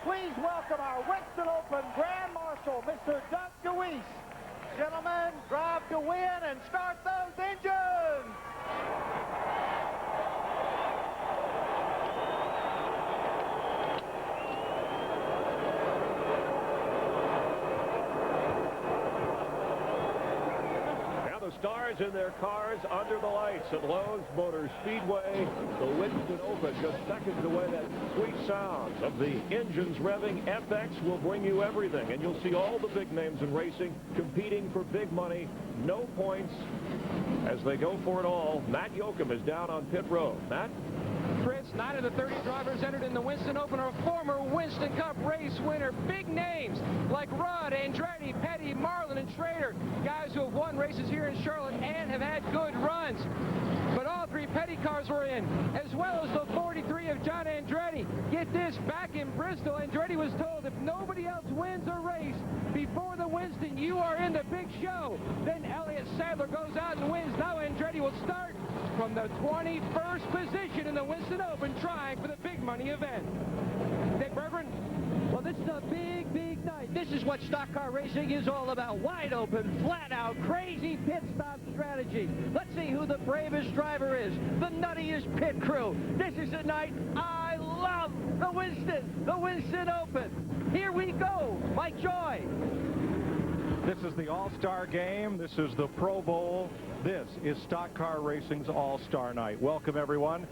Please welcome our Winston Open Grand Marshal, Mr. Doug DeWeese. Gentlemen, drive to win and start those engines! Stars in their cars under the lights at Lowe's Motor Speedway. The Winston Open just seconds away. That sweet sounds of the engines revving. FX will bring you everything, and you'll see all the big names in racing competing for big money. No points as they go for it all. Matt Yoakum is down on pit road. Matt? Chris, 9 of the 30 drivers entered in the Winston Open are former Winston Cup race winner. Big names like Rudd, Andretti, Petty, Marlin, and Schrader. Guys who have won races here in Charlotte and have had good runs. But all 3 Petty cars were in, as well as the 43 of John Andretti. Get this, back in Bristol, Andretti was told if nobody else wins a race before the Winston, you are in the big show. Then Elliott Sadler goes out and wins. Now Andretti will start from the 21st position in the Winston Open, trying for the big money event. Dick Berggren? Well, this is a big, big night. This is what stock car racing is all about. Wide open, flat out, crazy pit stop strategy. Let's see who the bravest driver is. The nuttiest pit crew. This is the night I love. The Winston Open. Here we go. Mike Joy. This is the All-Star Game. This is the Pro Bowl. This is Stock Car Racing's All-Star Night. Welcome, everyone.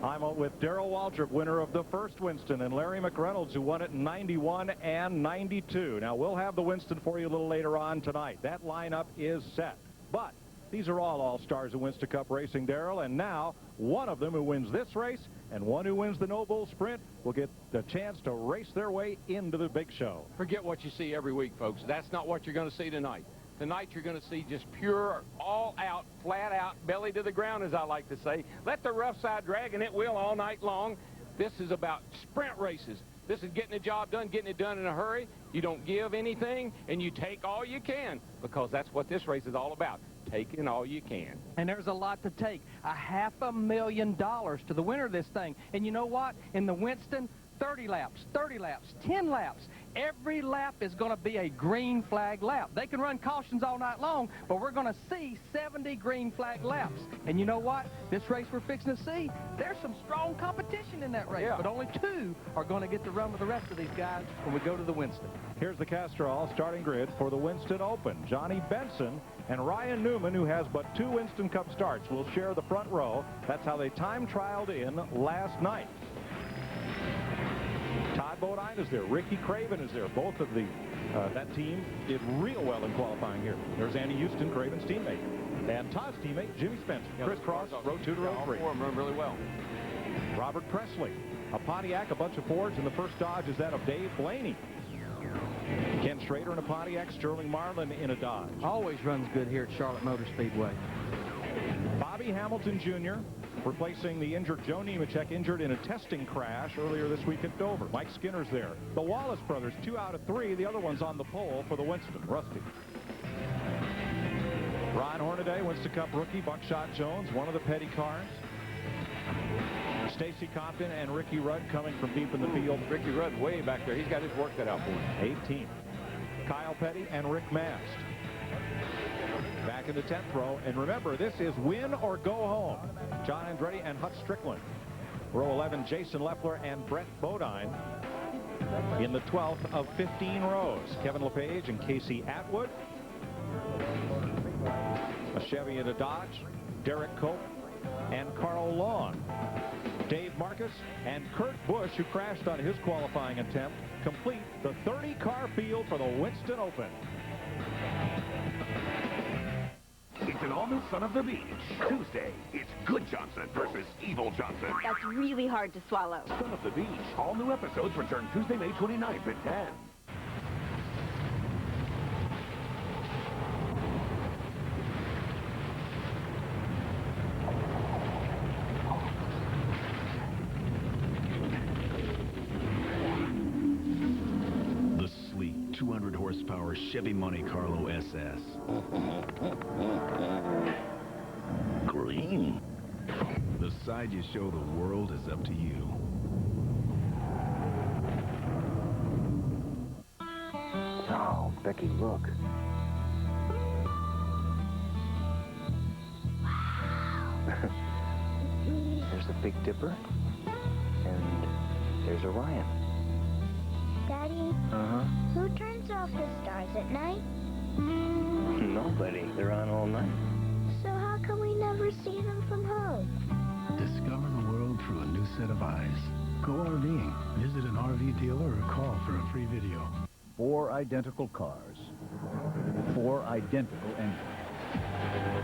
I'm with Darrell Waltrip, winner of the first Winston, and Larry McReynolds, who won it in 91 and 92. Now, we'll have the Winston for you a little later on tonight. That lineup is set. But these are all All-Stars of Winston Cup Racing, Darrell, and now one of them who wins this race and one who wins the No Bull Sprint will get the chance to race their way into the big show. Forget what you see every week, folks. That's not what you're going to see tonight. Tonight you're going to see just pure, all-out, flat-out, belly to the ground, as I like to say. Let the rough side drag, and it will all night long. This is about sprint races. This is getting the job done, getting it done in a hurry. You don't give anything, and you take all you can, because that's what this race is all about, taking all you can. And there's a lot to take. $500,000 to the winner of this thing. And you know what? In the Winston, 30 laps, 10 laps. Every lap is going to be a green flag lap. They can run cautions all night long, but we're going to see 70 green flag laps. And you know what? This race we're fixing to see, there's some strong competition in that race, but only 2 are going to get to run with the rest of these guys when we go to the Winston. Here's the Castrol starting grid for the Winston Open. Johnny Benson and Ryan Newman, who has but 2 Winston Cup starts, will share the front row. That's how they time trialed in last night. Todd Bodine is there. Ricky Craven is there. Both of that team did real well in qualifying here. There's Andy Houston, Craven's teammate. And Todd's teammate, Jimmy Spencer. Chris Cross, row 2 to row 3. All 4 of them run really well. Robert Presley. A Pontiac, a bunch of Fords, and the first Dodge is that of Dave Blaney. Ken Schrader in a Pontiac, Sterling Marlin in a Dodge. Always runs good here at Charlotte Motor Speedway. Bobby Hamilton Jr. replacing the injured Joe Nemechek, injured in a testing crash earlier this week at Dover. Mike Skinner's there. The Wallace brothers, 2 out of 3. The other one's on the pole for the Winston. Rusty. Ron Hornaday, Winston Cup rookie. Buckshot Jones, one of the Petty cars. Stacy Compton and Ricky Rudd coming from deep in the field. Ricky Rudd way back there. He's got his work cut out for him. 18th. Kyle Petty and Rick Mast. Back in the 10th row. And remember, this is win or go home. John Andretti and Hut Strickland. Row 11, Jason Leffler and Brett Bodine. In the 12th of 15 rows, Kevin LePage and Casey Atwood. A Chevy and a Dodge. Derek Cope and Carl Long. Dave Marcus and Kurt Busch, who crashed on his qualifying attempt, complete the 30-car field for the Winston Open. It's an all-new Son of the Beach. Tuesday, it's Good Johnson versus Evil Johnson. That's really hard to swallow. Son of the Beach. All new episodes return Tuesday, May 29th at 10. The sleek 200-horsepower Chevy Monte Carlo SS. Green. The side you show the world is up to you. Oh, Becky, look. There's the Big Dipper, and there's Orion. Daddy? Uh-huh. Who turns off the stars at night? Nobody. They're on all night. So how come we never see them from home? Discover the world through a new set of eyes. Go RVing. Visit an RV dealer or call for a free video. 4 identical cars. 4 identical engines.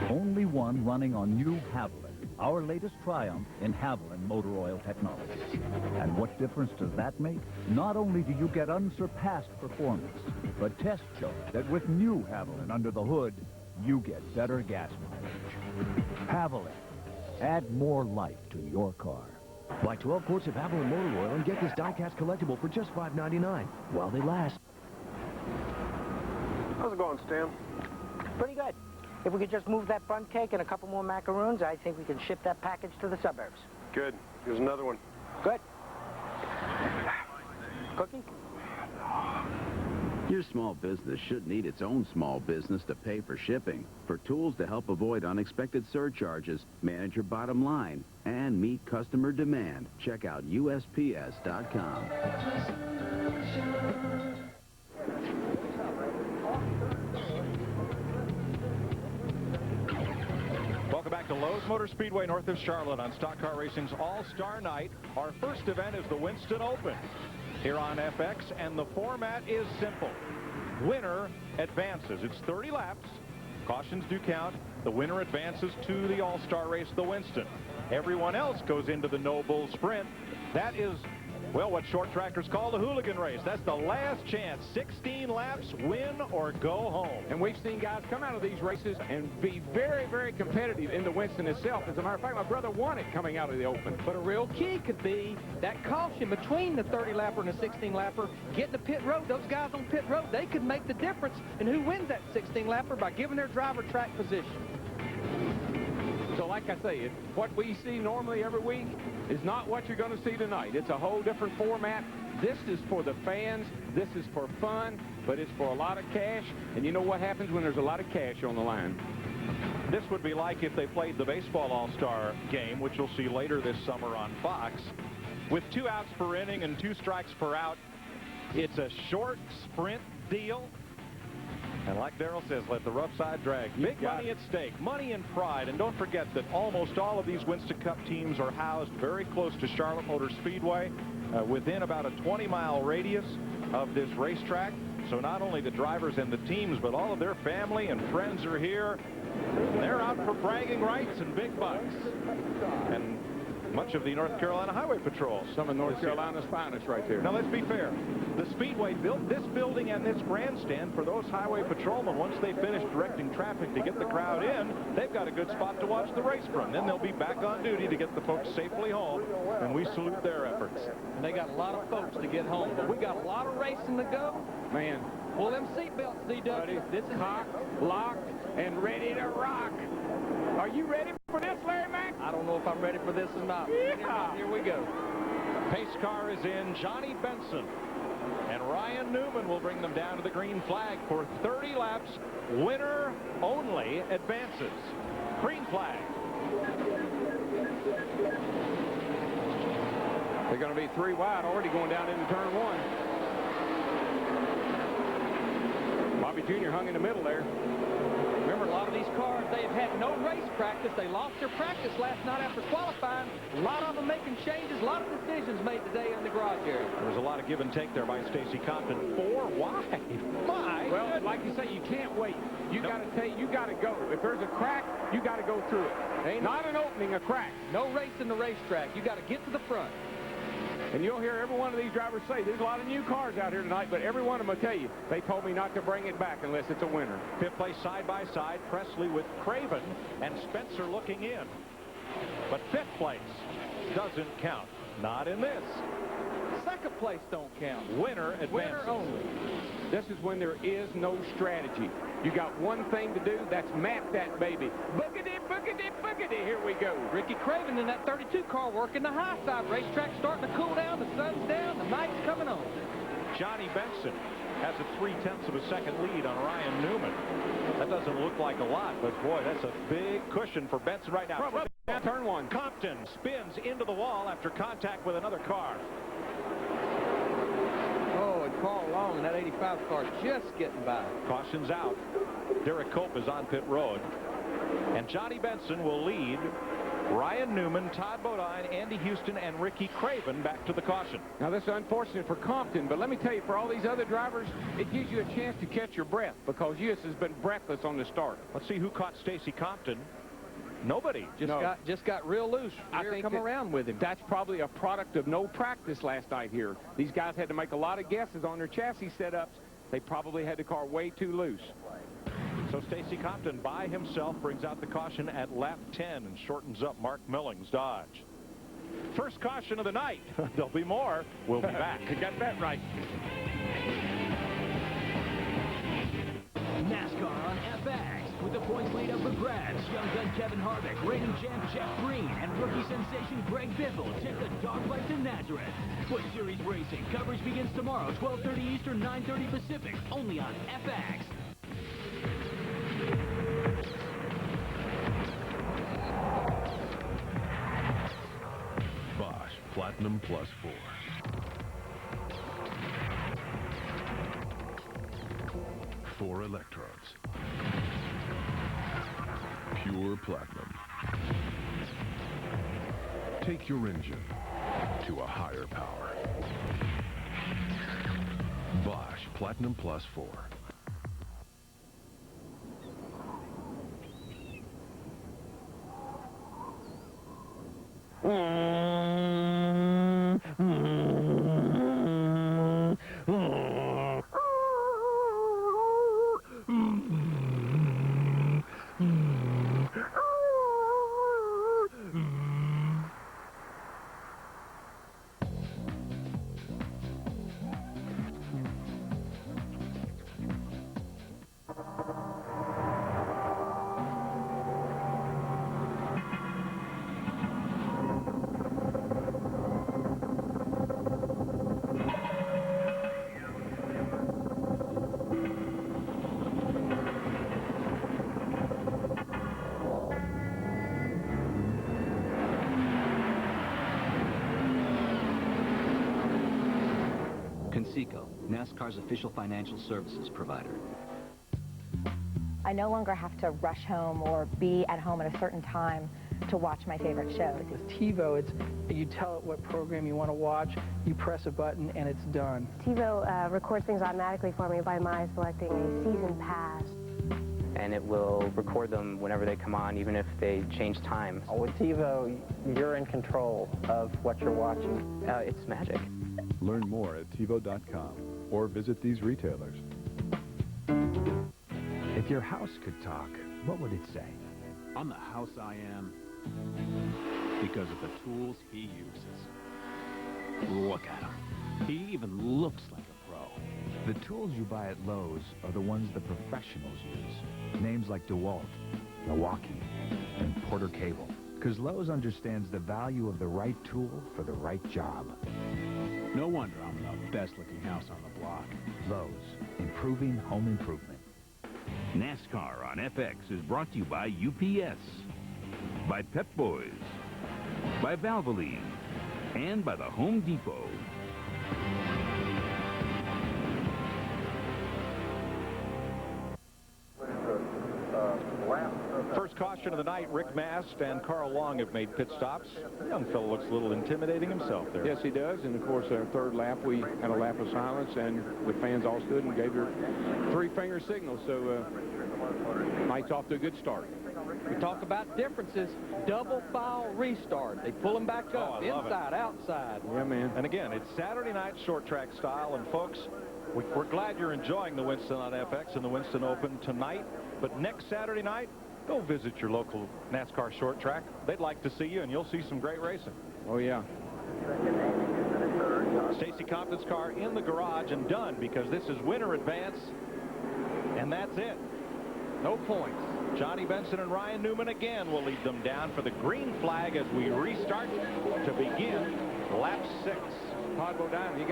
Only one running on new Haviland, our latest triumph in Haviland motor oil technology. And what difference does that make? Not only do you get unsurpassed performance, but tests show that with new Haviland under the hood, you get better gas mileage. Haviland. Add more life to your car. Buy 12 quarts of Haviland motor oil and get this die-cast collectible for just $5.99 while they last. How's it going, Stan? Pretty good. If we could just move that bun cake and a couple more macaroons, I think we can ship that package to the suburbs. Good. Here's another one. Good. Cookie? Your small business should need its own small business to pay for shipping. For tools to help avoid unexpected surcharges, manage your bottom line, and meet customer demand, check out USPS.com. Welcome back to Lowe's Motor Speedway north of Charlotte on Stock Car Racing's All-Star Night. Our first event is the Winston Open here on FX, and the format is simple. Winner advances. It's 30 laps. Cautions do count. The winner advances to the All-Star race, the Winston. Everyone else goes into the No Bull Sprint. That is, well, what short trackers call the hooligan race. That's the last chance. 16 laps, win or go home. And we've seen guys come out of these races and be very, very competitive in the Winston itself. As a matter of fact, my brother won it coming out of the Open. But a real key could be that caution between the 30-lapper and the 16-lapper. Getting to pit road, those guys on pit road, they could make the difference in who wins that 16-lapper by giving their driver track position. So like I say, what we see normally every week is not what you're going to see tonight. It's a whole different format. This is for the fans. This is for fun, but it's for a lot of cash. And you know what happens when there's a lot of cash on the line? This would be like if they played the baseball All-Star game, which you'll see later this summer on Fox. With 2 outs per inning and 2 strikes per out, it's a short sprint deal. And like Darrell says, let the rough side drag. Big money at stake, money and pride. And don't forget that almost all of these Winston Cup teams are housed very close to Charlotte Motor Speedway, within about a 20-mile radius of this racetrack. So not only the drivers and the teams, but all of their family and friends are here. They're out for bragging rights and big bucks. And much of the North Carolina Highway Patrol. Some of North Carolina's finest right there. Now, let's be fair. The Speedway built this building and this grandstand for those highway patrolmen. Once they finish directing traffic to get the crowd in, they've got a good spot to watch the race from. Then they'll be back on duty to get the folks safely home, and we salute their efforts. And they got a lot of folks to get home, but we got a lot of racing to go. Man. Pull them seatbelts, DW. This is cocked, locked, and ready to rock. Are you ready for this, Larry Mack? I don't know if I'm ready for this or not. Yeah. Here we go. Pace car is in. Johnny Benson and Ryan Newman will bring them down to the green flag for 30 laps. Winner only advances. Green flag. They're going to be 3 wide already going down into turn 1. Bobby Jr. hung in the middle there. Remember, a lot of these cars, they have had no race practice. They lost their practice last night after qualifying. A lot of them making changes, a lot of decisions made today in the garage area. There was a lot of give and take there by Stacy Compton. 4 wide. My well, goodness. like you say, you can't wait. You got to take. You got to go. If there's a crack, you got to go through it. Ain't not an opening, a crack. No race in the racetrack. You got to get to the front. And you'll hear every one of these drivers say, there's a lot of new cars out here tonight, but every one of them will tell you, they told me not to bring it back unless it's a winner. Fifth place side by side, Presley with Craven and Spencer looking in. But fifth place doesn't count. Not in this. Second place don't count. Winner advances. Winner only. This is when there is no strategy. You got one thing to do, that's map that baby. Boogity, boogity, boogity, here we go. Ricky Craven in that 32 car working the high side. Racetrack starting to cool down, the sun's down, the night's coming on. Johnny Benson has a 0.3 of a second lead on Ryan Newman. That doesn't look like a lot, but boy, that's a big cushion for Benson right now. Turn one. Compton spins into the wall after contact with another car. Oh, and Carl Long in that 85 car just getting by. Caution's out. Derek Cope is on pit road. And Johnny Benson will lead Ryan Newman, Todd Bodine, Andy Houston, and Ricky Craven back to the caution. Now, this is unfortunate for Compton, but let me tell you, for all these other drivers, it gives you a chance to catch your breath because US has been breathless on the start. Let's see who caught Stacy Compton. Nobody. Just got real loose. I think come around with him. That's probably a product of no practice last night here. These guys had to make a lot of guesses on their chassis setups. They probably had the car way too loose. So Stacy Compton by himself brings out the caution at lap 10 and shortens up Mark Milling's Dodge. First caution of the night. There'll be more. We'll be back. You got that right. NASCAR on FX with the points lead up for grabs. Young gun Kevin Harvick, reigning champ Jeff Green, and rookie sensation Greg Biffle take the dogfight to Nazareth. Foot Series Racing coverage begins tomorrow, 12:30 Eastern, 9:30 Pacific, only on FX. Bosch Platinum Plus 4. Four electrodes. Pure platinum. Take your engine to a higher power. Bosch Platinum Plus 4. NASCAR's official financial services provider. I no longer have to rush home or be at home at a certain time to watch my favorite shows. With TiVo, you tell it what program you want to watch, you press a button, and it's done. TiVo records things automatically for me by my selecting a season pass. And it will record them whenever they come on, even if they change time. With TiVo, you're in control of what you're watching. It's magic. Learn more at TiVo.com or visit these retailers. If your house could talk, what would it say? I'm the house I am because of the tools he uses. Look at him. He even looks like a pro. The tools you buy at Lowe's are the ones the professionals use. Names like DeWalt, Milwaukee, and Porter Cable. Because Lowe's understands the value of the right tool for the right job. No wonder I'm the best-looking house on the block. Lowe's, improving home improvement. NASCAR on FX is brought to you by UPS, by Pep Boys, by Valvoline, and by the Home Depot. First caution of the night, Rick Mast and Carl Long have made pit stops. The young fellow looks a little intimidating himself there. Yes, he does. And, of course, our third lap, we had a lap of silence, and the fans all stood and gave their three-finger signal. So, night's off to a good start. We talk about differences. Double file restart. They pull them back up, inside, outside. Yeah, man. And, again, it's Saturday night short track style. And, folks, we're glad you're enjoying the Winston on FX and the Winston Open tonight. But next Saturday night, go visit your local NASCAR short track. They'd like to see you, and you'll see some great racing. Oh, yeah. Stacy Compton's car in the garage and done because this is winter advance, and that's it. No points. Johnny Benson and Ryan Newman again will lead them down for the green flag as we restart to begin lap 6. Todd Bodine, he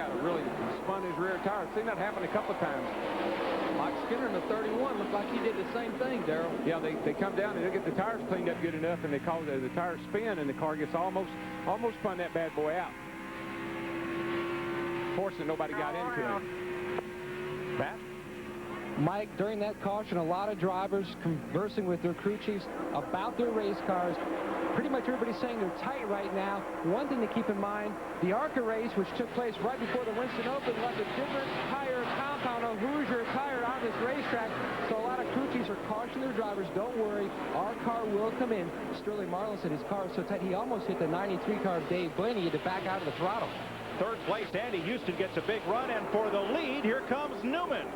spun his rear tires. I've seen that happen a couple of times. Mike Skinner in the 31 looked like he did the same thing, Darrell. Yeah, they come down and they get the tires cleaned up good enough, and they cause the tires spin, and the car gets almost spun that bad boy out. Fortunately, nobody got into it. Matt? Mike, during that caution, a lot of drivers conversing with their crew chiefs about their race cars. Pretty much everybody's saying they're tight right now. One thing to keep in mind, the ARCA race, which took place right before the Winston Open, left a different tire compound on Hoosier tire on this racetrack. So a lot of crew chiefs are cautioning their drivers, don't worry, our car will come in. Sterling Marlin said his car was so tight, he almost hit the 93 car of Dave Blaney. He had to back out of the throttle. Third place, Andy Houston gets a big run, and for the lead, here comes Newman.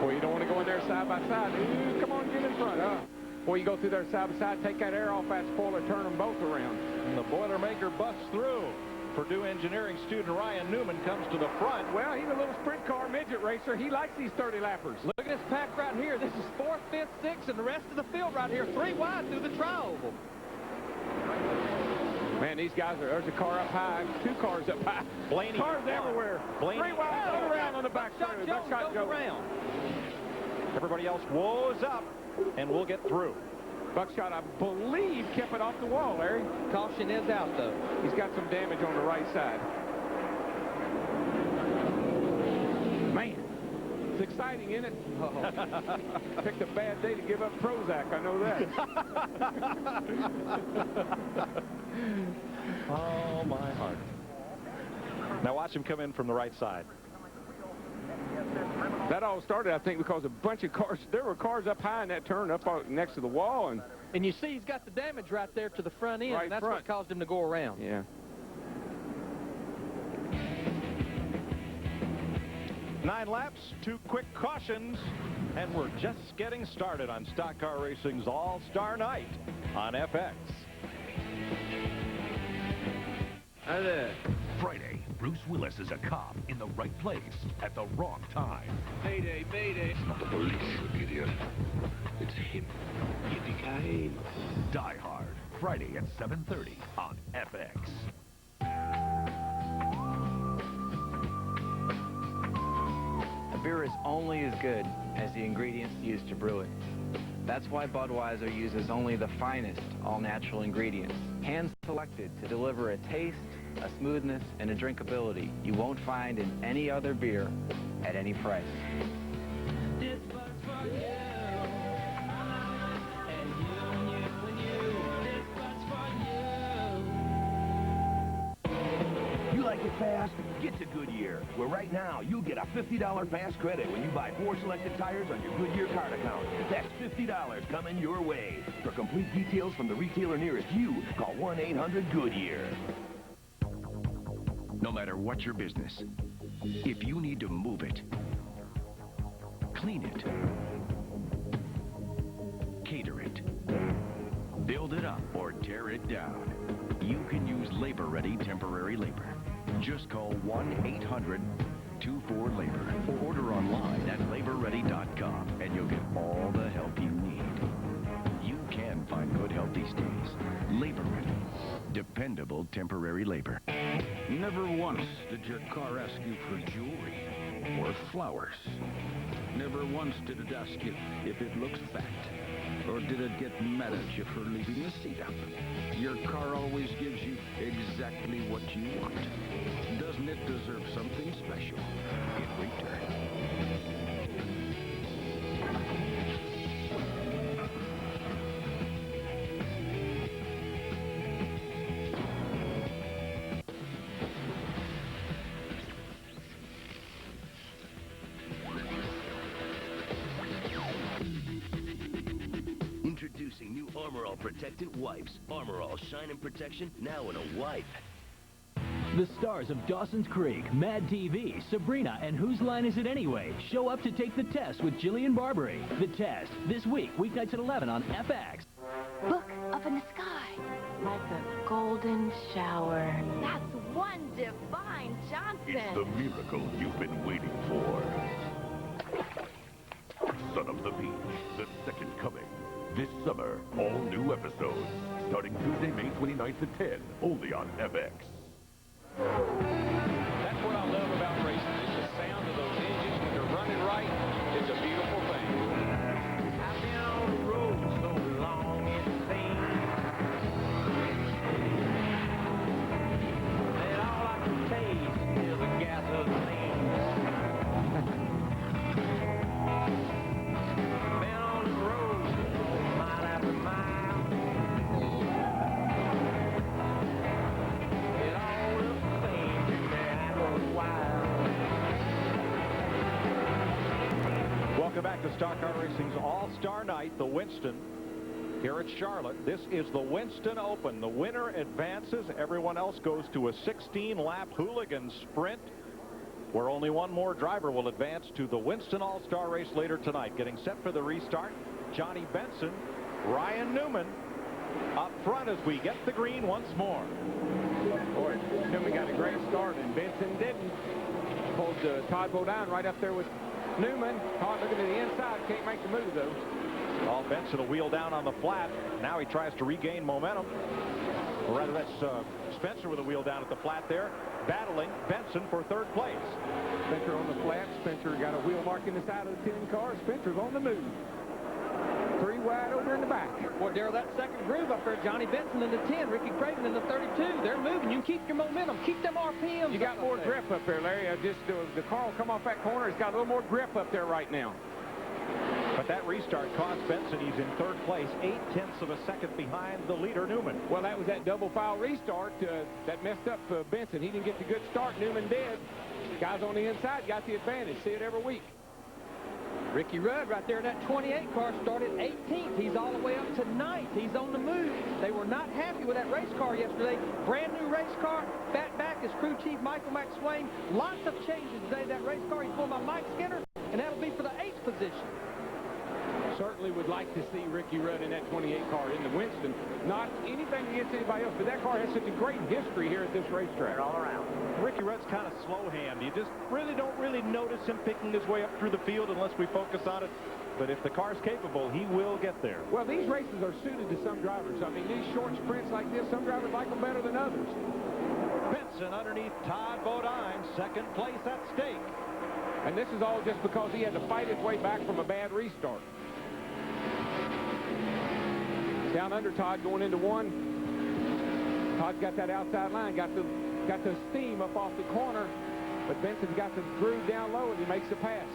Boy, you don't want to go in there side by side. Ooh, come on, get in front. Boy, you go through there side by side, take that air off that spoiler, turn them both around. And the Boilermaker busts through. Purdue engineering student Ryan Newman comes to the front. Well, he's a little sprint car midget racer. He likes these 30-lappers. Look at this pack right here. This is 4th, 5th, 6th, and the rest of the field right here. 3 wide through the tri-oval. Man, these guys are, there's a car up high, 2 cars up high. Blaney cars everywhere. Blaney 3 wide, go around on the back side. Buckshot goes around. Everybody else woes up, and we'll get through. Buckshot, I believe, kept it off the wall, Larry. Caution is out, though. He's got some damage on the right side. Man, it's exciting, isn't it? Picked a bad day to give up Prozac, I know that. Oh, my heart. Now watch him come in from the right side. That all started, I think, because a bunch of cars, there were cars up high in that turn up next to the wall. And you see he's got the damage right there to the front end, right and that's front. what caused him to go around. Yeah. Nine laps, 2 quick cautions, and we're just getting started on Stock Car Racing's All-Star Night on FX. Hi there. Friday, Bruce Willis is a cop in the right place at the wrong time. Mayday, mayday. It's not the police, you idiot. It's him. Yippee-ki-yay. Die Hard, Friday at 7:30 on FX. A beer is only as good as the ingredients used to brew it. That's why Budweiser uses only the finest all-natural ingredients, hand-selected to deliver a taste, a smoothness, and a drinkability you won't find in any other beer at any price. This one's for you. And you, and you, and you. This one's for you. You like it fast? Get to Goodyear, where right now you'll get a $50 fast credit when you buy 4 selected tires on your Goodyear card account. That's $50 coming your way. For complete details from the retailer nearest you, call 1-800-GOODYEAR. No matter what your business, if you need to move it, clean it, cater it, build it up, or tear it down, you can use labor-ready temporary labor. Just call 1-800-24-LABOR or order online at laborready.com and you'll get all the help you need. You can find good help these days. Labor Ready. Dependable temporary labor. Never once did your car ask you for jewelry or flowers. Never once did it ask you if it looks fat. Or did it get mad at you for leaving the seat up? Your car always gives you exactly what you want. Doesn't it deserve something special in return? Introducing new Armor All Protectant Wipes. Armor All Shine and Protection now in a wipe. The stars of Dawson's Creek, Mad TV, Sabrina, and Whose Line Is It Anyway show up to take the test with Jillian Barbary. The Test, this week, weeknights at 11 on FX. Look, up in the sky, like a golden shower. That's one divine Johnson. It's the miracle you've been waiting for. Son of the Beach, the second coming. This summer, all new episodes. Starting Tuesday, May 29th at 10, only on FX. That's what I love about racing, is the sound of the to Stock Car Racing's All-Star Night, the Winston, here at Charlotte. This is the Winston Open. The winner advances. Everyone else goes to a 16-lap hooligan sprint, where only one more driver will advance to the Winston All-Star Race later tonight. Getting set for the restart, Johnny Benson, Ryan Newman up front as we get the green once more. Boy, Newman got a great start, and Benson didn't. Pulled Todd Bodine right up there with Newman. Todd looking to the inside, can't make the move, though. Paul Benson will wheel down on the flat. Now he tries to regain momentum. Or rather, that's Spencer with a wheel down at the flat there, battling Benson for third place. Spencer on the flat. Spencer got a wheel mark in the side of the 10 car. Spencer's on the move. 3 wide over in the back. Well, Darrell, that second groove up there, Johnny Benson in the 10, Ricky Craven in the 32. They're moving. You keep your momentum. Keep them RPMs. You got more grip up there, Larry. The car will come off that corner. It's got a little more grip up there right now. But that restart cost Benson. He's in third place, 0.8 of a second behind the leader, Newman. Well, that was that double foul restart that messed up Benson. He didn't get the good start. Newman did. Guys on the inside got the advantage. See it every week. Ricky Rudd right there in that 28 car started 18th. He's all the way up to 9th. He's on the move. They were not happy with that race car yesterday. Brand new race car. Back is crew chief Michael McSwain. Lots of changes today. That race car, he's pulled by Mike Skinner, and that'll be for the 8th position. Certainly would like to see Ricky Rudd in that 28 car in the Winston. Not anything against anybody else, but that car has such a great history here at this racetrack. All around. Ricky Rudd's kind of slow hand. You just don't really notice him picking his way up through the field unless we focus on it. But if the car's capable, he will get there. Well, these races are suited to some drivers. I mean, these short sprints like this, some drivers like them better than others. Benson underneath Todd Bodine, second place at stake. And this is all just because he had to fight his way back from a bad restart. Down under Todd going into one. Todd's got that outside line, got the steam up off the corner, but Benson's got the groove down low and he makes the pass.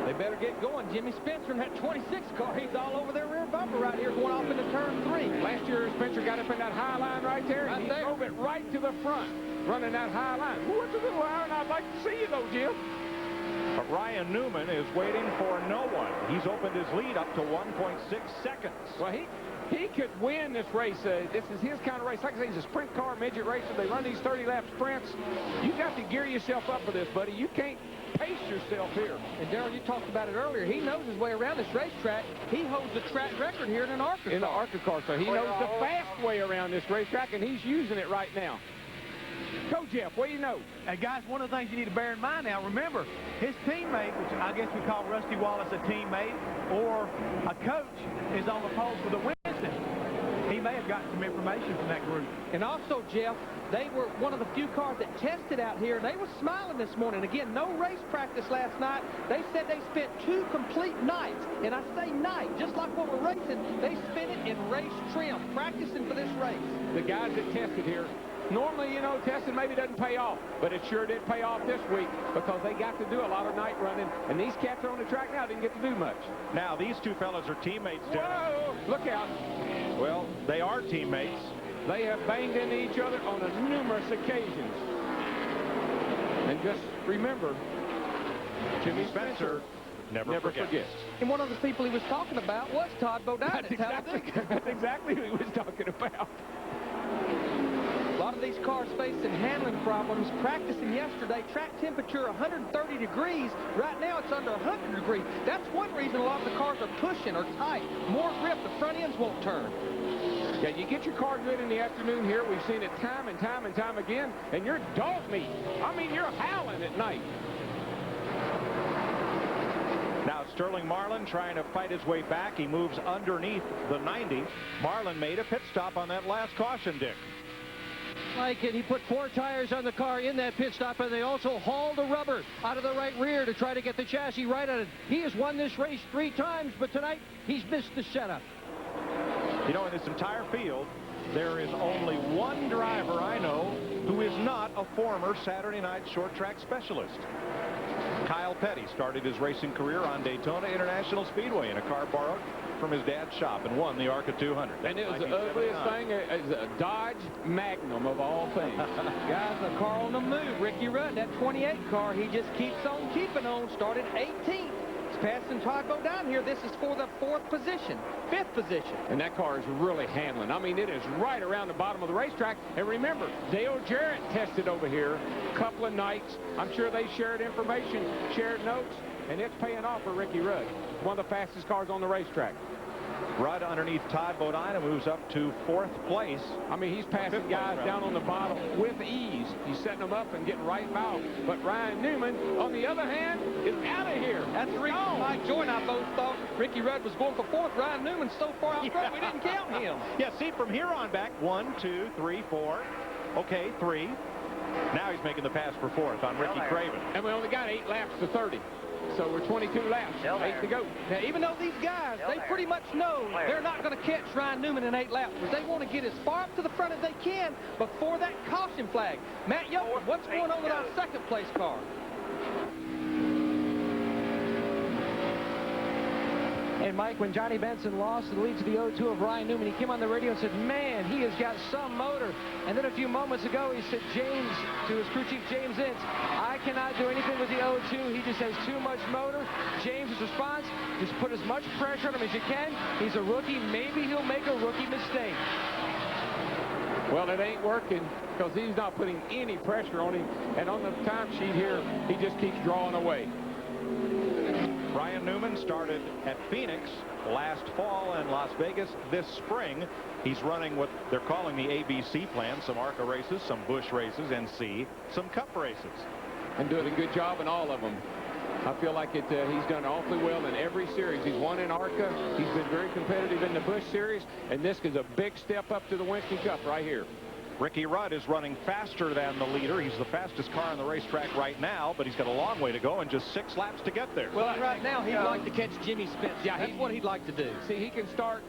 They better get going. Jimmy Spencer in that 26 car, he's all over their rear bumper right here going off into turn 3. Last year Spencer got up in that high line right there, and he drove it right to the front, running that high line. Ooh, it's a little higher than I'd like to see you though, Jim. But Ryan Newman is waiting for no one. He's opened his lead up to 1.6 seconds. Well, he could win this race. This is his kind of race. Like I say, he's a sprint car midget racer. They run these 30-lap sprints. You got to gear yourself up for this, buddy. You can't pace yourself here. And Darrell, you talked about it earlier. He knows his way around this racetrack. He holds the track record here in an ARCA car. In the ARCA car, so he knows the fast way around this racetrack, and he's using it right now. Go, Jeff. What do you know? Hey, guys, one of the things you need to bear in mind now, remember, his teammate, which I guess we call Rusty Wallace a teammate, or a coach, is on the pole for the Winston. He may have gotten some information from that group. And also, Jeff, they were one of the few cars that tested out here, and they were smiling this morning. Again, no race practice last night. They said they spent 2 complete nights, and I say night, just like what we're racing, they spent it in race trim, practicing for this race. The guys that tested here, normally, you know, testing maybe doesn't pay off, but it sure did pay off this week because they got to do a lot of night running, and these cats are on the track now didn't get to do much. Now, these two fellas are teammates, Whoa! Look out. Well, they are teammates. They have banged into each other on numerous occasions. And just remember, Jimmy Spencer never forgets. And one of the people he was talking about was Todd Bodine. That's exactly who he was talking about. A lot of these cars facing handling problems. Practicing yesterday, track temperature 130 degrees. Right now it's under 100 degrees. That's one reason a lot of the cars are pushing or tight. More grip, the front ends won't turn. Yeah, you get your car good in the afternoon here. We've seen it time and time and time again. And you're dog meat. I mean, you're howling at night. Now Sterling Marlin trying to fight his way back. He moves underneath the 90. Marlin made a pit stop on that last caution, Dick. Like it, he put 4 tires on the car in that pit stop, and they also hauled the rubber out of the right rear to try to get the chassis right on it. He has won this race 3 times, but tonight he's missed the setup. You know, in this entire field, there is only one driver I know who is not a former Saturday night short track specialist. Kyle Petty started his racing career on Daytona International Speedway in a car borrowed from his dad's shop and won the ARCA 200. And it was the ugliest thing, a Dodge Magnum of all things. Guys, the car on the move. Ricky Rudd, that 28 car, he just keeps on keeping on. Started 18th. passing Taco down here. This is for the 4th position, 5th position. And that car is really handling. I mean, it is right around the bottom of the racetrack. And remember, Dale Jarrett tested over here a couple of nights. I'm sure they shared information, shared notes, and it's paying off for Ricky Rudd. One of the fastest cars on the racetrack. Rudd underneath Todd Bodine moves up to 4th place. I mean, he's passing guys down on the bottom with ease. He's setting them up and getting right out. But Ryan Newman, on the other hand, is out of here. That's the reason Mike Joy and I both thought Ricky Rudd was going for 4th. Ryan Newman's so far out front, we didn't count him. Yeah, see, from here on back, 1, 2, 3, 4. Okay, 3. Now he's making the pass for 4th on Ricky Craven. And we only got 8 laps to 30. So we're 22 laps, 8 to go. Now, even though these guys, they pretty much know they're not going to catch Ryan Newman in 8 laps, but they want to get as far up to the front as they can before that caution flag. Matt Yoder, what's going on with our 2nd place car? And Mike, when Johnny Benson lost the lead to the O2 of Ryan Newman, he came on the radio and said, man, he has got some motor. And then a few moments ago, he said, James, to his crew chief, James Ince, I cannot do anything with the O2. He just has too much motor. James' response, just put as much pressure on him as you can. He's a rookie. Maybe he'll make a rookie mistake. Well, it ain't working because he's not putting any pressure on him. And on the timesheet here, he just keeps drawing away. Ryan Newman started at Phoenix last fall and Las Vegas this spring. He's running what they're calling the ABC plan, some ARCA races, some Busch races, NC, some Cup races. And doing a good job in all of them. I feel like he's done awfully well in every series. He's won in ARCA. He's been very competitive in the Busch series. And this is a big step up to the Winston Cup right here. Ricky Rudd is running faster than the leader. He's the fastest car on the racetrack right now, but he's got a long way to go and just 6 laps to get there. Well, right now, he'd like to catch Jimmy Spence. Yeah, that's what he'd like to do. See, he can start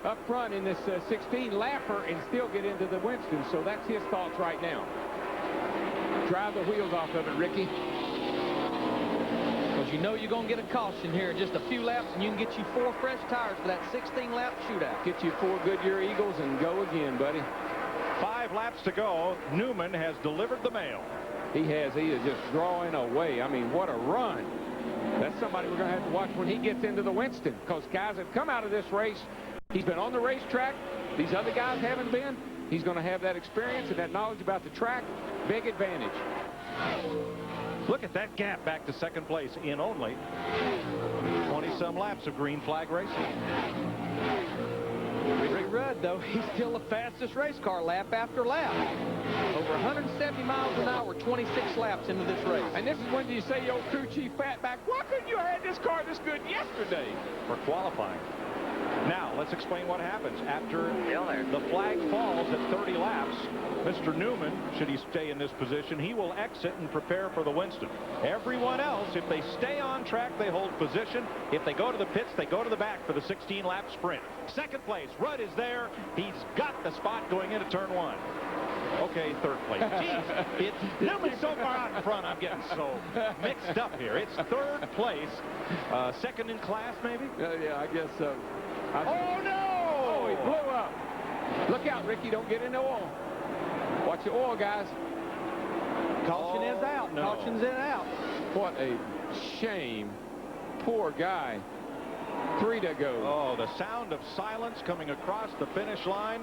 up front in this 16-lapper and still get into the Winston, so that's his thoughts right now. Drive the wheels off of it, Ricky. Because you know you're going to get a caution here in just a few laps, and you can get you 4 fresh tires for that 16-lap shootout. Get you 4 Goodyear Eagles and go again, buddy. 5 laps to go. Newman has delivered the mail. He has. He is just drawing away. I mean, what a run. That's somebody we're going to have to watch when he gets into the Winston, because guys have come out of this race. He's been on the racetrack. These other guys haven't been. He's going to have that experience and that knowledge about the track. Big advantage. Look at that gap back to 2nd place in only 20-some laps of green flag racing. Ricky Rudd, though, he's still the fastest race car lap after lap. Over 170 miles an hour, 26 laps into this race. And this is when you say, your crew chief Fatback, why couldn't you have had this car this good yesterday? For qualifying. Now, let's explain what happens. After the flag falls at 30 laps, Mr. Newman, should he stay in this position, he will exit and prepare for the Winston. Everyone else, if they stay on track, they hold position. If they go to the pits, they go to the back for the 16-lap sprint. 2nd place, Rudd is there. He's got the spot going into turn 1. Okay, 3rd place. Jeez, Newman's so far out in front, I'm getting so mixed up here. It's 3rd place. 2nd in class, maybe? Yeah, I guess so. Oh, no! Oh, he blew up. Look out, Ricky. Don't get in the oil. Watch the oil, guys. Caution is out. No. Caution's in out. What a shame. Poor guy. 3 to go. Oh, the sound of silence coming across the finish line.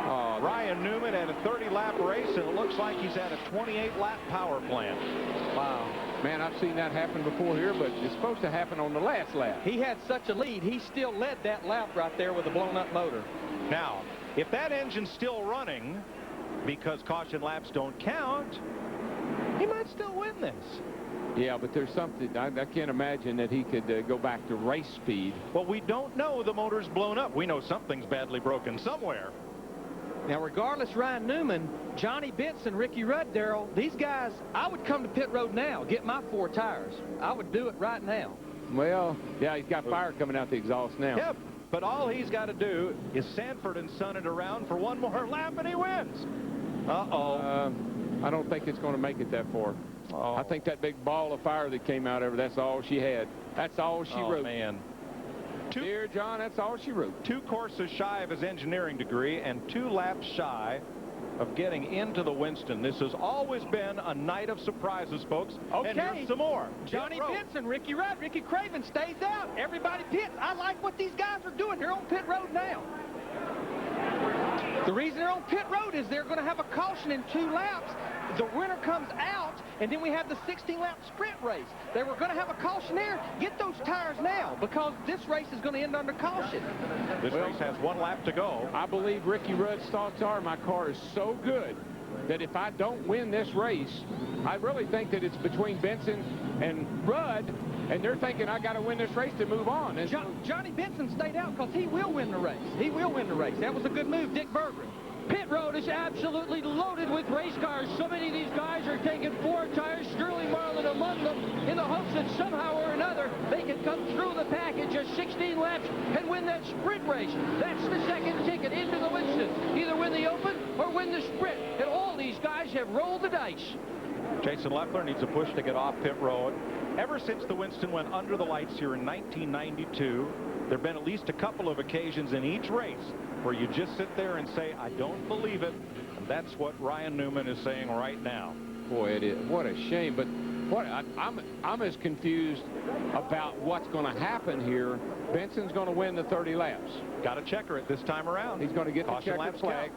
Oh, Ryan Newman had a 30-lap race, and it looks like he's had a 28-lap power plant. Wow. Man, I've seen that happen before here, but it's supposed to happen on the last lap. He had such a lead. He still led that lap right there with a blown-up motor. Now, if that engine's still running, because caution laps don't count, he might still win this. Yeah, but there's something, I can't imagine that he could go back to race speed. Well, we don't know the motor's blown up. We know something's badly broken somewhere. Now, regardless, Ryan Newman, Johnny Benson, Ricky Rudd, Darrell, these guys, I would come to pit road now, get my 4 tires. I would do it right now. Well, yeah, he's got fire coming out the exhaust now. Yep, but all he's got to do is Sanford and Son it around for 1 more lap, and he wins. Uh-oh. I don't think it's going to make it that far. Oh. I think that big ball of fire that came out of her, that's all she had. That's all she wrote. Oh, man. Dear John, that's all she wrote. 2 courses shy of his engineering degree and 2 laps shy of getting into the Winston. This has always been a night of surprises, folks. Okay. And here's some more. Johnny Benson, Ricky Rudd, Ricky Craven stays out. Everybody pits. I like what these guys are doing. They're on pit road now. The reason they're on pit road is they're going to have a caution in 2 laps. The winner comes out, and then we have the 16-lap sprint race. They were going to have a caution there. Get those tires now, because this race is going to end under caution. This race has 1 lap to go. I believe Ricky Rudd's thoughts are my car is so good that if I don't win this race, I really think that it's between Benson and Rudd, and they're thinking I got to win this race to move on. And Johnny Benson stayed out because he will win the race. He will win the race. That was a good move, Dick Berger. Pit road is absolutely loaded with race cars. So many of these guys are taking 4 tires, Sterling Marlin among them, in the hopes that somehow or another they can come through the package of 16 laps and win that sprint race. That's the second ticket into the Winston. Either win the Open or win the sprint. And all these guys have rolled the dice. Jason Leffler needs a push to get off pit road. Ever since the Winston went under the lights here in 1992, there have been at least a couple of occasions in each race where you just sit there and say, I don't believe it. And that's what Ryan Newman is saying right now. Boy, it is. What a shame. But what I'm as confused about what's going to happen here. Benson's going to win the 30 laps. Got to checker it this time around. He's going to get the Caution checkered flag.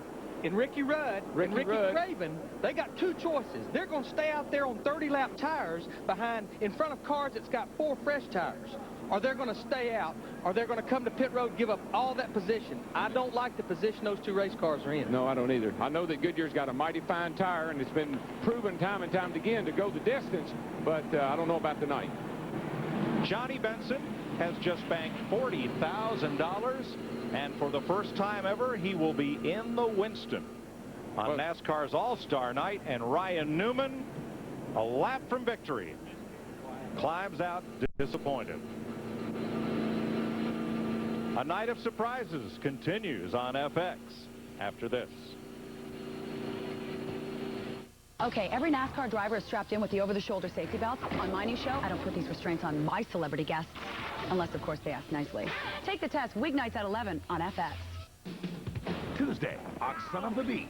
And Ricky Rudd and Ricky Craven, they got 2 choices. They're going to stay out there on 30-lap tires in front of cars that's got 4 fresh tires. Or they're going to stay out, or they're going to come to pit road, give up all that position. I don't like the position those 2 race cars are in. No, I don't either. I know that Goodyear's got a mighty fine tire, and it's been proven time and time again to go the distance, but I don't know about tonight. Johnny Benson has just banked $40,000, and for the first time ever, he will be in the Winston on NASCAR's All-Star Night, and Ryan Newman, a lap from victory, climbs out disappointed. A night of surprises continues on FX after this. Okay, every NASCAR driver is strapped in with the over-the-shoulder safety belts. On my new show, I don't put these restraints on my celebrity guests, unless, of course, they ask nicely. Take the test weeknights at 11 on FX. Tuesday on Son of the Beach.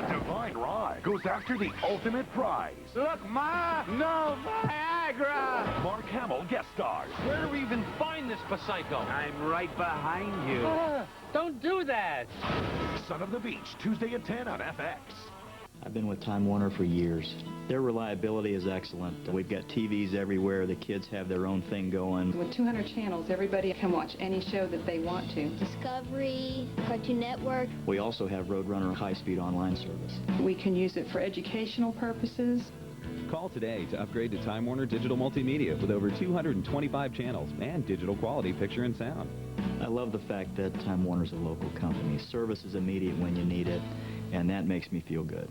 Divine Ride goes after the ultimate prize. Look, Ma! No Viagra! Mark Hamill guest stars. Where do we even find this psycho? I'm right behind you. Don't do that! Son of the Beach, Tuesday at 10 on FX. I've been with Time Warner for years. Their reliability is excellent. We've got TVs everywhere. The kids have their own thing going. With 200 channels, everybody can watch any show that they want to. Discovery, Cartoon Network. We also have Roadrunner high-speed online service. We can use it for educational purposes. Call today to upgrade to Time Warner Digital Multimedia with over 225 channels and digital quality picture and sound. I love the fact that Time Warner's a local company. Service is immediate when you need it, and that makes me feel good.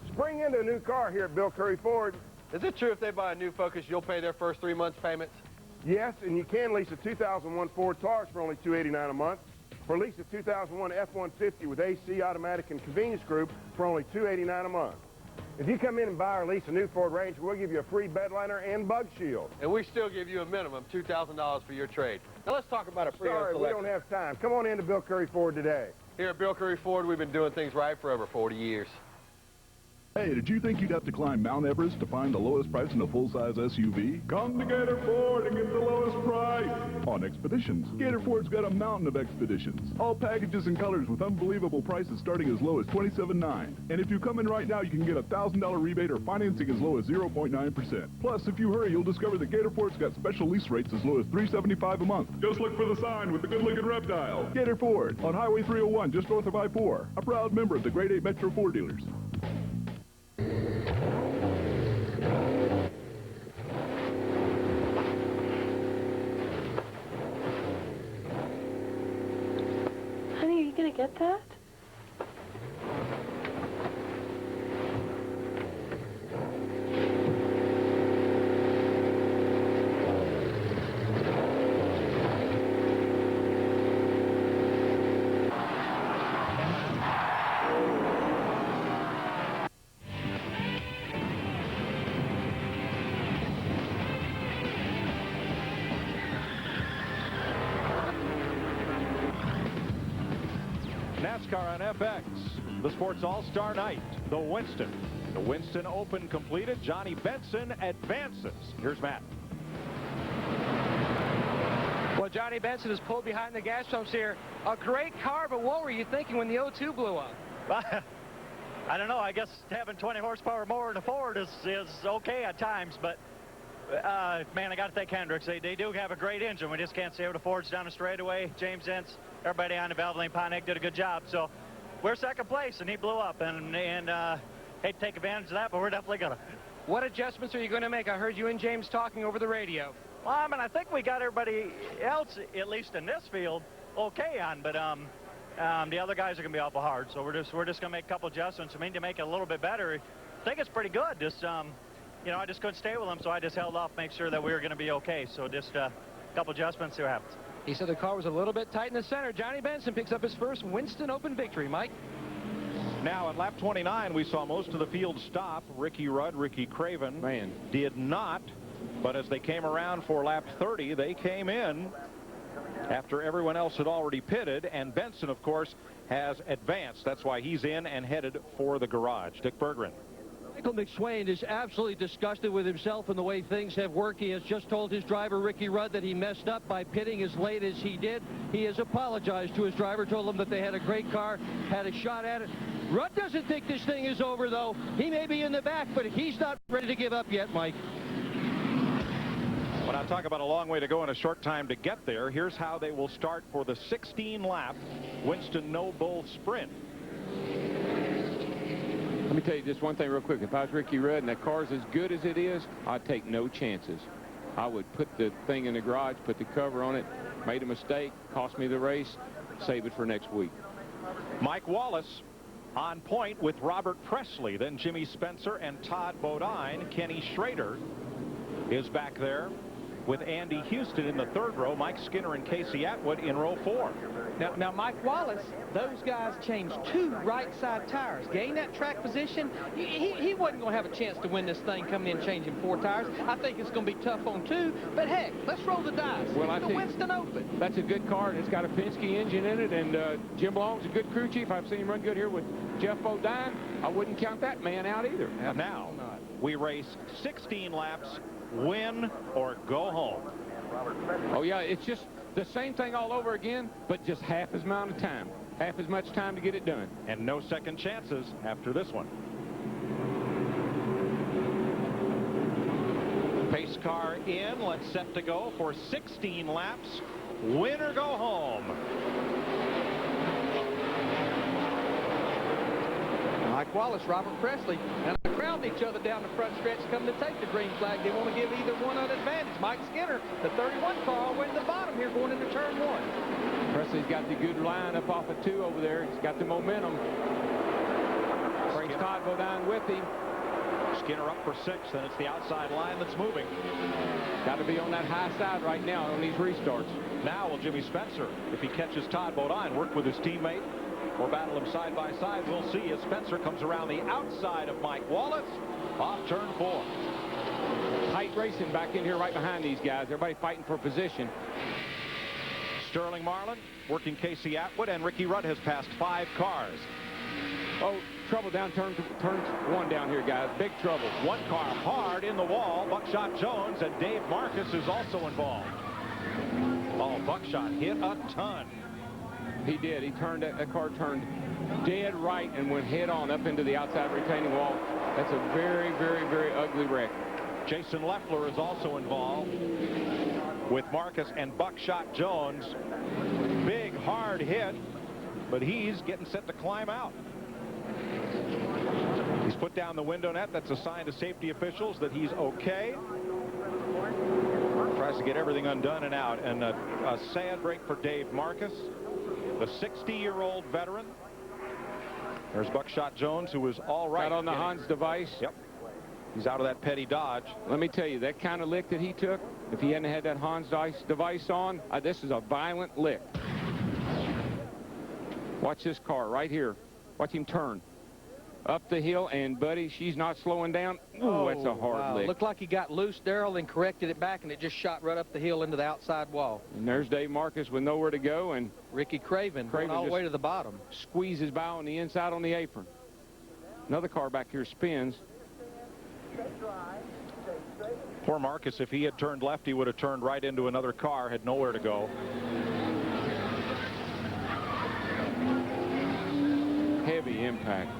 Spring into a new car here at Bill Curry Ford. Is it true if they buy a new Focus, you'll pay their first 3 months' payments? Yes, and you can lease a 2001 Ford Taurus for only $289 a month. Or lease a 2001 F-150 with AC, automatic, and convenience group for only $289 a month. If you come in and buy or lease a new Ford Ranger, we'll give you a free bed liner and bug shield. And we still give you a minimum $2,000 for your trade. Now let's talk about a pre-owned Sorry, we selection. don't have time. Come on in to Bill Curry Ford today. Here at Bill Curry Ford, we've been doing things right for over 40 years. Hey, did you think you'd have to climb Mount Everest to find the lowest price in a full-size SUV? Come to Gator Ford and get the lowest price on Expeditions. Gator Ford's got a mountain of Expeditions. All packages and colors with unbelievable prices starting as low as $27.9. And if you come in right now, you can get a $1,000 rebate or financing as low as 0.9%. Plus, if you hurry, you'll discover that Gator Ford's got special lease rates as low as $375 a month. Just look for the sign with the good-looking reptile. Gator Ford on Highway 301 just north of I-4. A proud member of the Grade 8 Metro Ford dealers. Honey, are you going to get that? NASCAR on FX. The Sports All-Star Night, the Winston. The Winston Open completed. Johnny Benson advances. Here's Matt. Well, Johnny Benson is pulled behind the gas pumps here. A great car, but what were you thinking when the O2 blew up? I don't know. I guess having 20 horsepower more in a Ford is okay at times, but man, I got to thank Hendricks. They do have a great engine. We just can't see the Fords down the straightaway. James Ince, everybody on the Valvoline Pontiac did a good job. So we're second place, and he blew up. And hate to take advantage of that, but we're definitely gonna. What adjustments are you going to make? I heard you and James talking over the radio. Well, I mean, I think we got everybody else, at least in this field, okay on, but the other guys are going to be awful hard. So we're just going to make a couple adjustments. I mean, to make it a little bit better. I think it's pretty good. Just you know, I just couldn't stay with them, so I just held off, make sure that we were going to be okay. So just a couple adjustments, see what happens. He said the car was a little bit tight in the center. Johnny Benson picks up his first Winston Open victory. Mike? Now at lap 29, we saw most of the field stop. Ricky Rudd, Ricky Craven did not. But as they came around for lap 30, they came in after everyone else had already pitted. And Benson, of course, has advanced. That's why he's in and headed for the garage. Dick Berggren. Michael McSwain is absolutely disgusted with himself and the way things have worked. He has just told his driver, Ricky Rudd, that he messed up by pitting as late as he did. He has apologized to his driver, told him that they had a great car, had a shot at it. Rudd doesn't think this thing is over, though. He may be in the back, but he's not ready to give up yet, Mike. When I talk about a long way to go and a short time to get there, here's how they will start for the 16-lap Winston No Bull Sprint. Let me tell you just one thing real quick. If I was Ricky Rudd and that car's as good as it is, I'd take no chances. I would put the thing in the garage, put the cover on it, made a mistake, cost me the race, save it for next week. Mike Wallace on point with Robert Presley, then Jimmy Spencer and Todd Bodine. Kenny Schrader is back there with Andy Houston in the third row, Mike Skinner and Casey Atwood in row 4. Now Mike Wallace, those guys changed 2 right side tires. Gained that track position. He wasn't going to have a chance to win this thing coming in changing 4 tires. I think it's going to be tough on 2, but heck, let's roll the dice. Well, it's the Winston Open. That's a good car, and it's got a Penske engine in it, and Jim Long's a good crew chief. I've seen him run good here with Jeff Bodine. I wouldn't count that man out either. Now, we race 16 laps, win or go home. Oh, yeah, it's just the same thing all over again, but just half as amount of time. Half as much time to get it done. And no second chances after this one. Pace car in. Let's set to go for 16 laps. Win or go home. Mike Wallace, Robert Presley, and they crowned each other down the front stretch coming to take the green flag. They want to give either one an advantage. Mike Skinner, the 31 car, all the way to the bottom here going into turn 1. Presley's got the good line up off of 2 over there. He's got the momentum. Brings Todd Bodine with him. Skinner up for 6th, and it's the outside line that's moving. Got to be on that high side right now on these restarts. Now will Jimmy Spencer, if he catches Todd Bodine, work with his teammate or battle them side by side. We'll see as Spencer comes around the outside of Mike Wallace off turn 4. Tight racing back in here right behind these guys. Everybody fighting for position. Sterling Marlin working Casey Atwood, and Ricky Rudd has passed 5 cars. Oh, trouble down turn 1 down here, guys. Big trouble. 1 car hard in the wall. Buckshot Jones and Dave Marcus is also involved. Oh, Buckshot hit a ton. He did. He turned that car turned dead right and went head on up into the outside retaining wall. That's a very, very, very ugly wreck. Jason Leffler is also involved with Marcus and Buckshot Jones. Big hard hit, but he's getting set to climb out. He's put down the window net. That's a sign to safety officials that he's okay. Tries to get everything undone and out, and a sad break for Dave Marcus, the 60-year-old veteran. There's Buckshot Jones, who was all right. Got on the Hans device. Yep. He's out of that petty dodge. Let me tell you, that kind of lick that he took, if he hadn't had that Hans device on, this is a violent lick. Watch this car right here. Watch him turn. Up the hill, and, buddy, she's not slowing down. Ooh, that's a hard lick. Looked like he got loose, Darrell, and corrected it back, and it just shot right up the hill into the outside wall. And there's Dave Marcus with nowhere to go, and Ricky Craven going all the way to the bottom. Squeezes by on the inside on the apron. Another car back here spins. Poor Marcus, if he had turned left, he would have turned right into another car, had nowhere to go. Heavy impact.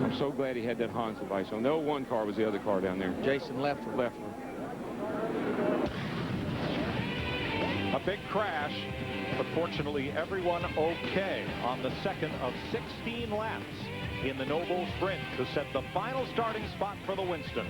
I'm so glad he had that Hans device on. No, one car was the other car down there. Jason Leffler. A big crash, but fortunately everyone okay on the second of 16 laps in the Noble Sprint to set the final starting spot for the Winston.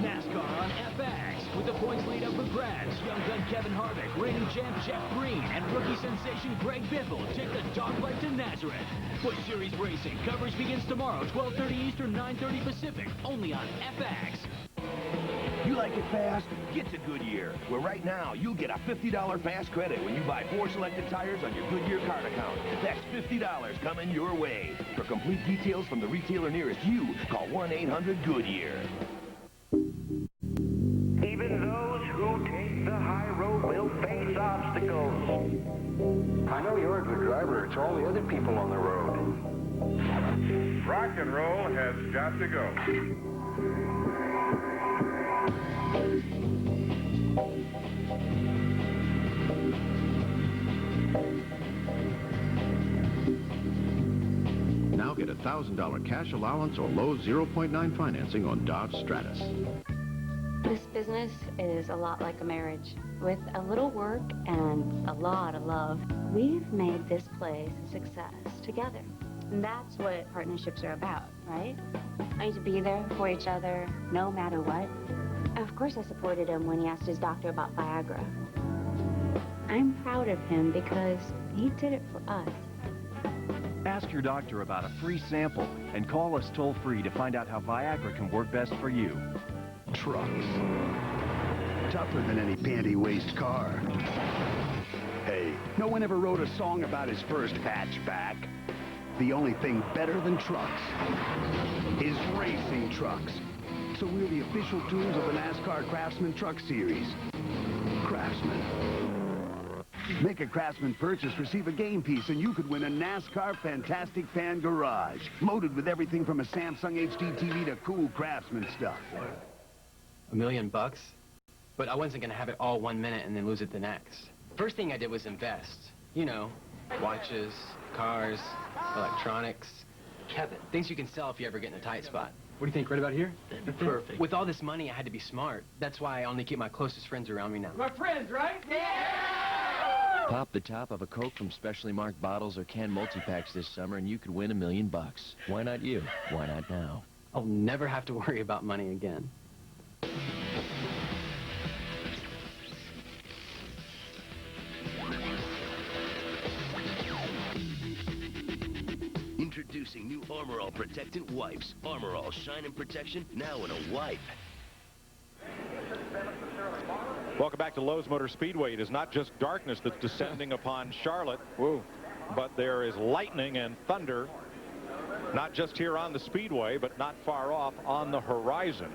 NASCAR on FX with the points lead up for grabs. Young gun Kevin Harvick, reigning champ Jeff Green, and rookie sensation Greg Biffle take the dogfight to Nazareth. Busch Series Racing coverage begins tomorrow, 12:30 Eastern, 9:30 Pacific, only on FX. You like it fast? Get to Goodyear, where right now you'll get a $50 fast credit when you buy 4 selected tires on your Goodyear card account. That's $50 coming your way. For complete details from the retailer nearest you, call 1-800-GOODYEAR. Even those who take the high road will face obstacles. I know you're a good driver. It's all the other people on the road. Rock and roll has got to go. Now get a $1,000 cash allowance or low 0.9 financing on Dodge Stratus. This business is a lot like a marriage. With a little work and a lot of love, we've made this place a success together. And that's what partnerships are about, right? I need to be there for each other, no matter what. Of course I supported him when he asked his doctor about Viagra. I'm proud of him because he did it for us. Ask your doctor about a free sample and call us toll-free to find out how Viagra can work best for you. Trucks. Tougher than any panty-waist car. Hey, no one ever wrote a song about his first hatchback. The only thing better than trucks is racing trucks. So we're the official tools of the NASCAR Craftsman Truck Series. Craftsman. Make a Craftsman purchase, receive a game piece, and you could win a NASCAR Fantastic Fan Garage. Loaded with everything from a Samsung HD TV to cool Craftsman stuff. $1 million? But I wasn't going to have it all 1 minute and then lose it the next. First thing I did was invest. You know, watches, cars, electronics. Kevin, things you can sell if you ever get in a tight spot. What do you think, right about here? That'd be perfect. With all this money, I had to be smart. That's why I only keep my closest friends around me now. My friends, right? Yeah! Pop the top of a Coke from specially marked bottles or canned multi-packs this summer and you could win $1 million. Why not you? Why not now? I'll never have to worry about money again. Introducing new Armor All Protectant Wipes. Armor All Shine and Protection, now in a wipe. Welcome back to Lowe's Motor Speedway. It is not just darkness that's descending upon Charlotte, but there is lightning and thunder, not just here on the speedway, but not far off on the horizon.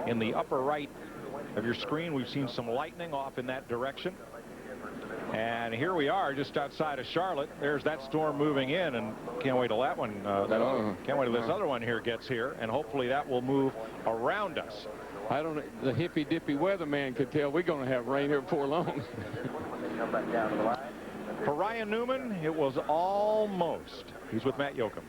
In the upper right of your screen, we've seen some lightning off in that direction. And here we are just outside of Charlotte. There's that storm moving in, and can't wait till that one, can't wait till this other one here gets here, and hopefully that will move around us. I don't know, the hippy-dippy weatherman could tell we're going to have rain here before long. For Ryan Newman, it was almost. He's with Matt Yoakum.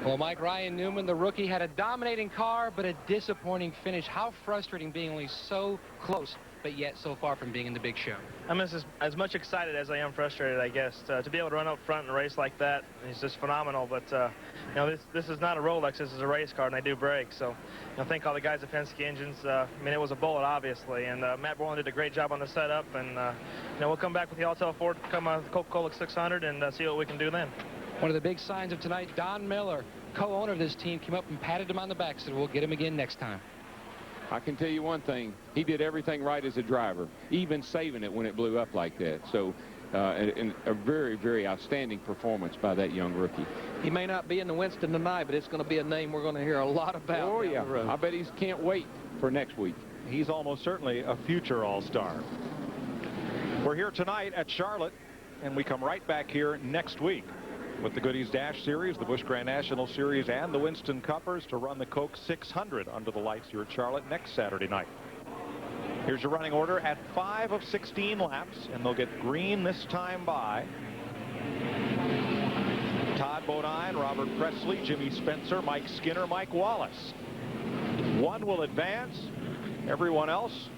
Well, Mike, Ryan Newman, the rookie, had a dominating car, but a disappointing finish. How frustrating being only so close, but yet so far from being in the big show. I'm as much excited as I am frustrated, I guess. To be able to run up front and race like that is just phenomenal. But, you know, this is not a Rolex. This is a race car, and I do brake. So, you know, thank all the guys at Penske Engines. I mean, it was a bullet, obviously. And Matt Borland did a great job on the setup. And, you know, we'll come back with the Altel Ford, come the Coca-Cola 600, and see what we can do then. One of the big signs of tonight, Don Miller, co-owner of this team, came up and patted him on the back, said we'll get him again next time. I can tell you one thing. He did everything right as a driver, even saving it when it blew up like that. So and a very, very outstanding performance by that young rookie. He may not be in the Winston tonight, but it's going to be a name we're going to hear a lot about. Oh, down yeah. the road. I bet he can't wait for next week. He's almost certainly a future All-Star. We're here tonight at Charlotte, and we come right back here next week with the Goodies Dash Series, the Busch Grand National Series, and the Winston Cuppers to run the Coke 600 under the lights here at Charlotte next Saturday night. Here's your running order at 5 of 16 laps, and they'll get green this time by Todd Bodine, Robert Presley, Jimmy Spencer, Mike Skinner, Mike Wallace. One will advance. Everyone else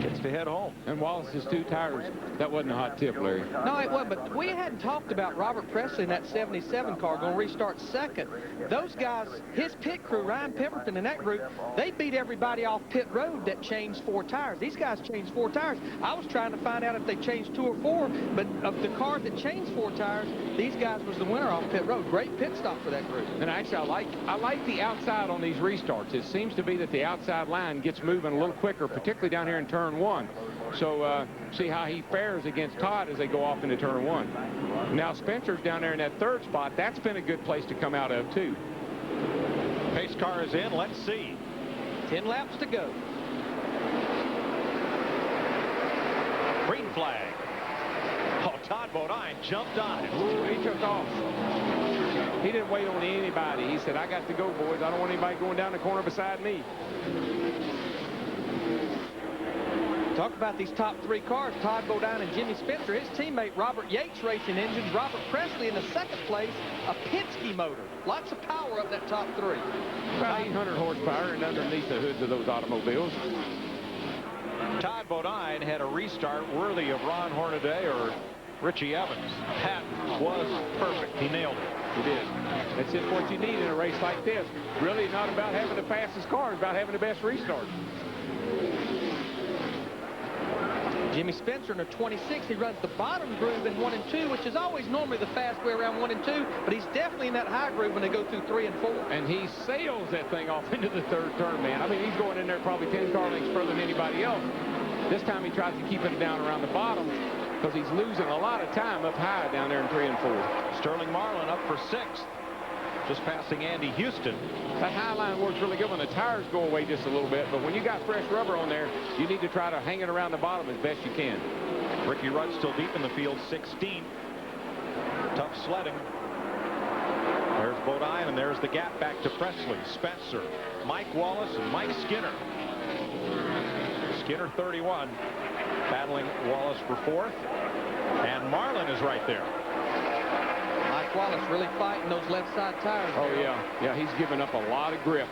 gets to head home. And Wallace's 2 tires, that wasn't a hot tip, Larry. No, it wasn't, but we hadn't talked about Robert Presley in that 77 car going to restart second. Those guys, his pit crew, Ryan Pemberton and that group, they beat everybody off pit road that changed 4 tires. These guys changed 4 tires. I was trying to find out if they changed 2 or 4, but of the cars that changed 4 tires, these guys was the winner off pit road. Great pit stop for that group. And actually, I like the outside on these restarts. It seems to be that the outside line gets moving a little quicker, particularly down here in turn 1. So see how he fares against Todd as they go off into turn 1. Now Spencer's down there in that 3rd spot. That's been a good place to come out of too. Pace car is in. Let's see. 10 laps to go. Green flag. Oh, Todd Bodine jumped on it. Ooh, he took off. He didn't wait on anybody. He said, I got to go, boys. I don't want anybody going down the corner beside me. Talk about these top 3 cars, Todd Bodine and Jimmy Spencer. His teammate, Robert Yates Racing Engines. Robert Presley in the 2nd place, a Penske motor. Lots of power up that top 3. About 800 horsepower and underneath the hoods of those automobiles. Todd Bodine had a restart worthy of Ron Hornaday or Richie Evans. That was perfect. He nailed it. He did. That's just what you need in a race like this. Really not about having the fastest car, it's about having the best restart. Jimmy Spencer in a 26, he runs the bottom groove in 1 and 2, which is always normally the fast way around 1 and 2, but he's definitely in that high groove when they go through 3 and 4. And he sails that thing off into the 3rd turn, man. I mean, he's going in there probably 10 car lengths further than anybody else. This time he tries to keep it down around the bottom because he's losing a lot of time up high down there in 3 and 4. Sterling Marlin up for 6th. Just passing Andy Houston. That high line works really good when the tires go away just a little bit, but when you got fresh rubber on there, you need to try to hang it around the bottom as best you can. Ricky Rudd still deep in the field, 16th. Tough sledding. There's Bodine, and there's the gap back to Presley, Spencer, Mike Wallace, and Mike Skinner. Skinner 31, battling Wallace for 4th, and Marlin is right there. Mike Wallace really fighting those left side tires. Oh, yeah. Yeah, he's giving up a lot of grip.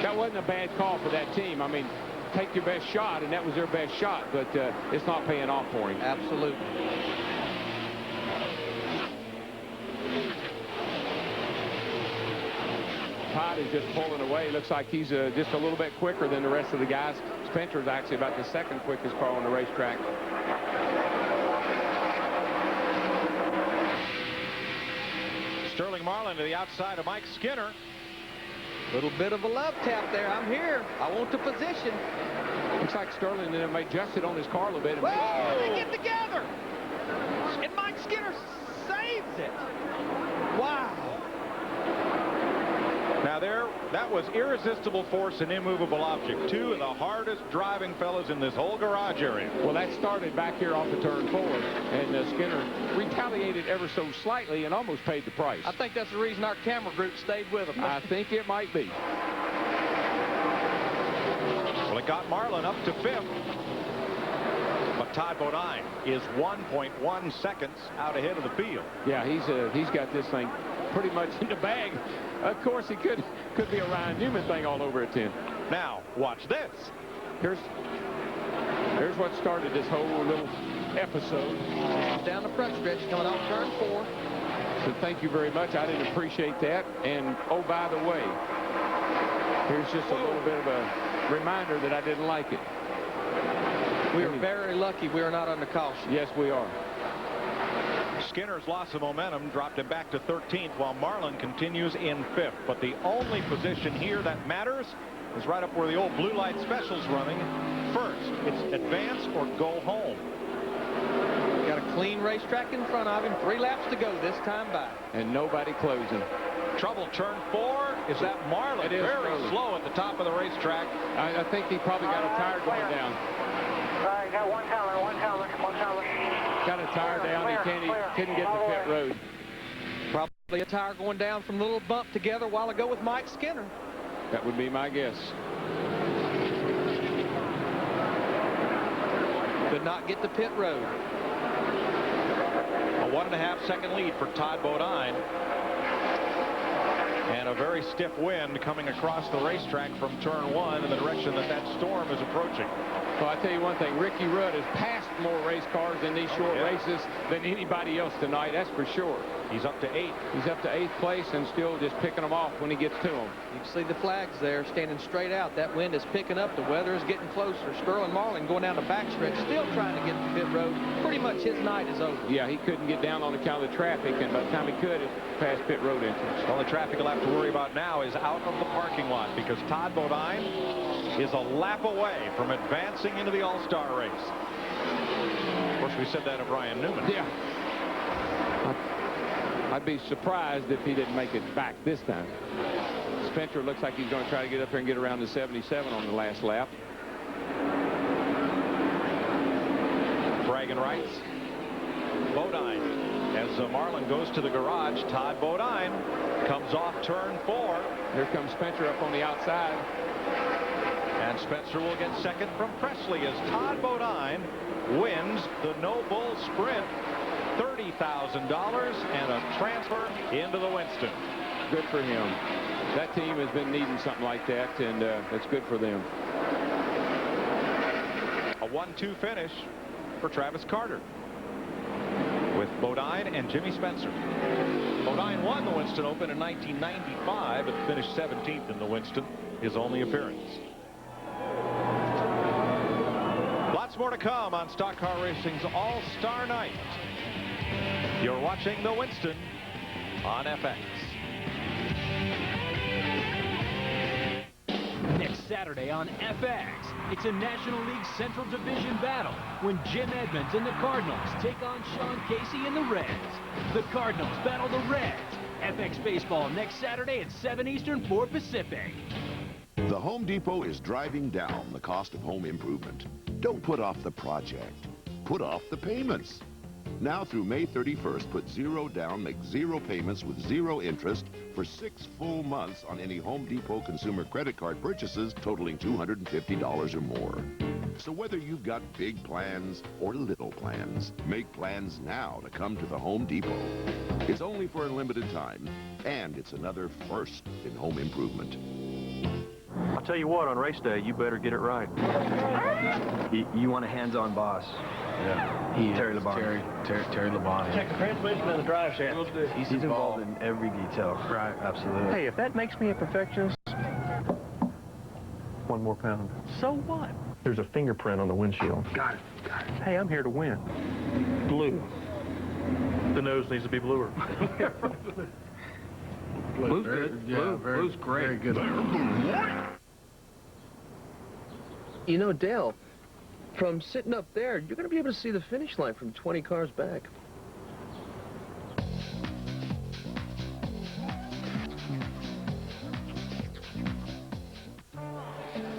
That wasn't a bad call for that team. I mean, take your best shot, and that was their best shot, but it's not paying off for him. Absolutely. Todd is just pulling away. Looks like he's just a little bit quicker than the rest of the guys. Spencer's actually about the 2nd quickest car on the racetrack. Sterling Marlin to the outside of Mike Skinner. Little bit of a love tap there. I'm here. I want the position. Looks like Sterling may adjust it on his car a little bit. Whoa! They get together. And Mike Skinner saves it. Wow. Now that was irresistible force and immovable object. 2 of the hardest driving fellas in this whole garage area. Well, that started back here off of turn 4, and Skinner retaliated ever so slightly and almost paid the price. I think that's the reason our camera group stayed with him. I think it might be. Well, it got Marlin up to 5th. But Todd Bodine is 1.1 seconds out ahead of the field. Yeah, he's got this thing pretty much in the bag. Of course, it could be a Ryan Newman thing all over at 10. Now, watch this. Here's what started this whole little episode. Down the front stretch, coming off turn 4. So thank you very much. I didn't appreciate that. And, oh, by the way, here's just a little bit of a reminder that I didn't like it. We are very lucky we are not under caution. Yes, we are. Skinner's loss of momentum dropped him back to 13th while Marlin continues in 5th. But the only position here that matters is right up where the old blue light special's running. First, it's advance or go home. Got a clean racetrack in front of him. 3 laps to go this time by. And nobody closing. Trouble turn 4. Is that Marlin? It is very slow at the top of the racetrack. I think he probably got a tire going down. Got one counter. Got a tire down. He couldn't get to pit road. Probably a tire going down from the little bump together a while ago with Mike Skinner. That would be my guess. Could not get to pit road. A 1.5 second lead for Todd Bodine. And a very stiff wind coming across the racetrack from turn 1 in the direction that storm is approaching. Well, I tell you one thing, Ricky Rudd has passed more race cars in these short races than anybody else tonight, that's for sure. He's up to 8th. He's up to 8th place and still just picking them off when he gets to them. You can see the flags there standing straight out. That wind is picking up. The weather is getting closer. Sterling Marlin going down the backstretch, still trying to get to pit road. Pretty much his night is over. Yeah, he couldn't get down on account of the traffic, and by the time he could, it passed pit road entrance. The only traffic he'll have to worry about now is out of the parking lot, because Todd Bodine is a lap away from advancing into the All-Star race. Of course, we said that of Ryan Newman. Yeah. I'd be surprised if he didn't make it back this time. Spencer looks like he's going to try to get up there and get around the 77 on the last lap. Bragging rights. Bodine. As Marlin goes to the garage, Todd Bodine comes off turn 4. Here comes Spencer up on the outside. And Spencer will get second from Presley as Todd Bodine wins the No Bull Sprint. $30,000 and a transfer into the Winston. Good for him. That team has been needing something like that, and it's good for them. A 1-2 finish for Travis Carter with Bodine and Jimmy Spencer. Bodine won the Winston Open in 1995 but finished 17th in the Winston, his only appearance. Lots more to come on Stock Car Racing's All-Star Night. You're watching the Winston on FX. Next Saturday on FX, it's a National League Central Division battle when Jim Edmonds and the Cardinals take on Sean Casey and the Reds. The Cardinals battle the Reds. FX Baseball next Saturday at 7 Eastern, 4 Pacific. The Home Depot is driving down the cost of home improvement. Don't put off the project. Put off the payments. Now through May 31st, put 0 down, make 0 payments with 0 interest for 6 full months on any Home Depot consumer credit card purchases totaling $250 or more. So whether you've got big plans or little plans, make plans now to come to the Home Depot. It's only for a limited time, and it's another first in home improvement. I'll tell you what, on race day, you better get it right. You want a hands-on boss. Yeah. Terry Labonte. Terry Labonte. Check the transmission and the drive shaft. He's involved in every detail. Right. Absolutely. Hey, if that makes me a perfectionist, 1 more pound. So what? There's a fingerprint on the windshield. Got it. Hey, I'm here to win. Blue. The nose needs to be bluer. Blue's good. Yeah, Blue's great. Very good. You know, Dale, from sitting up there, you're going to be able to see the finish line from 20 cars back.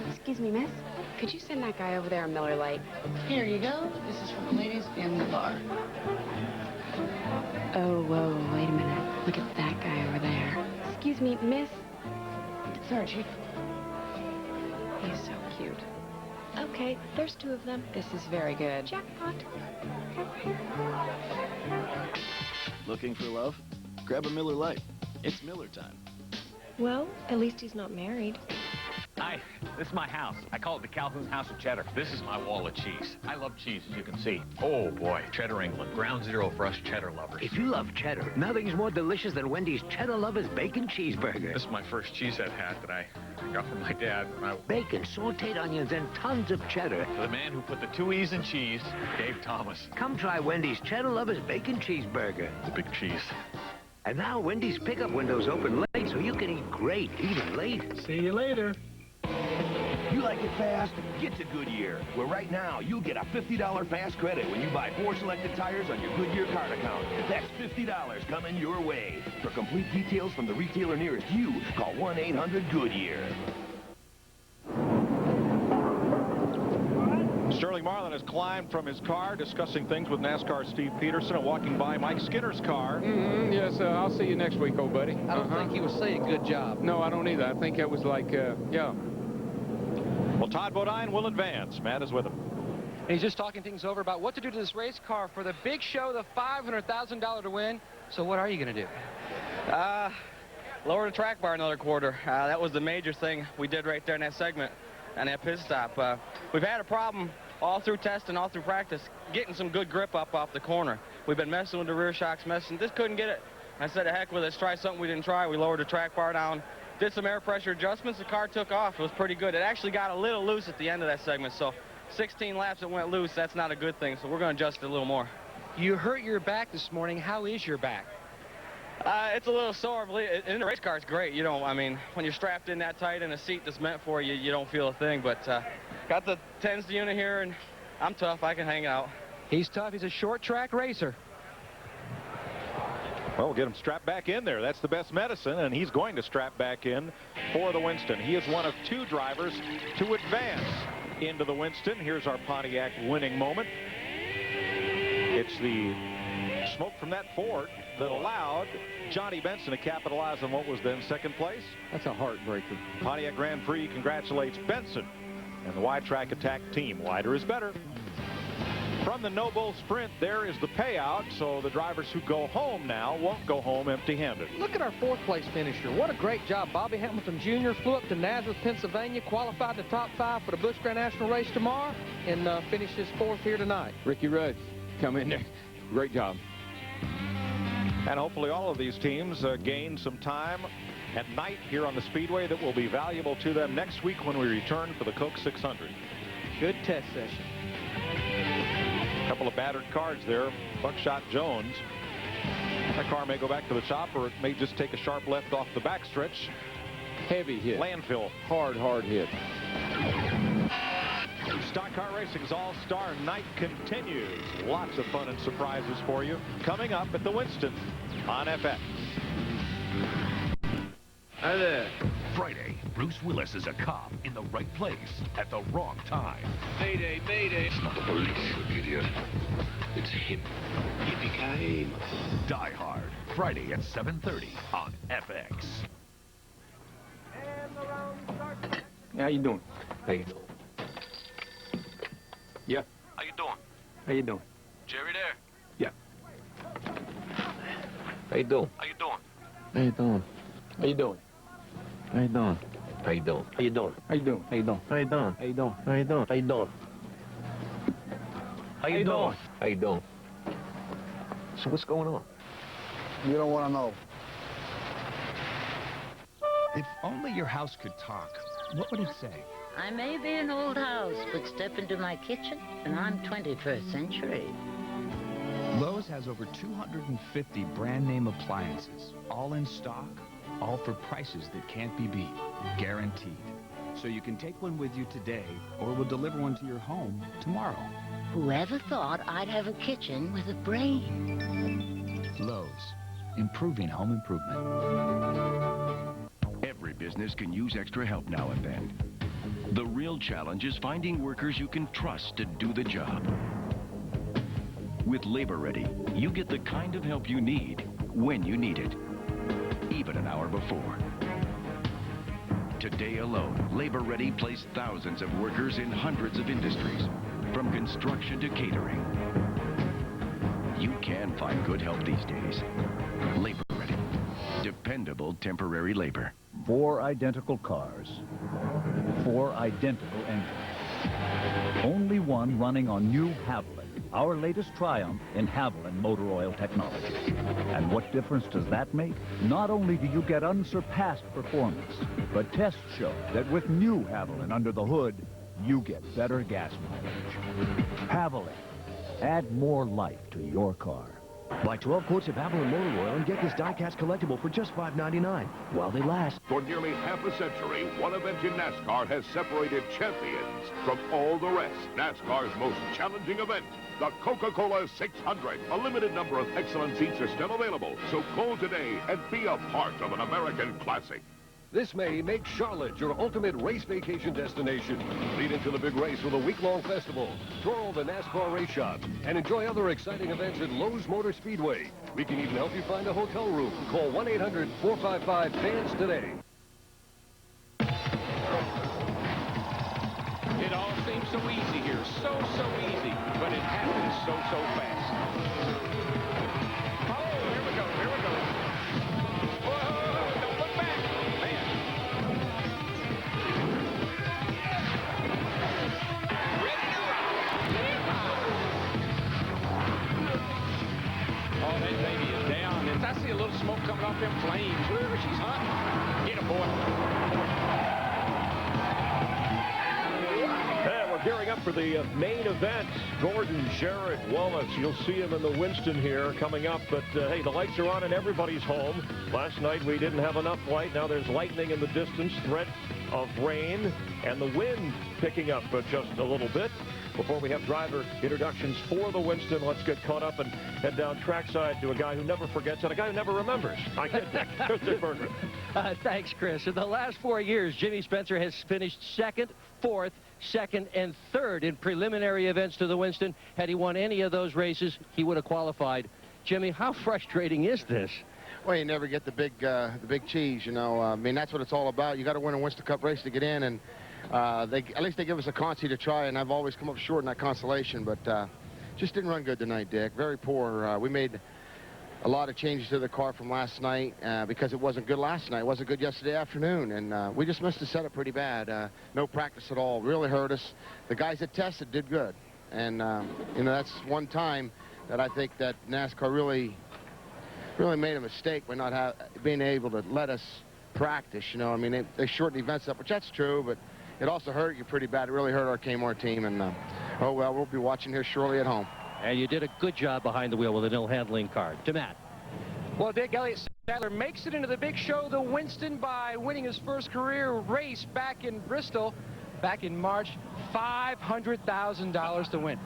Excuse me, miss. Could you send that guy over there a Miller Lite? Here you go. This is for the ladies in the bar. Oh, whoa, wait a minute. Look at that guy over there. Excuse me, miss. Sorry, Chief. He's so cute. Okay, there's 2 of them. This is very good. Jackpot. Looking for love? Grab a Miller Lite. It's Miller time. Well, at least he's not married. Hi, this is my house. I call it the Calhoun House of Cheddar. This is my wall of cheese. I love cheese, as you can see. Oh, boy, Cheddar England. Ground zero for us cheddar lovers. If you love cheddar, nothing's more delicious than Wendy's Cheddar Lovers Bacon Cheeseburger. This is my first cheesehead hat that I got from my dad. Bacon, sauteed onions, and tons of cheddar. The man who put the 2 E's in cheese, Dave Thomas. Come try Wendy's Cheddar Lovers Bacon Cheeseburger. The big cheese. And now Wendy's pickup windows open late so you can eat great, even late. See you later. You like it fast? Get to Goodyear, where right now you'll get a $50 fast credit when you buy 4 selected tires on your Goodyear card account. That's $50 coming your way. For complete details from the retailer nearest you, call 1-800-GOODYEAR. Sterling Marlin has climbed from his car, discussing things with NASCAR Steve Peterson, and walking by Mike Skinner's car. Yes, I'll see you next week, old buddy. I don't think he was saying good job. No, I don't either. I think that was like, yeah. Well, Todd Bodine will advance. Matt is with him. And he's just talking things over about what to do to this race car for the big show, the $500,000 to win. So what are you going to do? Lower the track bar another quarter. That was the major thing we did right there in that segment and that pit stop. We've had a problem all through testing, all through practice, getting some good grip up off the corner. We've been messing with the rear shocks, just couldn't get it. I said, heck with it, let's try something we didn't try. We lowered the track bar down, did some air pressure adjustments, the car took off. It was pretty good. It actually got a little loose at the end of that segment, so 16 laps it went loose. That's not a good thing, so we're going to adjust it a little more. You hurt your back this morning. How is your back? It's a little sore. In the race car, it's great. You know, I mean, when you're strapped in that tight in a seat that's meant for you, you don't feel a thing. But got the tens unit here, and I'm tough. I can hang out. He's tough. He's a short track racer. Well, we'll get him strapped back in there. That's the best medicine, and he's going to strap back in for the Winston. He is one of 2 drivers to advance into the Winston. Here's our Pontiac winning moment. It's the smoke from that Ford that allowed Johnny Benson to capitalize on what was then second place. That's a heartbreaker. Pontiac Grand Prix congratulates Benson and the Wide Track Attack team. Wider is better. From the No Bull Sprint, there is the payout, so the drivers who go home now won't go home empty-handed. Look at our 4th place finisher. What a great job. Bobby Hamilton Jr. flew up to Nazareth, Pennsylvania, qualified in the top 5 for the Busch Grand National race tomorrow, and finished his 4th here tonight. Ricky Rudd, come in there. Great job. And hopefully all of these teams gain some time at night here on the Speedway that will be valuable to them next week when we return for the Coke 600. Good test session. A couple of battered cars there. Buckshot Jones. That car may go back to the shop, or it may just take a sharp left off the backstretch. Heavy hit. Landfill. Hard hit. Stock Car Racing's All-Star Night continues. Lots of fun and surprises for you coming up at the Winston on FX. Hi there. Friday, Bruce Willis is a cop in the right place at the wrong time. Mayday, mayday. It's not the police, you idiot. It's him. Yippee-ki-yay. Die Hard, Friday at 7:30 on FX. How you doing? How you doing? Yeah. How you doing? How you doing? Jerry there? Yeah. How you doing? How you doing? How you doing? How you doing? How you doing? How you doing? How you doing? How you doing? How you doing? How you doing? How you doing? How you doing? How you doing? How you doing? How you doing? So what's going on? You don't want to know. If only your house could talk, what would it say? I may be an old house, but step into my kitchen, and I'm 21st century. Lowe's has over 250 brand name appliances, all in stock, all for prices that can't be beat, guaranteed. So you can take one with you today, or we'll deliver one to your home tomorrow. Whoever thought I'd have a kitchen with a brain? Lowe's, improving home improvement. Every business can use extra help now and then. The real challenge is finding workers you can trust to do the job. With Labor Ready, you get the kind of help you need when you need it, even an hour before. Today alone, Labor Ready placed thousands of workers in hundreds of industries, from construction to catering. You can find good help these days. Labor Ready. Dependable temporary labor. 4 identical cars. 4 identical engines. Only one running on new Haviland, our latest triumph in Haviland motor oil technology. And what difference does that make? Not only do you get unsurpassed performance, but tests show that with new Haviland under the hood, you get better gas mileage. Haviland. Add more life to your car. Buy 12 quarts of Haviland motor oil and get this die-cast collectible for just $5.99 while they last. For nearly half a century, one event in NASCAR has separated champions from all the rest. NASCAR's most challenging event, the Coca-Cola 600. A limited number of excellent seats are still available, so call today and be a part of an American classic. This May, make Charlotte your ultimate race vacation destination. Lead into the big race with a week-long festival. Tour all the NASCAR race shops and enjoy other exciting events at Lowe's Motor Speedway. We can even help you find a hotel room. Call 1-800-455-FANS today. It all seems so easy here. So easy. But it happens so fast. Oh, here we go. Whoa, don't look back. Man. Ready to rock. Oh, that baby is down. And I see a little smoke coming off them flames. Woo, she's hot. Get him, boy. And we're gearing up for the main event. Gordon, Jarrett, Wallace. You'll see him in the Winston here coming up. But, hey, the lights are on and everybody's home. Last night we didn't have enough light. Now there's lightning in the distance, threat of rain, and the wind picking up just a little bit. Before we have driver introductions for the Winston, let's get caught up and head down trackside to a guy who never forgets and a guy who never remembers. I kid Dick. Here's Dick Bergman. Thanks, Chris. In the last 4 years, Jimmy Spencer has finished second, fourth, second, and third in preliminary events to the Winston. Had he won any of those races, he would have qualified. Jimmy, how frustrating is this? Well, you never get the big cheese, you know. I mean, that's what it's all about. You got to win a Winston Cup race to get in, and at least they give us a consi to try, and I've always come up short in that consolation, but just didn't run good tonight, Dick. Very poor. We made a lot of changes to the car from last night because it wasn't good last night. It wasn't good yesterday afternoon, and we just missed the setup pretty bad. No practice at all. Really hurt us. The guys that tested did good, and you know, that's one time that I think that NASCAR really made a mistake by not being able to let us practice. You know, I mean, they shortened the events up, which that's true, but it also hurt you pretty bad. It really hurt our Kmart team, and oh well, we'll be watching here shortly at home. And you did a good job behind the wheel with a nil handling card. To Matt. Well, Dick, Elliott Sadler makes it into the big show, the Winston, by winning his first career race back in Bristol back in March. $500,000 to win.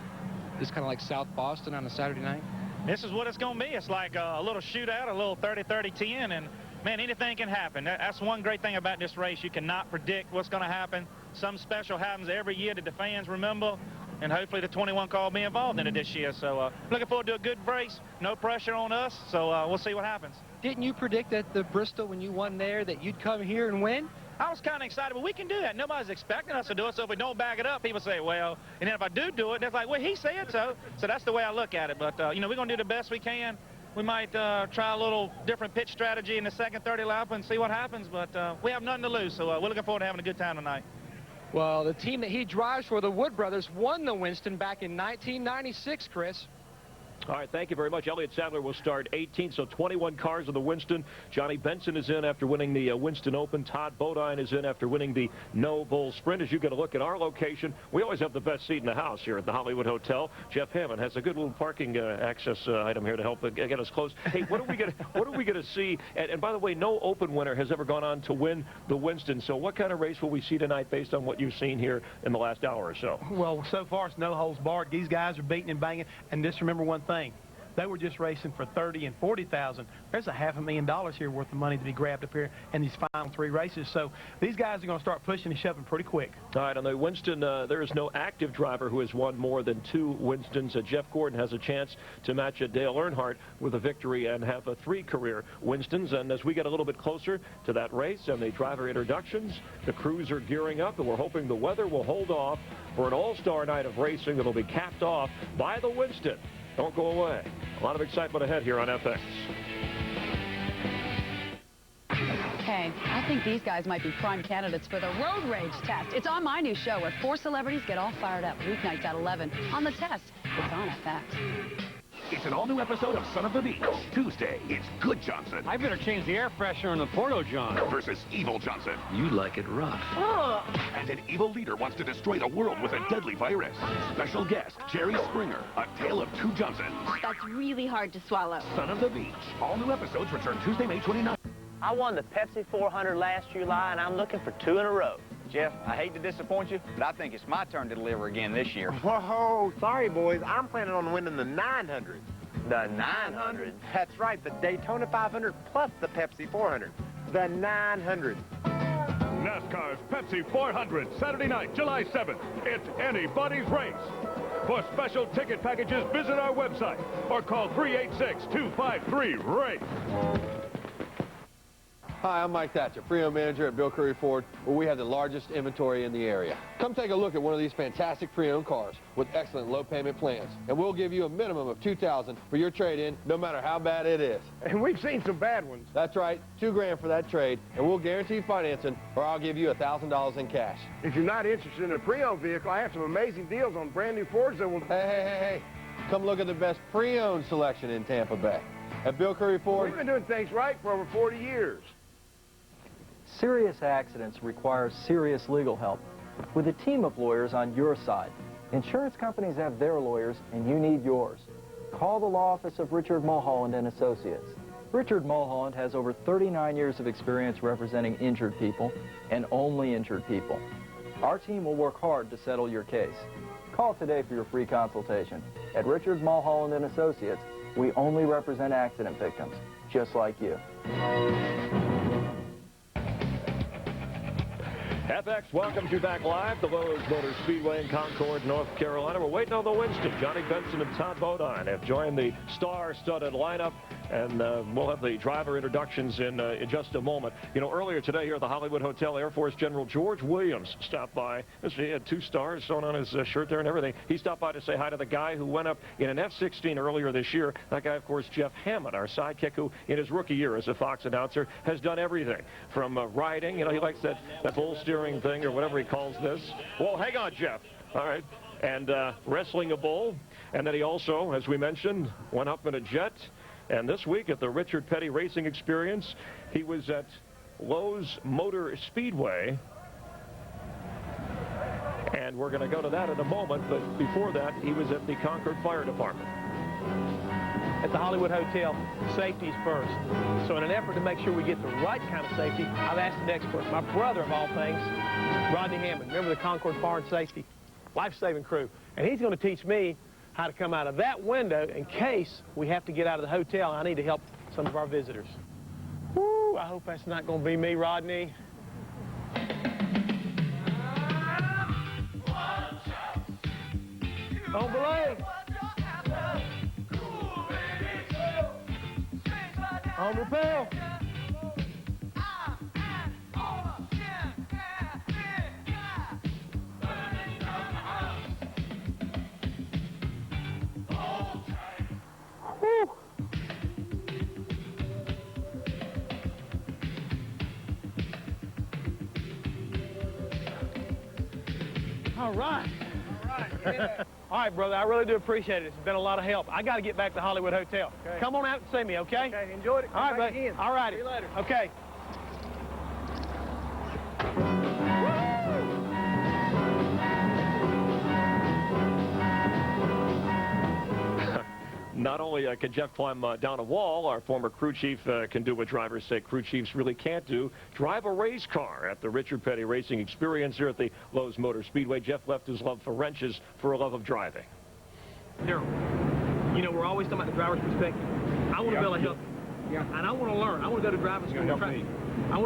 This is kind of like South Boston on a Saturday night. This is what it's going to be. It's like a little shootout, a little 30-30-10, and man, anything can happen. That's one great thing about this race. You cannot predict what's going to happen. Something special happens every year that the fans remember, and hopefully the 21 car will be involved in it this year. So looking forward to a good race. No pressure on us, so we'll see what happens. Didn't you predict at the Bristol when you won there that you'd come here and win? I was kind of excited, but we can do that. Nobody's expecting us to do it, so if we don't back it up, people say, well, and then if I do it, it's like, well, he said so. So that's the way I look at it. But, you know, we're going to do the best we can. We might try a little different pitch strategy in the second 30 lap and see what happens, but we have nothing to lose, so we're looking forward to having a good time tonight. Well, the team that he drives for, the Wood brothers, won the Winston back in 1996, Chris. All right, thank you very much. Elliott Sadler will start 18th, so 21 cars in the Winston. Johnny Benson is in after winning the Winston Open. Todd Bodine is in after winning the No Bull Sprint. As you get a look at our location, we always have the best seat in the house here at the Hollywood Hotel. Jeff Hammond has a good little parking access item here to help get us close. Hey, what are we going to see? And by the way, no Open winner has ever gone on to win the Winston. So what kind of race will we see tonight based on what you've seen here in the last hour or so? Well, so far it's no holds barred. These guys are beating and banging. And just remember one thing. They were just racing for $30,000 and $40,000. There's a $500,000 here worth of money to be grabbed up here in these final 3 races. So these guys are going to start pushing and shoving pretty quick. All right, on the Winston, there is no active driver who has won more than 2 Winstons. Jeff Gordon has a chance to match Dale Earnhardt with a victory and have 3 career Winstons. And as we get a little bit closer to that race and the driver introductions, the crews are gearing up, and we're hoping the weather will hold off for an all-star night of racing that will be capped off by the Winston. Don't go away. A lot of excitement ahead here on FX. Okay, I think these guys might be prime candidates for the road rage test. It's on my new show where 4 celebrities get all fired up weeknights at 11 on The Test. It's on FX. It's an all-new episode of Son of the Beach. Tuesday, it's Good Johnson. I better change the air freshener in the Porto-John. Versus Evil Johnson. You like it rough. And an evil leader wants to destroy the world with a deadly virus. Special guest, Jerry Springer. A tale of two Johnsons. That's really hard to swallow. Son of the Beach. All new episodes return Tuesday, May 29th. I won the Pepsi 400 last July, and I'm looking for 2 in a row. Jeff, I hate to disappoint you, but I think it's my turn to deliver again this year. Whoa, sorry, boys. I'm planning on winning the 900. The 900? That's right, the Daytona 500 plus the Pepsi 400. The 900. NASCAR's Pepsi 400, Saturday night, July 7th. It's anybody's race. For special ticket packages, visit our website or call 386-253-RACE. Hi, I'm Mike Thatcher, pre-owned manager at Bill Curry Ford, where we have the largest inventory in the area. Come take a look at one of these fantastic pre-owned cars with excellent low payment plans, and we'll give you a minimum of $2,000 for your trade-in, no matter how bad it is. And we've seen some bad ones. That's right, $2 grand for that trade, and we'll guarantee financing, or I'll give you $1,000 in cash. If you're not interested in a pre-owned vehicle, I have some amazing deals on brand new Fords that will... Hey. Come look at the best pre-owned selection in Tampa Bay. At Bill Curry Ford... We've been doing things right for over 40 years. Serious accidents require serious legal help. With a team of lawyers on your side, insurance companies have their lawyers, and you need yours. Call the law office of Richard Mulholland and Associates. Richard Mulholland has over 39 years of experience representing injured people, and only injured people. Our team will work hard to settle your case. Call today for your free consultation. At Richard Mulholland and Associates, we only represent accident victims, just like you. FX welcomes you back live to Lowe's Motor Speedway in Concord, North Carolina. We're waiting on the Winston. Johnny Benson and Todd Bodine have joined the star-studded lineup, and we'll have the driver introductions in just a moment. You know, earlier today here at the Hollywood Hotel, Air Force General George Williams stopped by. He had 2 stars sewn on his shirt there and everything. He stopped by to say hi to the guy who went up in an F-16 earlier this year. That guy, of course, Jeff Hammond, our sidekick, who in his rookie year as a Fox announcer has done everything from riding. You know, he likes that bull steering thing or whatever he calls this. Well, hang on, Jeff. All right. And wrestling a bull. And then he also, as we mentioned, went up in a jet. And this week at the Richard Petty Racing Experience, he was at Lowe's Motor Speedway. And we're going to go to that in a moment. But before that, he was at the Concord Fire Department. At the Hollywood Hotel, safety is first. So in an effort to make sure we get the right kind of safety, I've asked an expert, my brother of all things, Rodney Hammond, member of the Concord Fire and Safety Life-Saving Crew. And he's going to teach me how to come out of that window in case we have to get out of the hotel. I need to help some of our visitors. Woo, I hope that's not going to be me, Rodney. On belay. On rappel. Whew. All right. All right, brother, I really do appreciate it. It's been a lot of help. I got to get back to Hollywood Hotel. Okay. Come on out and see me, okay? Okay, enjoyed it. All right, buddy. All righty. See you later. Okay. Not only can Jeff climb down a wall, our former crew chief can do what drivers say crew chiefs really can't do, drive a race car at the Richard Petty Racing Experience here at the Lowe's Motor Speedway. Jeff left his love for wrenches for a love of driving. Daryl, you know, we're always talking about the driver's perspective. I want to be able to help you. Yeah. And I want to learn. I want to go to driving school. I want to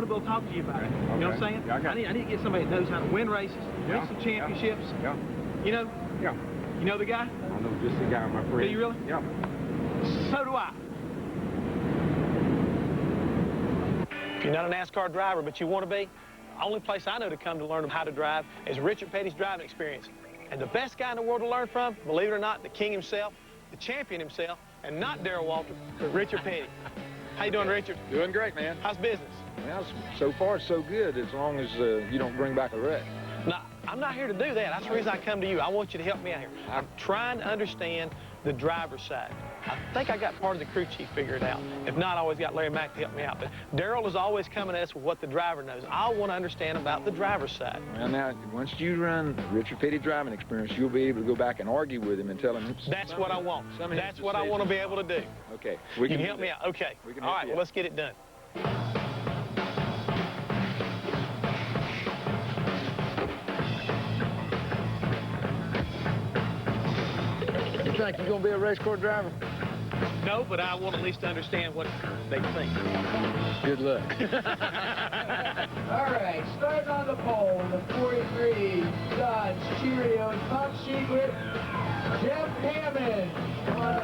be able to talk to you about it. Okay. You know what I'm saying? Yeah, I need to get somebody that knows how to win races, win some championships. Yeah. You know? Yeah. You know the guy? I know just the guy, my friend. Do you really? Yeah. So do I. If you're not a NASCAR driver, but you want to be, the only place I know to come to learn how to drive is Richard Petty's driving experience. And the best guy in the world to learn from, believe it or not, the king himself, the champion himself, and not Darrell Walter, but Richard Petty. How you doing, Richard? Doing great, man. How's business? Well, so far so good, as long as you don't bring back a wreck. No, I'm not here to do that. That's the reason I come to you. I want you to help me out here. I'm trying to understand the driver's side. I think I got part of the crew chief figured out. If not, I always got Larry Mack to help me out. But Darrell is always coming at us with what the driver knows. I want to understand about the driver's side. Well, now, once you run the Richard Petty driving experience, you'll be able to go back and argue with him and tell him. That's what I want. That's what I want to be able to do. Okay. You can help me out. Okay. All right, well, let's get it done. You think you're going to be a race car driver? No, but I want at least to understand what they think. Good luck. All right, starting on the pole in the 43 Dodge Cheerios Top Secret, Jeff Hammond. Come on up.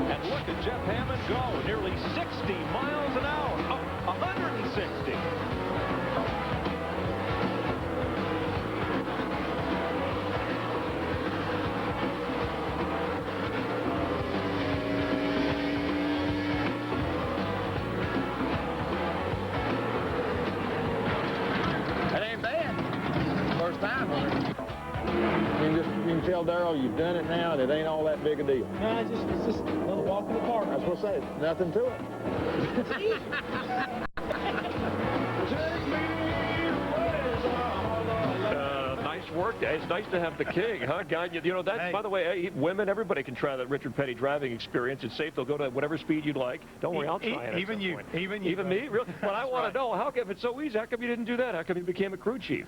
And look at Jeff Hammond go, nearly 60 miles an hour, 160. That ain't bad. First time. You can tell Darrell you've done it now, and it ain't all that big a deal. No, it's just another walk in the park. That's what I say. Nothing to it. Nice work. It's nice to have the king, huh, guy? You know, that's, by the way, women, everybody can try that Richard Petty driving experience. It's safe. They'll go to whatever speed you'd like. Don't worry, I'll try it. Even you. Even me? Really? But I want to know, how come it's so easy? How come you didn't do that? How come you became a crew chief?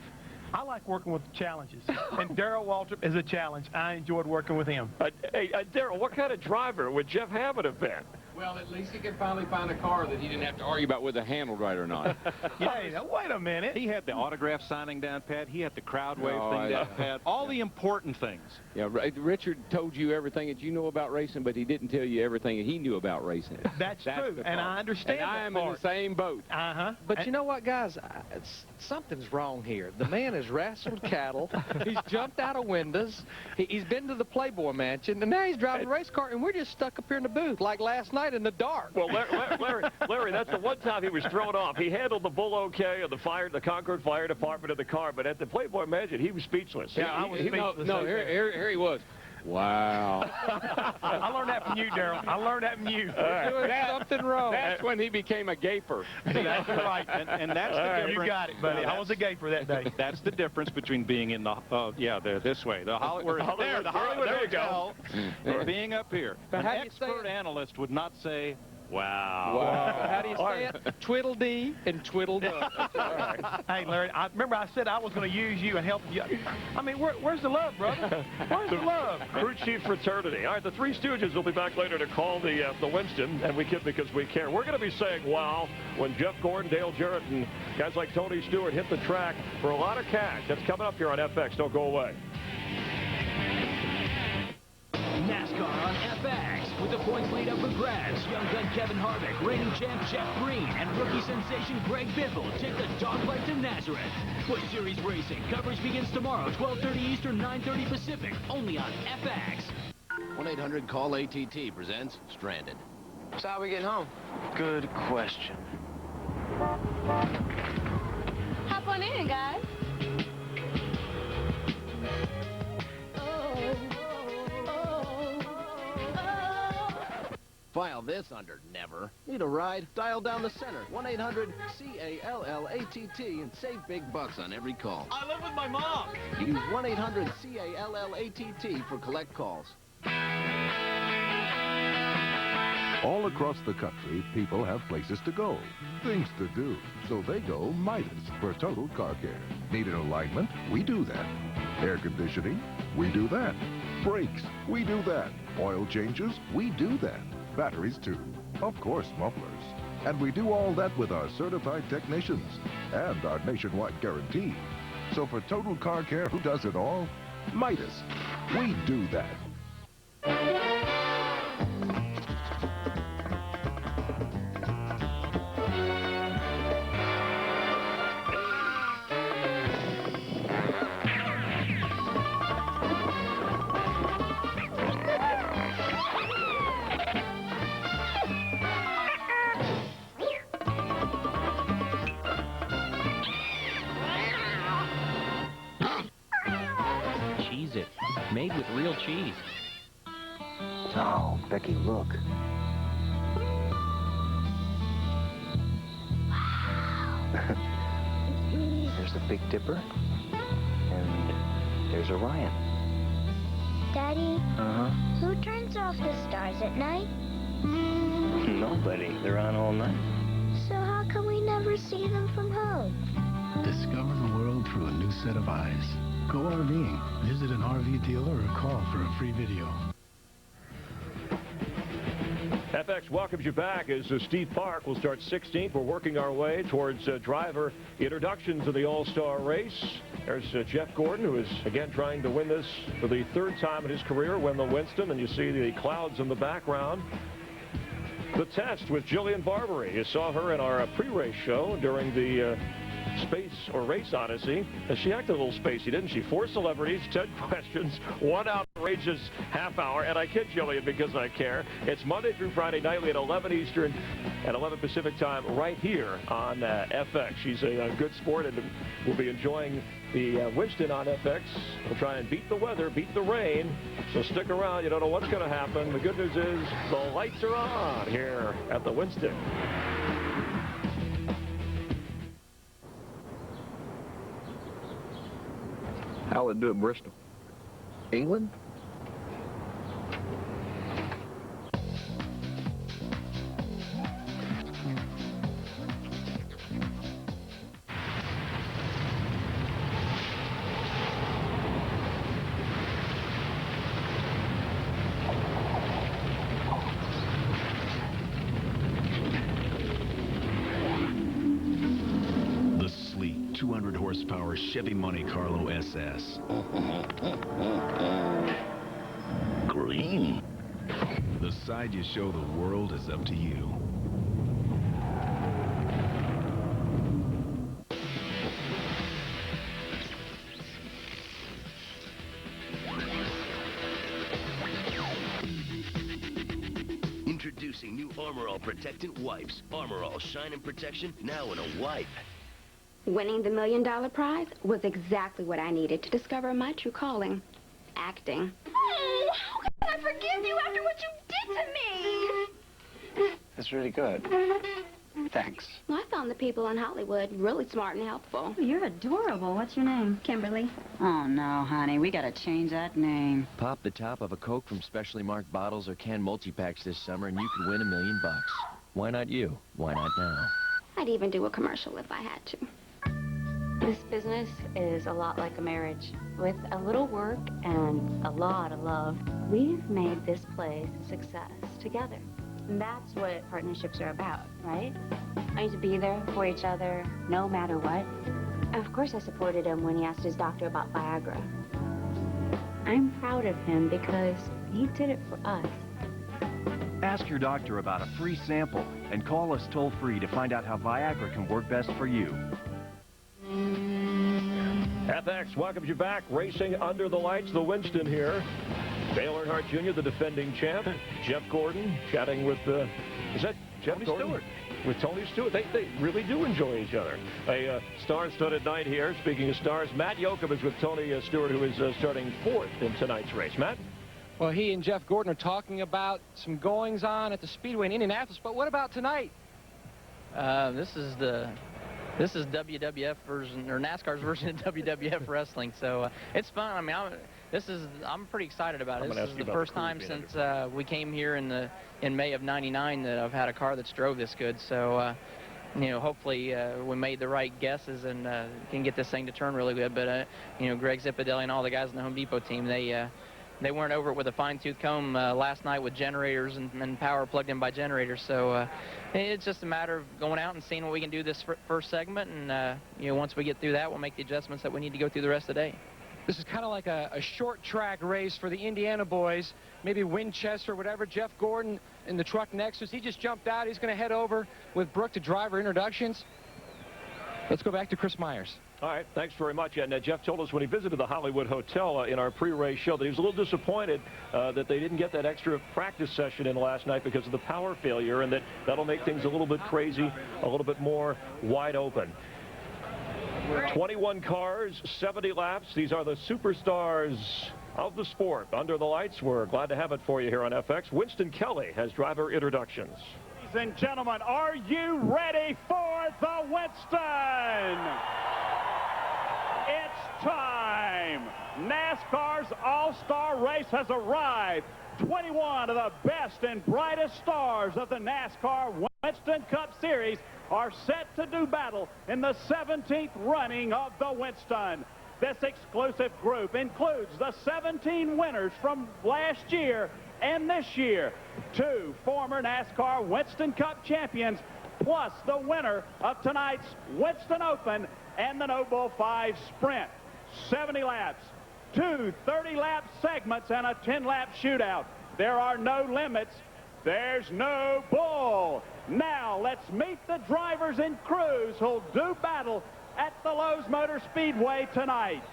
I like working with challenges, and Darrell Waltrip is a challenge. I enjoyed working with him. Hey, Darrell, what kind of driver would Jeff Hammond have been? Well, at least he could finally find a car that he didn't have to Argue about whether handled right or not. Hey, now, wait a minute. He had the autograph signing down pat. He had the crowd wave thing down pat. All the important things. Yeah, Richard told you everything that you know about racing, but he didn't tell you everything that he knew about racing. That's true, and I understand and I am in the same boat. But you know what, guys? Something's wrong here. The man has wrestled cattle. He's jumped out of windows. He's been to the Playboy Mansion, and now he's driving a race car, and we're just stuck up here in the booth like last night in the dark. Well, Larry, that's the one time he was thrown off. He handled the bull okay of the Concord Fire Department of the car, but at the Playboy Mansion, he was speechless. Yeah, I was speechless. No, here he was. Wow. I learned that from you, Darrell. I learned that from you. Doing something wrong. That's when he became a gaper. That's right. And that's the difference. You got it, buddy. I was a gaper that day. That's the difference between being in the, this way, the Hollywood Hotel, or being up here. An expert analyst would not say, wow. How do you say it? Twiddle-dee and twiddle-do. Hey, Larry, remember I said I was going to use you and help you. I mean, where's the love, brother? Where's the love? Crew chief fraternity. All right, the Three Stooges will be back later to call the Winston, and we kid because we care. We're going to be saying wow when Jeff Gordon, Dale Jarrett, and guys like Tony Stewart hit the track for a lot of cash. That's coming up here on FX. Don't go away. NASCAR on FX with the points lead up for grabs. Young gun Kevin Harvick, reigning champ Jeff Green, and rookie sensation Greg Biffle take the dogfight to Nazareth. Busch Series Racing coverage begins tomorrow, 12:30 Eastern, 9:30 Pacific, only on FX. 1-800-CALL-ATT presents Stranded. So how are we getting home? Good question. Hop on in, guys. File this under never. Need a ride? Dial down the center. 1-800-CALLATT and save big bucks on every call. I live with my mom. Use 1-800-CALLATT for collect calls. All across the country, people have places to go, things to do. So they go Midas for total car care. Need an alignment? We do that. Air conditioning? We do that. Brakes? We do that. Oil changes? We do that. Batteries too. Of course, mufflers. And we do all that with our certified technicians and our nationwide guarantee. So for total car care, who does it all? Midas. We do that. with real cheese. Oh, Becky, look. There's the Big Dipper, and there's Orion. Daddy, Uh-huh. who turns off the stars at night? Nobody. They're on all night. So how come we never see them from home? Discover the world through a new set of eyes. Go RVing. Visit an RV dealer or call for a free video. FX welcomes you back as Steve Park will start 16th. We're working our way towards driver introductions of the All-Star race. There's Jeff Gordon, who is again trying to win this for the third time in his career, win the Winston, and you see the clouds in the background. The test with Jillian Barbery. You saw her in our pre-race show during the Space or Race Odyssey. She acted a little spacey, didn't she? 4 celebrities, 10 questions, 1 outrageous half hour. And I kid Jillian because I care. It's Monday through Friday nightly at 11 Eastern and 11 Pacific time right here on FX. She's a good sport and will be enjoying the Winston on FX. We'll try and beat the weather, beat the rain. So stick around. You don't know what's going to happen. The good news is the lights are on here at the Winston. How would it do at Bristol? England? The sleek 200 horsepower Chevy Monte Carlo SS. Green. The side you show the world is up to you. Introducing new Armor All Protectant Wipes. Armor All Shine and Protection now in a wipe. Winning the $1 million prize was exactly what I needed to discover my true calling, acting. Oh, how can I forgive you after what you did to me? That's really good. Thanks. Well, I found the people in Hollywood really smart and helpful. You're adorable. What's your name? Kimberly. Oh, no, honey. We gotta change that name. Pop the top of a Coke from specially marked bottles or canned multi-packs this summer and you could win $1 million. Why not you? Why not now? I'd even do a commercial if I had to. This business is a lot like a marriage. With a little work and a lot of love, we've made this place a success together. And that's what partnerships are about, right? I need to be there for each other, no matter what. Of course I supported him when he asked his doctor about Viagra. I'm proud of him because he did it for us. Ask your doctor about a free sample and call us toll-free to find out how Viagra can work best for you. FX welcomes you back, racing under the lights, the Winston here. Dale Earnhardt Jr., the defending champ. Jeff Gordon chatting with, is that Jeff Tony Gordon? Stewart. With Tony Stewart. They really do enjoy each other. A star-studded night here. Speaking of stars, Matt Yoakum is with Tony Stewart, who is starting 4th in tonight's race. Matt? Well, he and Jeff Gordon are talking about some goings-on at the Speedway in Indianapolis, but what about tonight? This is WWF version, or NASCAR's version of WWF wrestling, so it's fun. I mean, I'm pretty excited about it. This is the first time since we came here in May of '99 that I've had a car that's drove this good. So, you know, hopefully we made the right guesses and can get this thing to turn really good. But you know, Greg Zipadelli and all the guys in the Home Depot team, they weren't over it with a fine-tooth comb last night with generators and power plugged in by generators. So it's just a matter of going out and seeing what we can do this first segment. And, you know, once we get through that, we'll make the adjustments that we need to go through the rest of the day. This is kind of like a short track race for the Indiana boys, maybe Winchester, whatever. Jeff Gordon in the truck next to us. He just jumped out. He's going to head over with Brooke to driver introductions. Let's go back to Chris Myers. All right, thanks very much. And Jeff told us when he visited the Hollywood Hotel in our pre-race show that he was a little disappointed that they didn't get that extra practice session in last night because of the power failure, and that'll make things a little bit crazy, a little bit more wide open. 21 cars, 70 laps. These are the superstars of the sport. Under the lights, we're glad to have it for you here on FX. Winston Kelly has driver introductions. Ladies and gentlemen, are you ready for the Winston? It's time. NASCAR's All-Star Race has arrived. 21 of the best and brightest stars of the NASCAR Winston Cup Series are set to do battle in the 17th running of the Winston. This exclusive group includes the 17 winners from last year and this year, 2 former NASCAR Winston Cup champions, plus the winner of tonight's Winston Open and the No Bull 5 Sprint. 70 laps, 2 30-lap segments, and a 10-lap shootout. There are no limits. There's no bull. Now let's meet the drivers and crews who'll do battle at the Lowe's Motor Speedway tonight.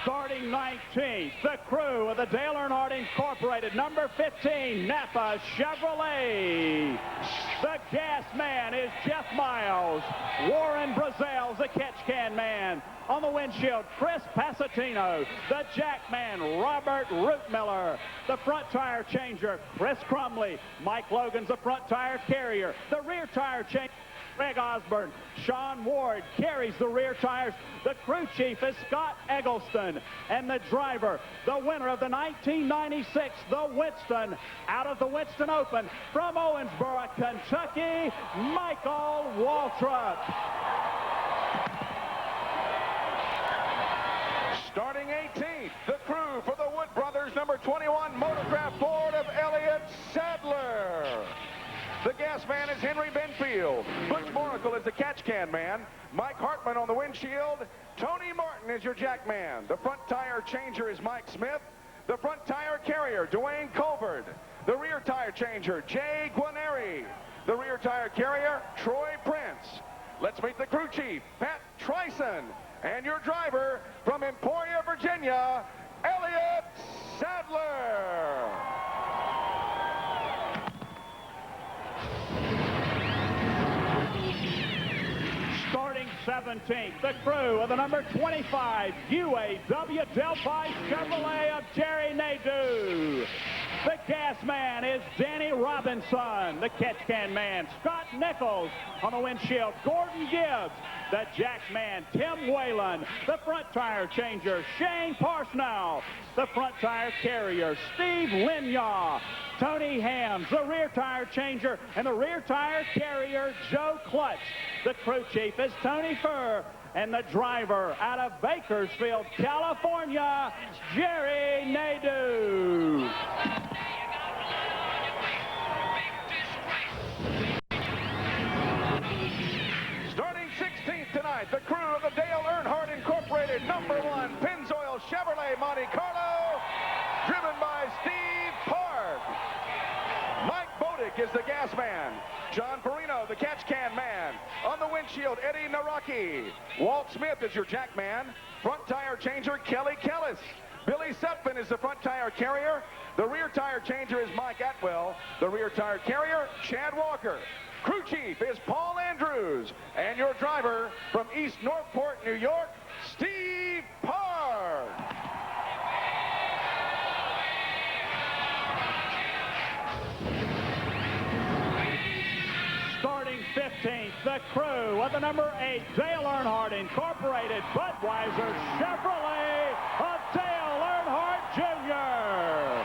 Starting 19th, the crew of the Dale Earnhardt Incorporated, number 15, Napa Chevrolet. The gas man is Jeff Miles. Warren Brazel's the catch can man. On the windshield, Chris Pasatino. The jack man, Robert Rootmiller. The front tire changer, Chris Crumley. Mike Logan's the front tire carrier. The rear tire changer, Greg Osborne. Sean Ward carries the rear tires. The crew chief is Scott Eggleston. And the driver, the winner of the 1996, the Winston, out of the Winston Open, from Owensboro, Kentucky, Michael Waltrip. Starting 18th, the crew for the Wood Brothers, number 21, Motorcraft Ford of Elliott Sadler. The gas man is Henry Benfield. Butch Moracle is the catch can man. Mike Hartman on the windshield. Tony Martin is your jack man. The front tire changer is Mike Smith. The front tire carrier, Dwayne Colbert. The rear tire changer, Jay Guarneri. The rear tire carrier, Troy Prince. Let's meet the crew chief, Pat Trison. And your driver from Emporia, Virginia, Elliott Sadler. Starting 17th, the crew of the number 25 UAW Delphi Chevrolet of Jerry Nadeau. The gas man is Danny Robinson. The catch can man, Scott Nichols. On the windshield, Gordon Gibbs. The jack man, Tim Whalen. The front tire changer, Shane Parsnow. The front tire carrier, Steve Linyaw. Tony Hams, the rear tire changer, and the rear tire carrier, Joe Clutch. The crew chief is Tony Furr. And the driver out of Bakersfield, California, Jerry Nadeau. Starting 16th tonight, the crew of the Dale Earnhardt Incorporated, number 1, Pennzoil Chevrolet Monte Carlo, driven by Steve Park. Mike Bodick is the gas man. John Perino, the catch can man. On the windshield, Eddie Naraki. Walt Smith is your jack man. Front tire changer, Kelly Kellis. Billy Sutphin is the front tire carrier. The rear tire changer is Mike Atwell. The rear tire carrier, Chad Walker. Crew chief is Paul Andrews. And your driver from East Northport, New York, Steve Park. Starting 15th, the crew of the number 8 Dale Earnhardt Incorporated Budweiser Chevrolet of Dale Earnhardt Jr.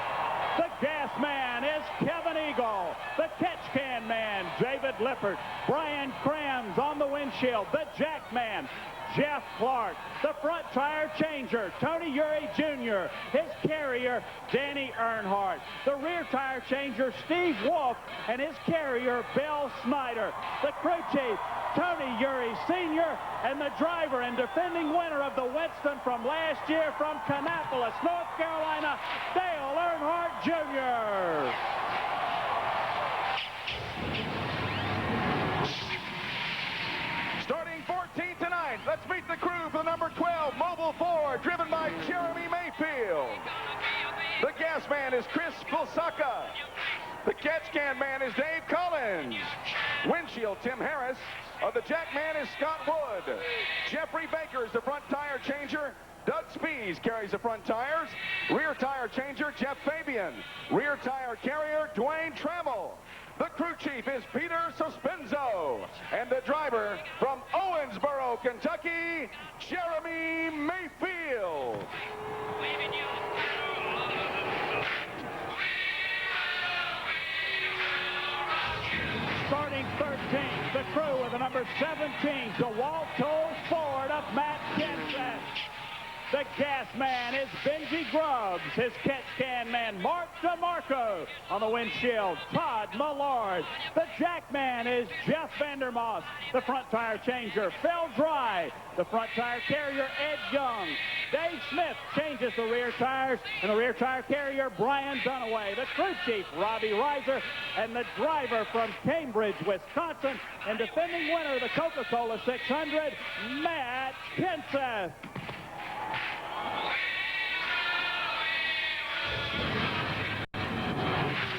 The gas man is Kevin Eagle. The catch can man, David Lippert. Brian Krams on the windshield. The jack man, Jeff Clark. The front tire changer, Tony Uri Jr. His carrier, Danny Earnhardt. The rear tire changer, Steve Wolf, and his carrier, Bill Snyder. The crew chief, Tony Uri Sr., and the driver and defending winner of the Winston from last year from Kannapolis, North Carolina, Dale Earnhardt Jr. Starting 14th tonight, let's meet the crew for the number 12 Mobile Ford, driven by Jeremy Mayfield. The gas man is Chris The catch can man is Dave Collins. Windshield, Tim Harris. The jack man is Scott Wood. Jeffrey Baker is the front tire changer. Doug Spees carries the front tires. Rear tire changer, Jeff Fabian. Rear tire carrier, Dwayne Trammell. The crew chief is Peter Suspenzo. And the driver from Owensboro, Kentucky, Jeremy Mayfield. Starting 13th, the crew with the number 17, DeWalto Ford of Matt Jensen. The gas man is Benji Grubbs. His catch can man, Mark DeMarco. On the windshield, Todd Millard. The jack man is Jeff Vandermoss. The front tire changer, Phil Dry. The front tire carrier, Ed Young. Dave Smith changes the rear tires. And the rear tire carrier, Brian Dunaway. The crew chief, Robbie Reiser. And the driver from Cambridge, Wisconsin. And defending winner of the Coca-Cola 600, Matt Kenseth.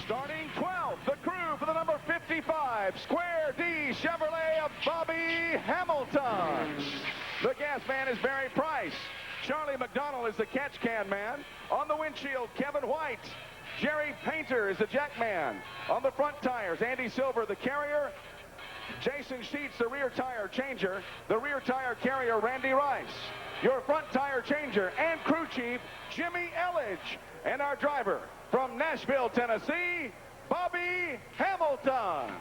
Starting 12th, the crew for the number 55, Square D Chevrolet of Bobby Hamilton. The gas man is Barry Price. Charlie McDonald is the catch can man. On the windshield, Kevin White. Jerry Painter is the jack man. On the front tires, Andy Silver, the carrier. Jason Sheets, the rear tire changer. The rear tire carrier, Randy Rice. Your front tire changer and crew chief, Jimmy Elledge. And our driver from Nashville, Tennessee, Bobby Hamilton.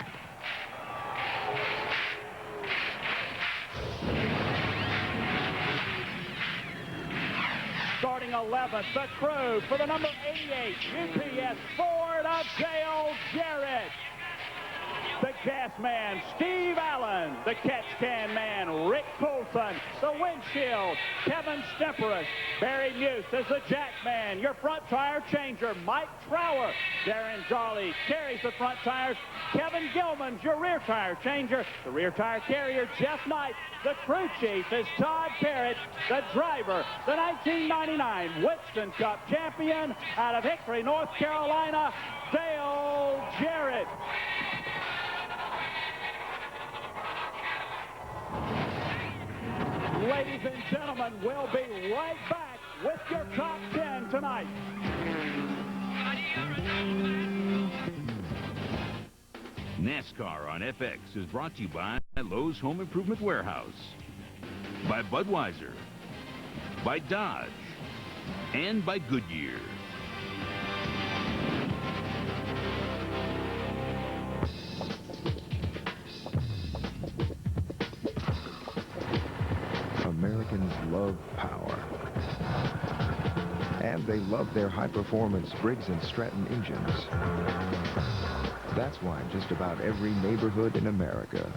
Starting 11th, the crew for the number 88, UPS Ford of Dale Jarrett. The gas man, Steve Allen. The catch can man, Rick Coulson. The windshield, Kevin Stemperis. Barry Muse is the jack man. Your front tire changer, Mike Trower. Darren Jarley carries the front tires. Kevin Gilman's your rear tire changer. The rear tire carrier, Jeff Knight. The crew chief is Todd Parrott. The driver, the 1999 Winston Cup champion out of Hickory, North Carolina, Dale Jarrett. Ladies and gentlemen, we'll be right back with your top 10 tonight. NASCAR on FX is brought to you by Lowe's Home Improvement Warehouse, by Budweiser, by Dodge, and by Goodyear. Americans love power. And they love their high-performance Briggs & Stratton engines. That's why just about every neighborhood in America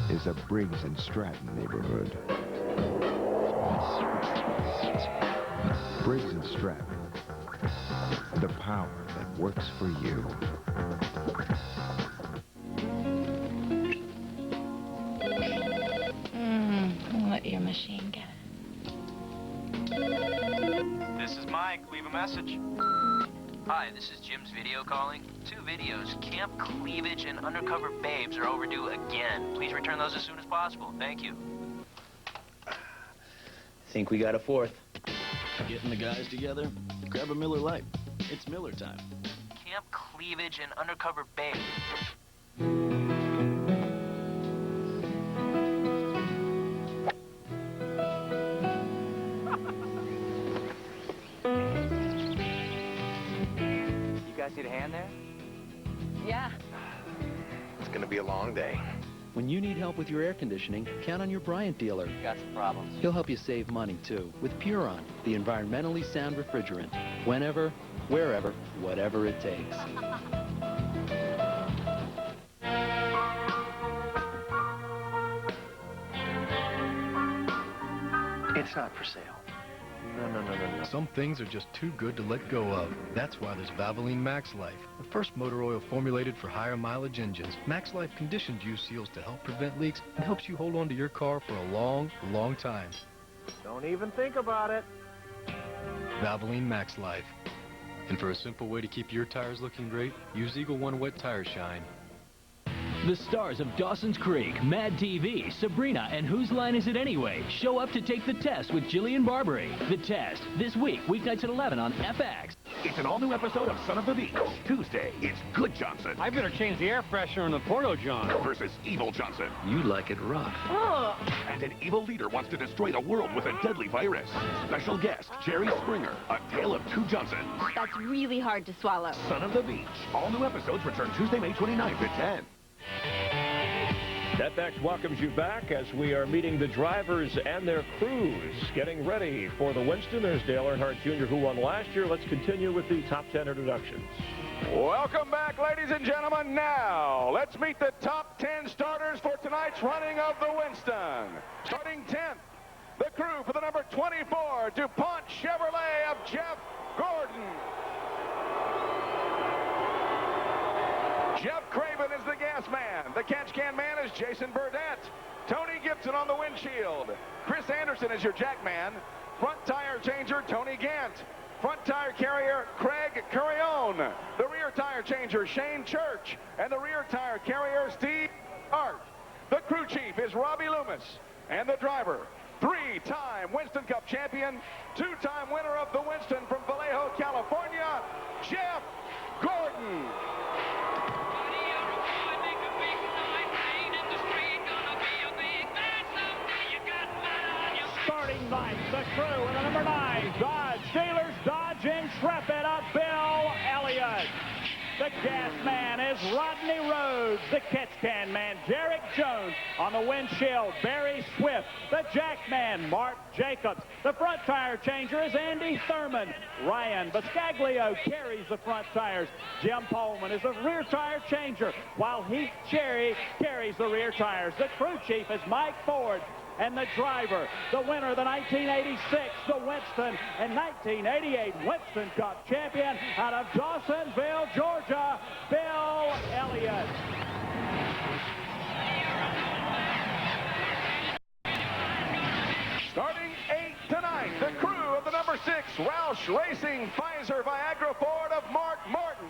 is a Briggs & Stratton neighborhood. Briggs & Stratton. The power that works for you. Let your machine get it. This is Mike. Leave a message. Hi, this is Jim's video calling. 2 videos, Camp Cleavage and Undercover Babes, are overdue again. Please return those as soon as possible. Thank you. Think we got a 4th. Getting the guys together? Grab a Miller Lite. It's Miller time. Camp Cleavage and Undercover Babes. Need a hand there? Yeah. It's gonna be a long day. When you need help with your air conditioning, count on your Bryant dealer. Got some problems. He'll help you save money, too, with Puron, the environmentally sound refrigerant. Whenever, wherever, whatever it takes. It's not for sale. No. Some things are just too good to let go of. That's why there's Valvoline Max Life, the first motor oil formulated for higher mileage engines. Max Life conditions use seals to help prevent leaks and helps you hold on to your car for a long, long time. Don't even think about it. Valvoline Max Life. And for a simple way to keep your tires looking great, use Eagle One Wet Tire Shine. The stars of Dawson's Creek, Mad TV, Sabrina, and Whose Line Is It Anyway show up to take the test with Jillian Barbary. The Test, this week, weeknights at 11 on FX. It's an all-new episode of Son of the Beach. Tuesday, it's Good Johnson. I better change the air freshener in the Porto John. Versus Evil Johnson. You like it rough. Oh. And an evil leader wants to destroy the world with a deadly virus. Special guest, Jerry Springer. A tale of two Johnsons. That's really hard to swallow. Son of the Beach. All new episodes return Tuesday, May 29th at 10. FX welcomes you back as we are meeting the drivers and their crews getting ready for the Winston. There's Dale Earnhardt Jr., who won last year. Let's continue with the top 10 introductions. Welcome back, ladies and gentlemen. Now, let's meet the top 10 starters for tonight's running of the Winston. Starting 10th, the crew for the number 24 DuPont Chevrolet of Jeff Gordon. Jeff Craven is the gas man. The catch can man is Jason Burdett. Tony Gibson on the windshield. Chris Anderson is your jack man. Front tire changer, Tony Gant. Front tire carrier, Craig Currione. The rear tire changer, Shane Church. And the rear tire carrier, Steve Hart. The crew chief is Robbie Loomis. And the driver, three-time Winston Cup champion, two-time winner of the Winston from Vallejo, California, Jeff Gordon. Starting ninth, the crew with the number 9, Dodge Dealers, Dodge Intrepid of Bill Elliott. The gas man is Rodney Rhodes. The catch can man, Derek Jones. On the windshield, Barry Swift. The jack man, Mark Jacobs. The front tire changer is Andy Thurman. Ryan Biscaglio carries the front tires. Jim Pohlman is the rear tire changer, while Heath Cherry carries the rear tires. The crew chief is Mike Ford. And the driver, the winner of the 1986, the Winston, and 1988 Winston Cup champion out of Dawsonville, Georgia, Bill Elliott. Starting 8th tonight, the crew of the number 6, Roush Racing Pfizer Viagra Ford of Mark Martin.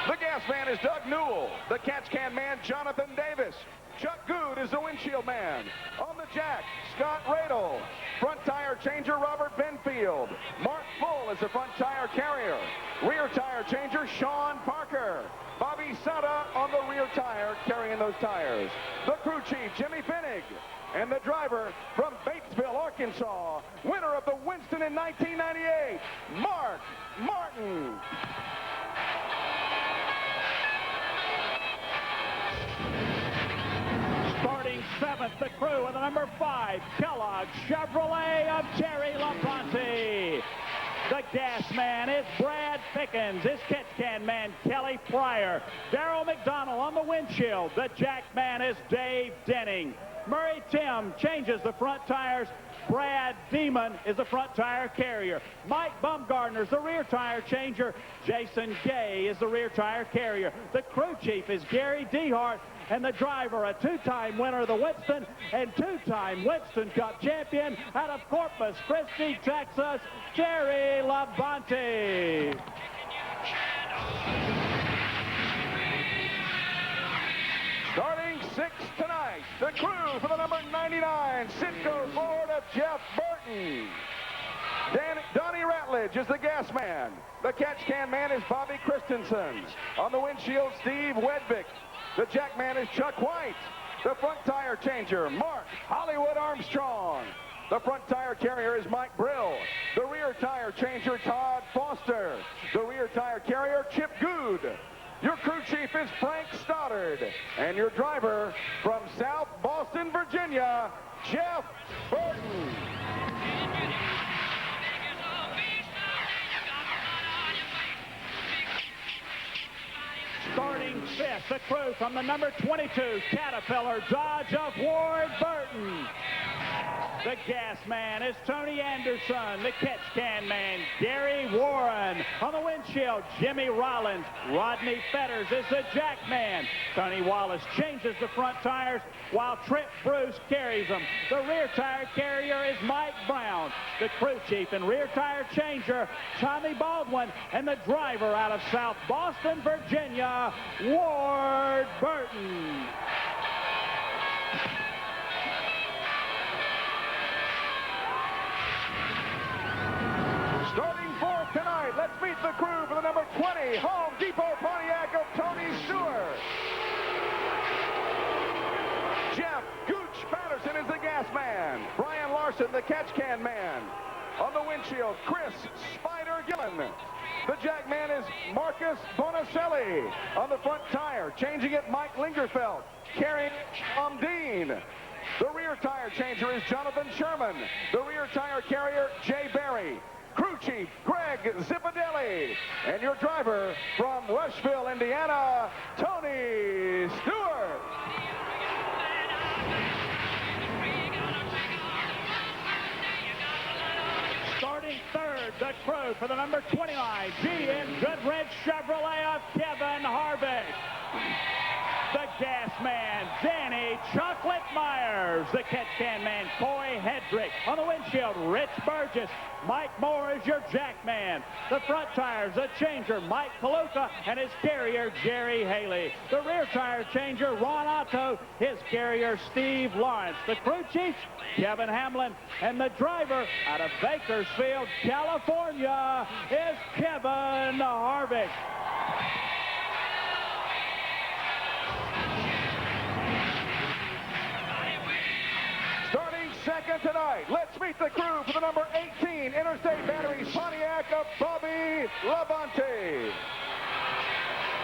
The gas man is Doug Newell. The catch can man, Jonathan Davis. Chuck Good is the windshield man. On the jack, Scott Radel. Front tire changer, Robert Benfield. Mark Full is the front tire carrier. Rear tire changer, Sean Parker. Bobby Sutter on the rear tire, carrying those tires. The crew chief, Jimmy Finnig. And the driver from Batesville, Arkansas, winner of the Winston in 1998, Mark Martin. Starting 7th, the crew with the number 5, Kellogg Chevrolet of Terry LaBonte. The gas man is Brad Pickens. His catch can man, Kelly Pryor. Darrell McDonald on the windshield. The jack man is Dave Denning. Murray Tim changes the front tires. Brad Demon is the front tire carrier. Mike Bumgardner is the rear tire changer. Jason Gay is the rear tire carrier. The crew chief is Gary Dehart. And the driver, a two-time winner of the Winston and two-time Winston Cup champion out of Corpus Christi, Texas, Terry LaBonte. Starting 6th tonight, the crew for the number 99, Sitco Ford of Jeff Burton. Donnie Ratledge is the gas man. The catch can man is Bobby Christensen. On the windshield, Steve Wedvick. The jack man is Chuck White. The front tire changer, Mark Hollywood Armstrong. The front tire carrier is Mike Brill. The rear tire changer, Todd Foster. The rear tire carrier, Chip Good. Your crew chief is Frank Stoddard. And your driver from South Boston, Virginia, Jeff Burton. Starting 5th, the crew from the number 22, Caterpillar Dodge of Ward Burton. The gas man is Tony Anderson. The catch can man, Gary Warren. On the windshield, Jimmy Rollins. Rodney Fetters is the jack man. Tony Wallace changes the front tires while Trent Bruce carries them. The rear tire carrier is Mike Brown. The crew chief and rear tire changer, Tommy Baldwin. And the driver out of South Boston, Virginia, Ward Burton. Starting fourth tonight, let's meet the crew for the number 20 Home Depot Pontiac of Tony Stewart. Jeff Gooch Patterson is the gas man. Brian Larson, the catch can man. On the windshield, Chris Spider Gillen. The jack man is Marcus Bonicelli. On the front tire, changing it, Mike Lingerfeld. Carrying Dean. The rear tire changer is Jonathan Sherman. The rear tire carrier, Jay Berry. Crew chief, Greg Zipadelli. And your driver from Rushville, Indiana, Tony Stewart. Starting third, the crew for the number 29, GM Goodrich Chevrolet of Kevin Harvick. The gas man, Danny Chocolate Myers. The catch can man, Coy Hedrick. On the windshield, Rich Burgess. Mike Moore is your jack man. The front tires, the changer, Mike Kaluka, and his carrier, Jerry Haley. The rear tire changer, Ron Otto, his carrier, Steve Lawrence. The crew chief, Kevin Hamlin, and the driver out of Bakersfield, California, is Kevin Harvick. Starting second tonight, let's meet the crew for the number 18 Interstate Batteries Pontiac of Bobby Labonte.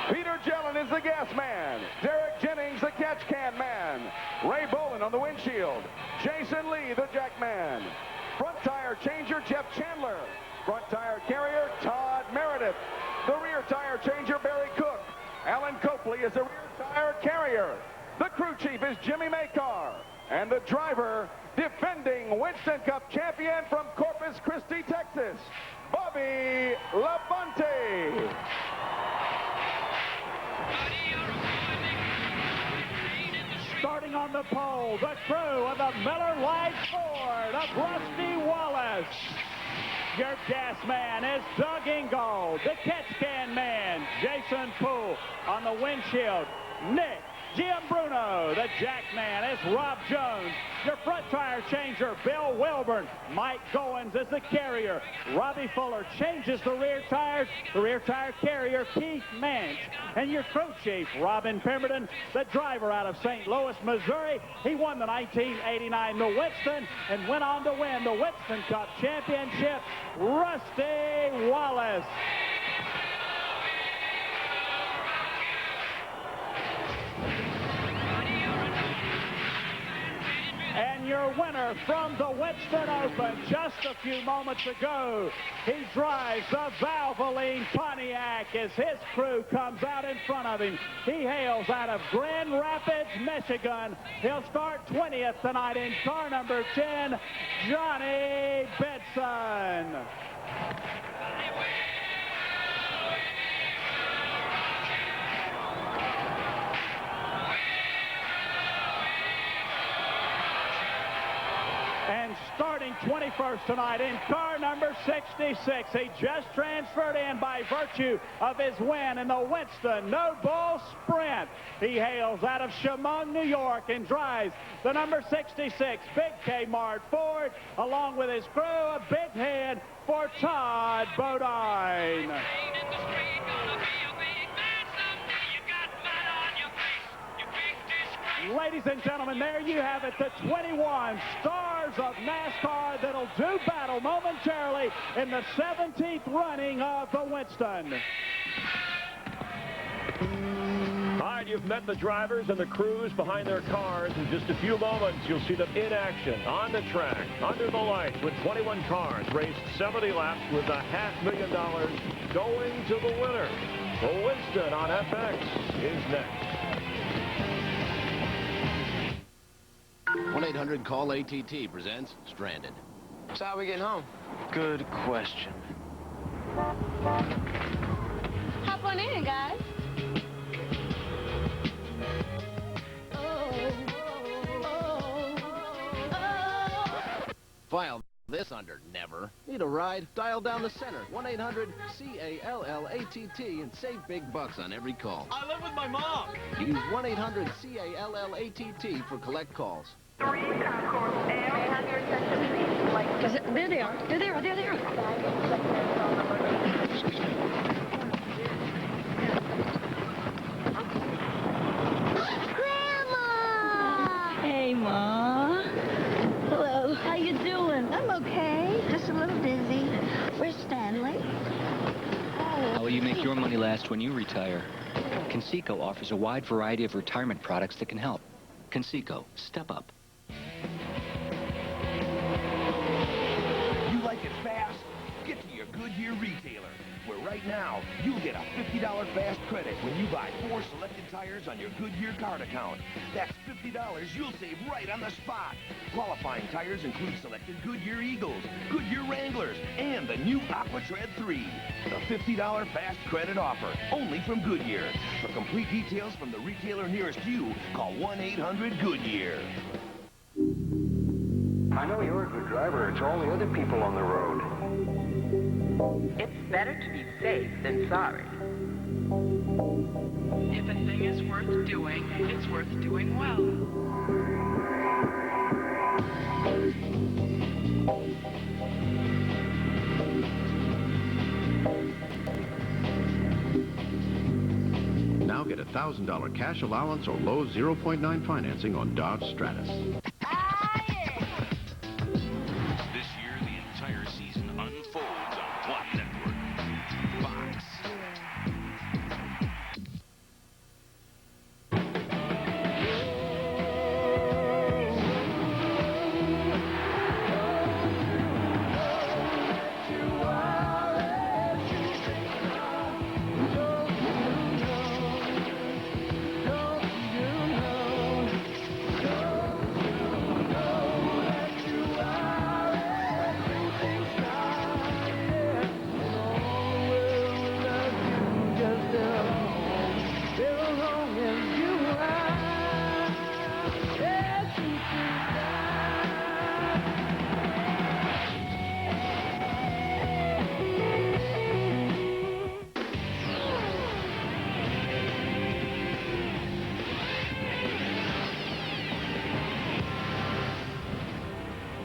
Peter Jellin is the gas man. Derek Jennings, the catch can man. Ray Bolin on the windshield. Jason Lee, the jack man. Front tire changer, Jeff Chandler. Front tire carrier, Todd Meredith. The rear tire changer, Barry Cook. Alan Copley is the rear tire carrier. The crew chief is Jimmy Makar. And the driver, defending Winston Cup champion from Corpus Christi, Texas, Bobby Labonte. Starting on the pole, the crew of the Miller Lite Ford of Rusty Wallace. Your gas man is Doug Ingold. The catch can man, Jason Poole. On the windshield, Nick Giambruno. The jack man is Rob Jones. Your front tire changer, Bill Wilburn. Mike Goins is the carrier. Robbie Fuller changes the rear tires. The rear tire carrier, Keith Manch. And your crew chief, Robin Pemberton, the driver out of St. Louis, Missouri. He won the 1989 The Winston and went on to win the Winston Cup Championship, Rusty Wallace. And your winner from the Winston Open just a few moments ago. He drives the Valvoline Pontiac as his crew comes out in front of him. He hails out of Grand Rapids, Michigan. He'll start 20th tonight in car number 10, Johnny Benson. And starting 21st tonight in car number 66, he just transferred in by virtue of his win in the Winston No Bull Sprint. He hails out of Chemung, New York, and drives the number 66 Big Kmart Ford, along with his crew, a big hand for Todd Bodine. Ladies and gentlemen, there you have it, the 21 stars of NASCAR that'll do battle momentarily in the 17th running of the Winston. All right, you've met the drivers and the crews behind their cars. In just a few moments, you'll see them in action, on the track, under the lights, with 21 cars raced 70 laps with $500,000 going to the winner. The Winston on FX is next. 1-800-CALL-ATT presents Stranded. So how are we getting home? Good question. Hop on in, guys. File this under never. Need a ride? Dial down the center. 1-800-CALLATT and save big bucks on every call. I live with my mom. Use 1-800-CALLATT for collect calls. There they are. There they are. There they are. Grandma! Hey, Ma. Hello. How you doing? I'm okay. Just a little busy. Where's Stanley? How will you make your money last when you retire? Conseco offers a wide variety of retirement products that can help. Conseco, step up. You like it fast? Get to your Goodyear retailer, where right now you'll get a $50 fast credit when you buy 4 selected tires on your Goodyear card account. That's $50 you'll save right on the spot. Qualifying tires include selected Goodyear Eagles, Goodyear Wranglers, and the new AquaTread 3. The $50 fast credit offer, only from Goodyear. For complete details from the retailer nearest you, call 1-800-GOODYEAR. I know you're a good driver. It's all the other people on the road. It's better to be safe than sorry. If a thing is worth doing, it's worth doing well. Now get a $1,000 cash allowance or low 0.9 financing on Dodge Stratus. This year, the entire season unfolds on Plot Network. Fox.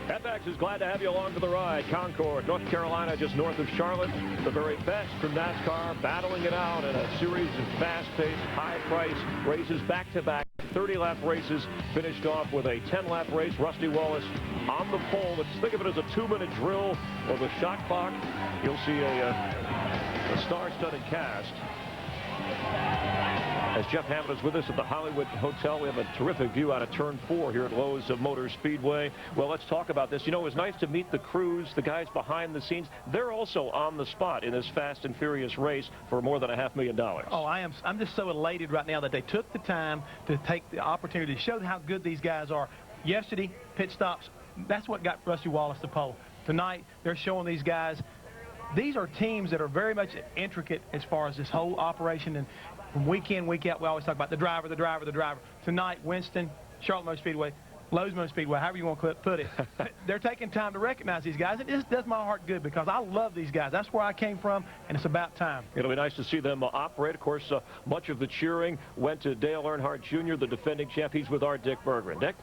FX is glad to have you along for the ride. Concord, North Carolina, just north of Charlotte. The very best from NASCAR, battling it out in a series of fast-paced, high-priced races, back-to-back 30-lap races, finished off with a 10-lap race. Rusty Wallace on the pole. Let's think of it as a 2-minute drill or the shot clock. You'll see a star-studded cast. As Jeff Hammond is with us at the Hollywood Hotel, we have a terrific view out of Turn 4 here at Lowe's Motor Speedway. Well, let's talk about this. You know, it was nice to meet the crews, the guys behind the scenes. They're also on the spot in this fast and furious race for more than $500,000. Oh, I'm just so elated right now that they took the time to take the opportunity to show how good these guys are. Yesterday, pit stops, that's what got Rusty Wallace the pole. Tonight, they're showing these guys. These are teams that are very much intricate as far as this whole operation, and from week in, week out, we always talk about the driver, the driver, the driver. Tonight, Winston, Charlotte Motor Speedway, Lowe's Motor Speedway, however you want to put it, they're taking time to recognize these guys. It just does my heart good because I love these guys. That's where I came from, and it's about time. It'll be nice to see them operate. Of course, much of the cheering went to Dale Earnhardt Jr., the defending champ. He's with our Dick Berggren. Dick?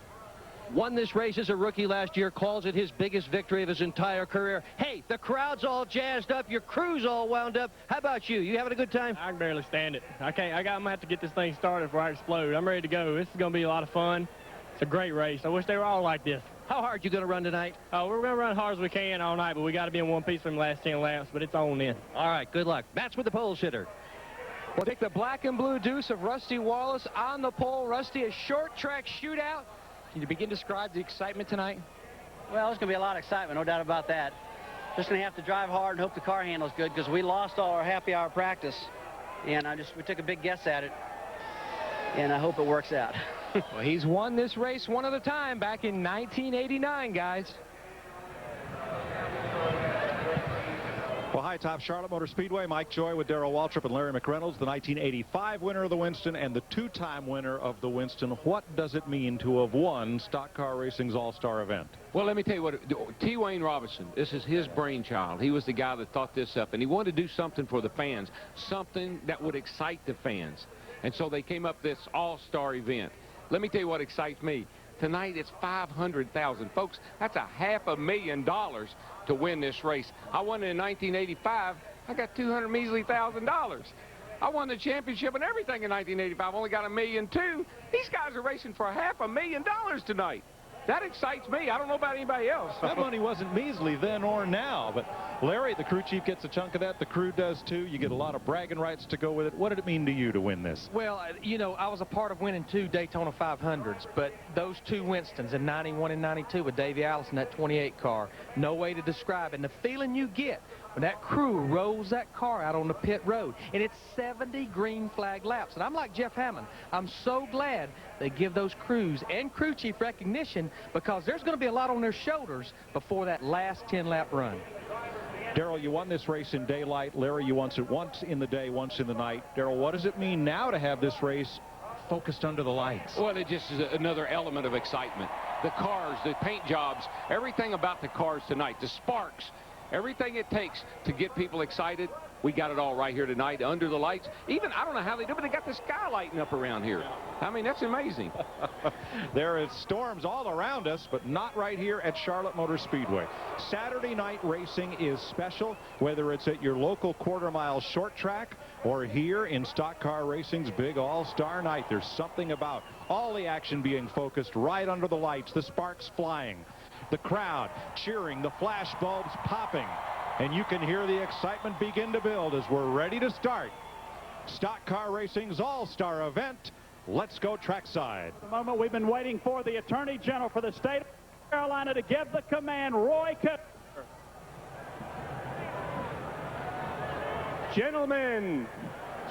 Won this race as a rookie last year, calls it his biggest victory of his entire career. Hey, the crowd's all jazzed up, your crew's all wound up. How about you? You having a good time? I can barely stand it. I'm gonna have to get this thing started before I explode. I'm ready to go. This is gonna be a lot of fun. It's a great race. I wish they were all like this. How hard you gonna run tonight? Oh, we're gonna run as hard as we can all night, but we gotta be in one piece from the last 10 laps, but it's on in. All right, good luck. That's with the pole sitter. We'll take the black and blue deuce of Rusty Wallace on the pole. Rusty, a short track shootout. Can you begin to describe the excitement tonight? Well, there's going to be a lot of excitement, no doubt about that. Just going to have to drive hard and hope the car handles good because we lost all our happy hour practice, and we took a big guess at it. and I hope it works out. Well, he's won this race one other time back in 1989, guys. Well, high top Charlotte Motor Speedway, Mike Joy with Darrell Waltrip and Larry McReynolds, the 1985 winner of the Winston and the two-time winner of the Winston. What does it mean to have won Stock Car Racing's All-Star event? Well, let me tell you what, T. Wayne Robinson, this is his brainchild. He was the guy that thought this up, and he wanted to do something for the fans, something that would excite the fans. And so they came up with this All-Star event. Let me tell you what excites me. Tonight it's $500,000. Folks, that's $500,000 to win this race. I won it in 1985. I got $200,000 measly. I won the championship and everything in 1985. Only got $1.2 million. These guys are racing for $500,000 tonight. That excites me. I don't know about anybody else. That money wasn't measly then or now, but Larry, the crew chief, gets a chunk of that. The crew does too. You get a lot of bragging rights to go with it. What did it mean to you to win this? Well, you know, I was a part of winning 2 Daytona 500s, but those 2 Winstons in 91 and 92 with Davey Allison, that 28 car, no way to describe. And the feeling you get when that crew rolls that car out on the pit road, and it's 70 green flag laps. And I'm like Jeff Hammond. I'm so glad they give those crews and crew chief recognition, because there's going to be a lot on their shoulders before that last 10-lap run. Darrell, you won this race in daylight. Larry, you won it once in the day, once in the night. Darrell, what does it mean now to have this race focused under the lights? Well, it just is another element of excitement. The cars, the paint jobs, everything about the cars tonight, the sparks, everything it takes to get people excited, we got it all right here tonight under the lights. Even, I don't know how they do, but they got the sky lighting up around here. I mean, that's amazing. There is storms all around us, but not right here at Charlotte Motor Speedway. Saturday night racing is special, whether it's at your local quarter-mile short track or here in Stock Car Racing's big all-star night. There's something about all the action being focused right under the lights, the sparks flying, the crowd cheering, the flash bulbs popping, and you can hear the excitement begin to build as we're ready to start Stock Car Racing's all-star event. Let's go trackside. The moment we've been waiting for, the Attorney General for the state of Carolina to give the command, Roy Cooper. Gentlemen,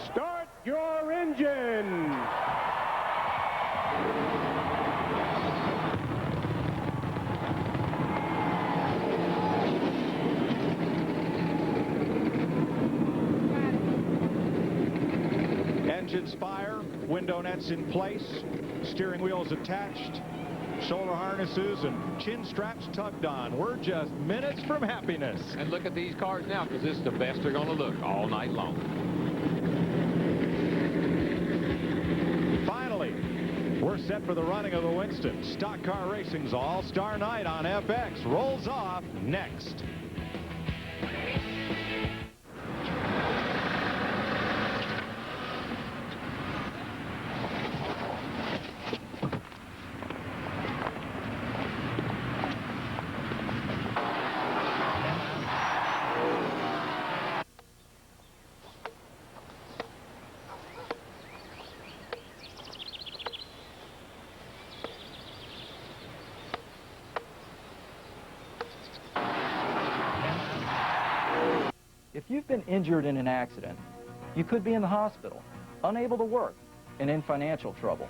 start your engine. Engines fire, window nets in place, steering wheels attached, shoulder harnesses and chin straps tugged on. We're just minutes from happiness. And look at these cars now, because this is the best they're going to look all night long. Finally, we're set for the running of the Winston. Stock Car Racing's All-Star Night on FX rolls off next. If you've been injured in an accident, you could be in the hospital, unable to work, and in financial trouble.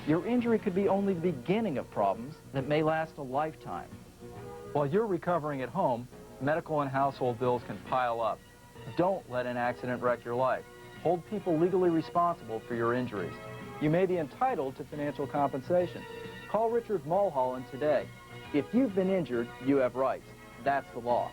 Your injury could be only the beginning of problems that may last a lifetime. While you're recovering at home, medical and household bills can pile up. Don't let an accident wreck your life. Hold people legally responsible for your injuries. You may be entitled to financial compensation. Call Richard Mulholland today. If you've been injured, you have rights. That's the law.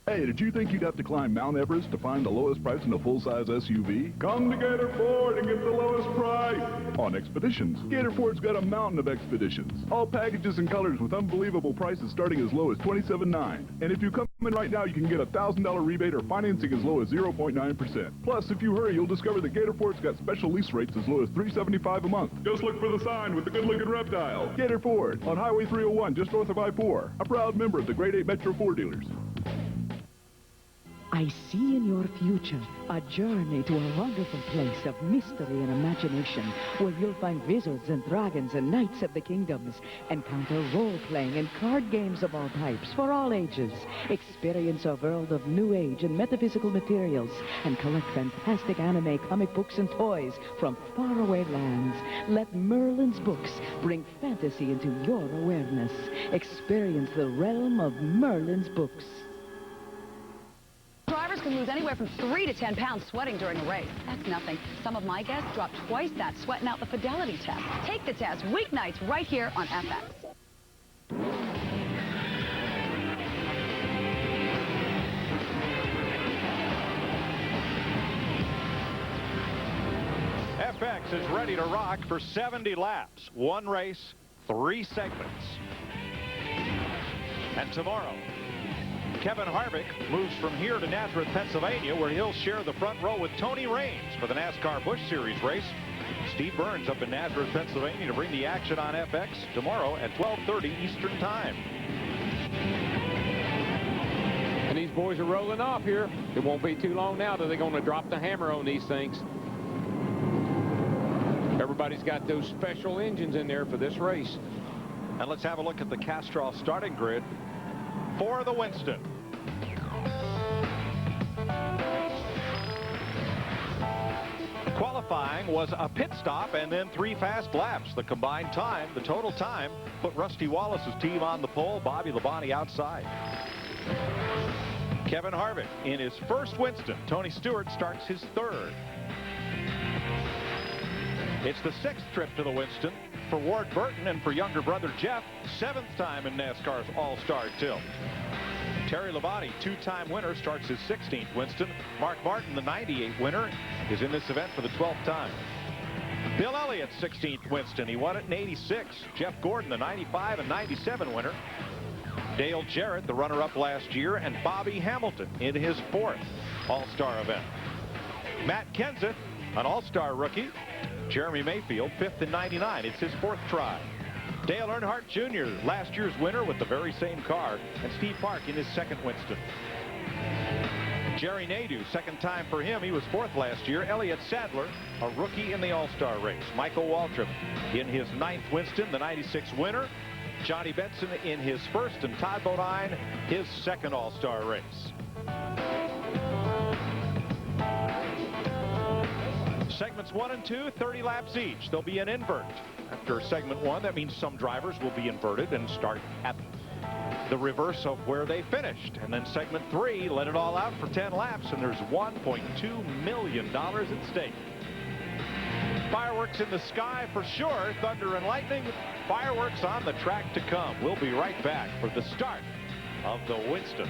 Hey, did you think you'd have to climb Mount Everest to find the lowest price in a full-size SUV? Come to Gator Ford and get the lowest price on Expeditions. Gator Ford's got a mountain of Expeditions. All packages and colors with unbelievable prices starting as low as $27,900. And if you come in right now, you can get a $1,000 rebate or financing as low as 0.9%. Plus, if you hurry, you'll discover that Gator Ford's got special lease rates as low as $375 a month. Just look for the sign with the good-looking reptile. Gator Ford on Highway 301 just north of I-4. A proud member of the Grade 8 Metro Ford dealers. I see in your future a journey to a wonderful place of mystery and imagination where you'll find wizards and dragons and knights of the kingdoms, encounter role-playing and card games of all types for all ages, experience a world of new age and metaphysical materials, and collect fantastic anime, comic books, and toys from faraway lands. Let Merlin's books bring fantasy into your awareness. Experience the realm of Merlin's books. Drivers can lose anywhere from 3 to 10 pounds sweating during a race. That's nothing. Some of my guests dropped twice that sweating out the fidelity test. Take the test weeknights right here on FX. FX is ready to rock for 70 laps. 1 race, 3 segments. And tomorrow, Kevin Harvick moves from here to Nazareth, Pennsylvania, where he'll share the front row with Tony Raines for the NASCAR Busch Series race. Steve Burns up in Nazareth, Pennsylvania to bring the action on FX tomorrow at 12:30 Eastern Time. And these boys are rolling off here. It won't be too long now that they're going to drop the hammer on these things. Everybody's got those special engines in there for this race. And let's have a look at the Castrol starting grid for the Winston. Qualifying was a pit stop and then 3 fast laps. The combined time, the total time, put Rusty Wallace's team on the pole, Bobby Labonte outside. Kevin Harvick in his first Winston. Tony Stewart starts his 3rd. It's the 6th trip to the Winston for Ward Burton, and for younger brother Jeff, 7th time in NASCAR's All-Star Tilt. Terry Labonte, 2-time winner, starts his 16th Winston. Mark Martin, the 98 winner, is in this event for the 12th time. Bill Elliott, 16th Winston. He won it in '86. Jeff Gordon, the 95 and 97 winner. Dale Jarrett, the runner-up last year, and Bobby Hamilton in his 4th All-Star event. Matt Kenseth, an All-Star rookie. Jeremy Mayfield, 5th in '99. It's his 4th try. Dale Earnhardt Jr., last year's winner with the very same car, and Steve Park in his 2nd Winston. Jerry Nadeau, 2nd time for him. He was 4th last year. Elliott Sadler, a rookie in the All-Star race. Michael Waltrip in his 9th Winston, the '96 winner. Johnny Benson in his 1st, and Todd Bodine, his 2nd All-Star race. Segments 1 and 2, 30 laps each. There'll be an invert. After segment 1, that means some drivers will be inverted and start at the reverse of where they finished. And then segment 3, let it all out for 10 laps, and there's $1.2 million at stake. Fireworks in the sky for sure, thunder and lightning. Fireworks on the track to come. We'll be right back for the start of the Winston.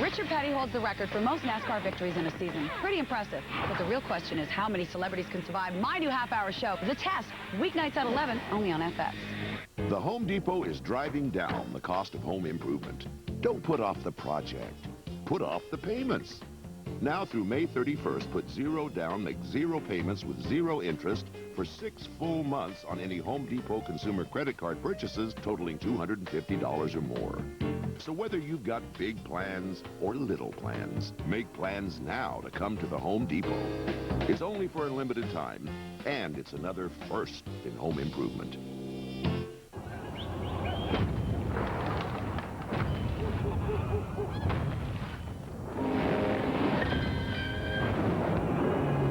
Richard Petty holds the record for most NASCAR victories in a season. Pretty impressive. But the real question is how many celebrities can survive my new half-hour show, The Test, weeknights at 11, only on FX. The Home Depot is driving down the cost of home improvement. Don't put off the project. Put off the payments. Now through May 31st, put 0 down, make 0 payments with 0 interest for 6 full months on any Home Depot consumer credit card purchases totaling $250 or more. So whether you've got big plans or little plans, make plans now to come to the Home Depot. It's only for a limited time, and it's another first in home improvement.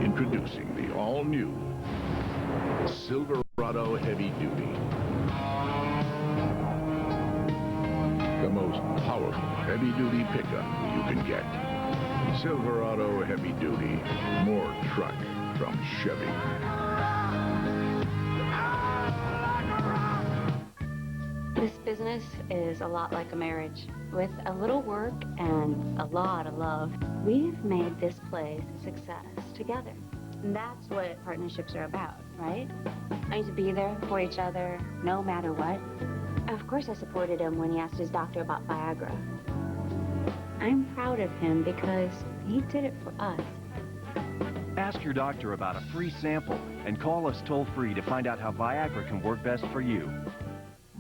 Introducing the all-new Silverado Heavy Duty. The most powerful heavy-duty pickup you can get. Silverado Heavy Duty. More truck from Chevy. This business is a lot like a marriage. With a little work and a lot of love, we've made this place a success together. And that's what partnerships are about, right? I need to be there for each other, no matter what. Of course I supported him when he asked his doctor about Viagra. I'm proud of him because he did it for us. Ask your doctor about a free sample and call us toll-free to find out how Viagra can work best for you.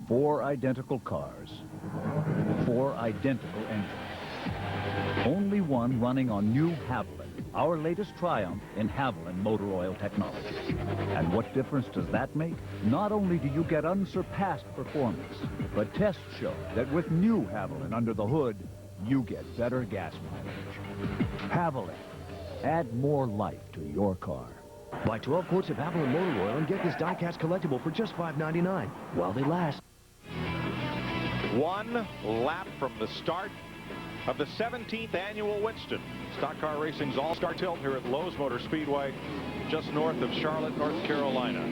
4 identical cars, 4 identical engines. Only one running on new Haviland, our latest triumph in Haviland motor oil technology. And what difference does that make? Not only do you get unsurpassed performance, but tests show that with new Haviland under the hood, you get better gas mileage. Haviland. Add more life to your car. Buy 12 quarts of Haviland motor oil and get this die-cast collectible for just $5.99 while they last. 1 lap from the start of the 17th annual Winston Stock Car Racing's All-Star Tilt here at Lowe's Motor Speedway, just north of Charlotte, North Carolina.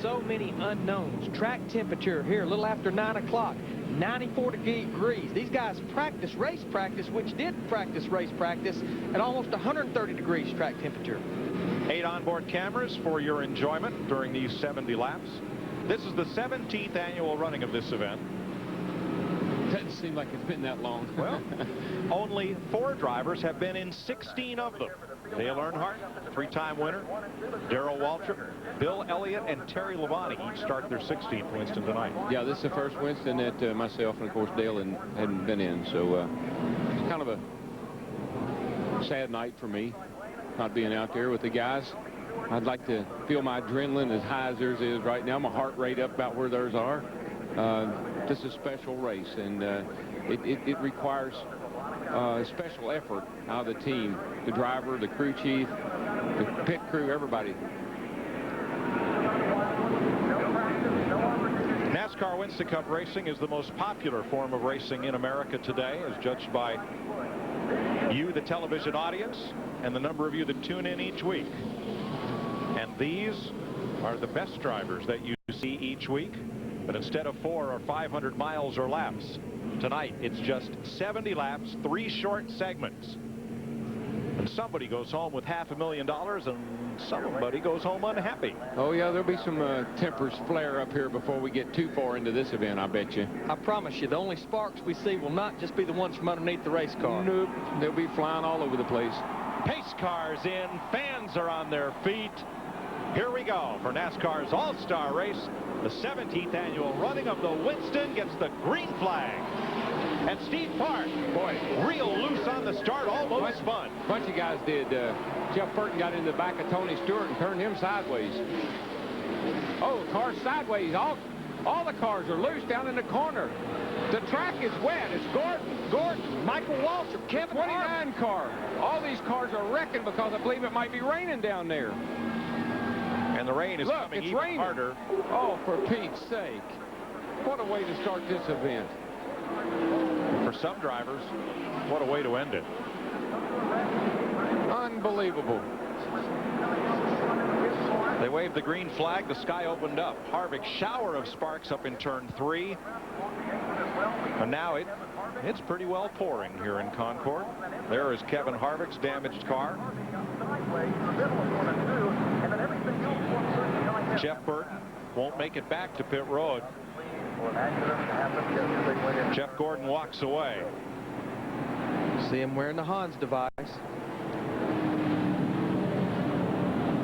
So many unknowns. Track temperature here a little after 9 o'clock, 94 degrees. These guys practice race practice, which did practice race practice at almost 130 degrees track temperature. 8 onboard cameras for your enjoyment during these 70 laps. This is the 17th annual running of this event. Doesn't seem like it's been that long. Well, only 4 drivers have been in 16 of them. Dale Earnhardt, 3-time winner, Darrell Waltrip, Bill Elliott, and Terry Labonte each start their 16th Winston tonight. Yeah, this is the first Winston that myself and, of course, Dale hadn't been in. So it's kind of a sad night for me, not being out there with the guys. I'd like to feel my adrenaline as high as theirs is right now. My heart rate up about where theirs are. This is a special race, and it requires special effort out of the team, the driver, the crew chief, the pit crew, everybody. NASCAR Winston Cup racing is the most popular form of racing in America today, as judged by you, the television audience, and the number of you that tune in each week. And these are the best drivers that you see each week. But instead of 4 or 500 miles or laps, tonight it's just 70 laps, 3 short segments. And somebody goes home with $500,000 and somebody goes home unhappy. Oh, yeah, there'll be some tempers flare up here before we get too far into this event, I bet you. I promise you, the only sparks we see will not just be the ones from underneath the race car. Nope, they'll be flying all over the place. Pace cars in, fans are on their feet. Here we go for NASCAR's All-Star Race. The 17th annual running of the Winston gets the green flag. And Steve Park, boy, real loose on the start, almost spun. A bunch of guys did. Jeff Burton got in the back of Tony Stewart and turned him sideways. Oh, car's sideways. All the cars are loose down in the corner. The track is wet. It's Gordon, Michael Waltrip, Kevin 29 car. All these cars are wrecking because I believe it might be raining down there. And the rain is coming even harder. Oh, for Pete's sake. What a way to start this event. For some drivers, what a way to end it. Unbelievable. They waved the green flag. The sky opened up. Harvick's shower of sparks up in turn 3. And now it's pretty well pouring here in Concord. There is Kevin Harvick's damaged car. Jeff Burton won't make it back to pit road. Jeff Gordon walks away. See him wearing the Hans device.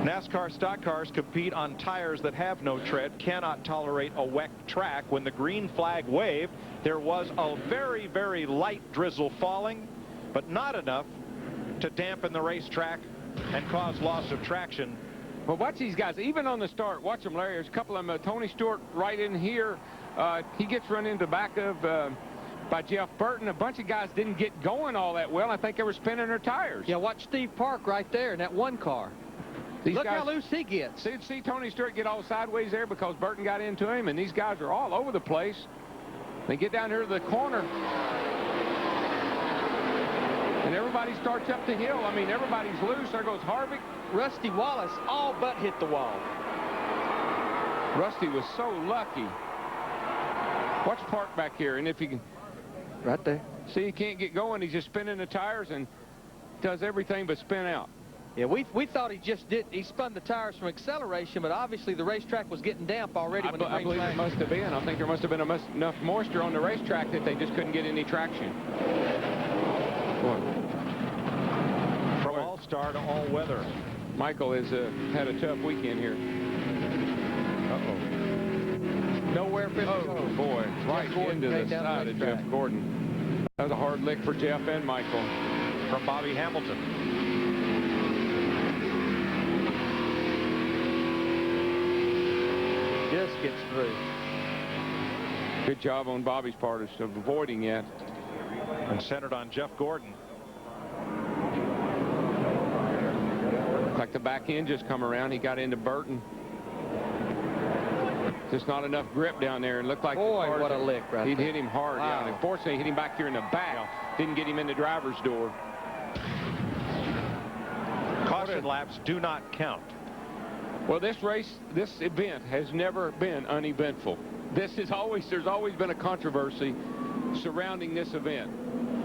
NASCAR stock cars compete on tires that have no tread, cannot tolerate a wet track. When the green flag waved, there was a very, very light drizzle falling, but not enough to dampen the racetrack and cause loss of traction. Well, watch these guys. Even on the start, watch them, Larry. There's a couple of them. Tony Stewart right in here. He gets run into back of by Jeff Burton. A bunch of guys didn't get going all that well. I think they were spinning their tires. Yeah, watch Steve Park right there in that one car. Look how loose he gets. See Tony Stewart get all sideways there because Burton got into him, and these guys are all over the place. They get down here to the corner, and everybody starts up the hill. I mean, everybody's loose. There goes Harvick. Rusty Wallace all but hit the wall. Rusty was so lucky. Watch Park back here, and if he can... Right there. See, he can't get going. He's just spinning the tires and does everything but spin out. Yeah, we thought he spun the tires from acceleration, but obviously the racetrack was getting damp already. I believe it must have been. I think there must have been enough moisture on the racetrack that they just couldn't get any traction. From all-star to all-weather. Michael has had a tough weekend here. Uh-oh. Nowhere for him to go. Oh, boy. Right into the side of Jeff Gordon. That was a hard lick for Jeff and Michael. From Bobby Hamilton. Just gets through. Good job on Bobby's part of avoiding it. And centered on Jeff Gordon. Looks like the back end just come around. He got into Burton. Just not enough grip down there. And looked like boy, what a lick right He'd there. hit him hard. Wow. Yeah, and unfortunately, he hit him back here in the back. Didn't get him in the driver's door. Caution laps do not count. Well, this event has never been uneventful. There's always been a controversy surrounding this event.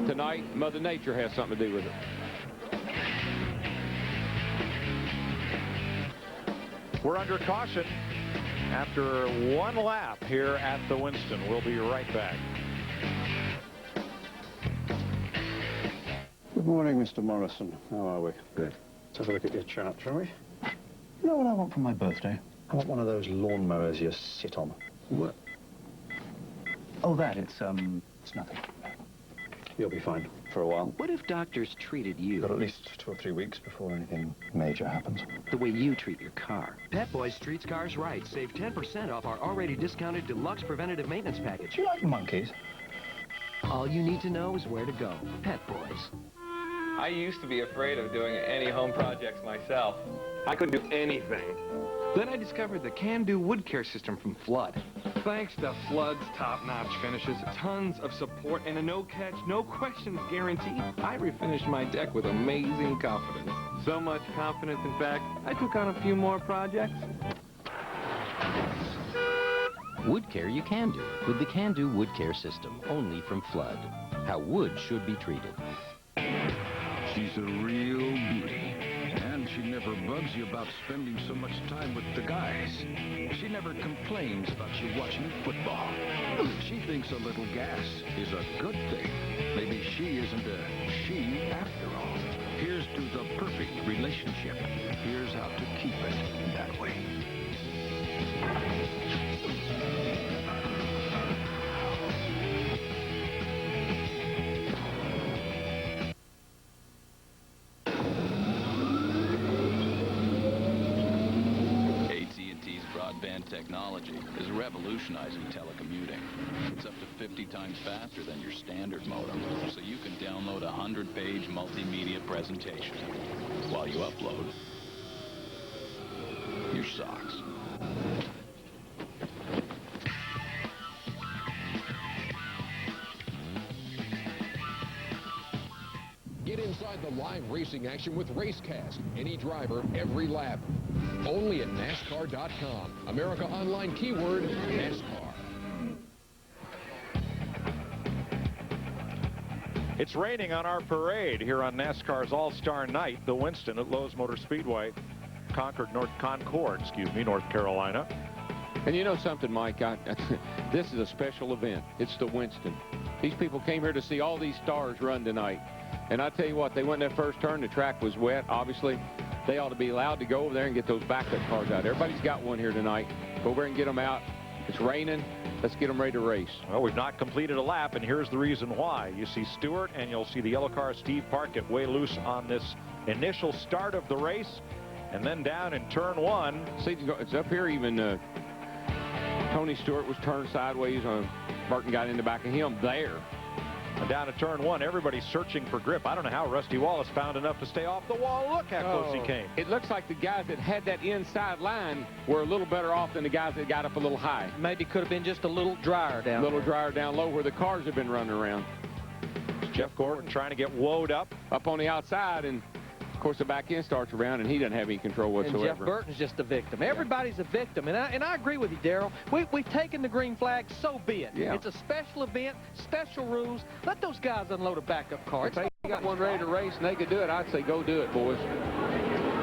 Tonight, Mother Nature has something to do with it. We're under caution after one lap here at the Winston. We'll be right back. Good morning, Mr. Morrison. How are we? Good. Let's have a look at your chart, shall we? You know what I want for my birthday? I want one of those lawnmowers you sit on. What? Oh, that. It's nothing. You'll be fine for a while. What if doctors treated you? Got at least 2 or 3 weeks before anything major happens. The way you treat your car. Pet Boys treats cars right. Save 10% off our already discounted deluxe preventative maintenance package. Do you like monkeys? All you need to know is where to go. Pet Boys. I used to be afraid of doing any home projects myself. I couldn't do anything. Then I discovered the Can-Do wood care system from Flood. Thanks to Flood's top-notch finishes, tons of support, and a no-catch, no-questions guarantee, I refinished my deck with amazing confidence. So much confidence, in fact, I took on a few more projects. Wood care you can do with the Can-Do wood care system, only from Flood. How wood should be treated. She's a real beauty. And she never bugs you about spending so much time with the guys. She never complains about you watching football. She thinks a little gas is a good thing. Maybe she isn't a she after all. Here's to the perfect relationship. Here's how to keep it that way. Technology is revolutionizing telecommuting. It's up to 50 times faster than your standard modem, so you can download a 100-page multimedia presentation while you upload your socks. Get inside the live racing action with RaceCast. Any driver, every lap. Only at NASCAR.com. America Online keyword, NASCAR. It's raining on our parade here on NASCAR's All-Star Night, the Winston at Lowe's Motor Speedway, Concord, North Carolina. And you know something, Mike? This is a special event. It's the Winston. These people came here to see all these stars run tonight. And I tell you what, they went in that first turn. The track was wet, obviously. They ought to be allowed to go over there and get those backup cars out. Everybody's got one here tonight. Go over and get them out. It's raining. Let's get them ready to race. Well, we've not completed a lap, and here's the reason why. You see Stewart, and you'll see the yellow car, Steve Park, get way loose on this initial start of the race. And then down in turn one. See, it's up here even. Tony Stewart was turned sideways. Burton got in the back of him there. And down to turn one, everybody's searching for grip. I don't know how Rusty Wallace found enough to stay off the wall. Look how close he came. It looks like the guys that had that inside line were a little better off than the guys that got up a little high. Maybe could have been just a little drier down drier down low where the cars have been running around. Jeff Gordon trying to get woed up on the outside, and of course the back end starts around, and he doesn't have any control whatsoever. And Jeff Burton's just a victim. Everybody's a victim, and I agree with you, Darrell. We've taken the green flag, so be it. Yeah. It's a special event, special rules. Let those guys unload a backup car. If they got one ready to race and they could do it, I'd say go do it, boys.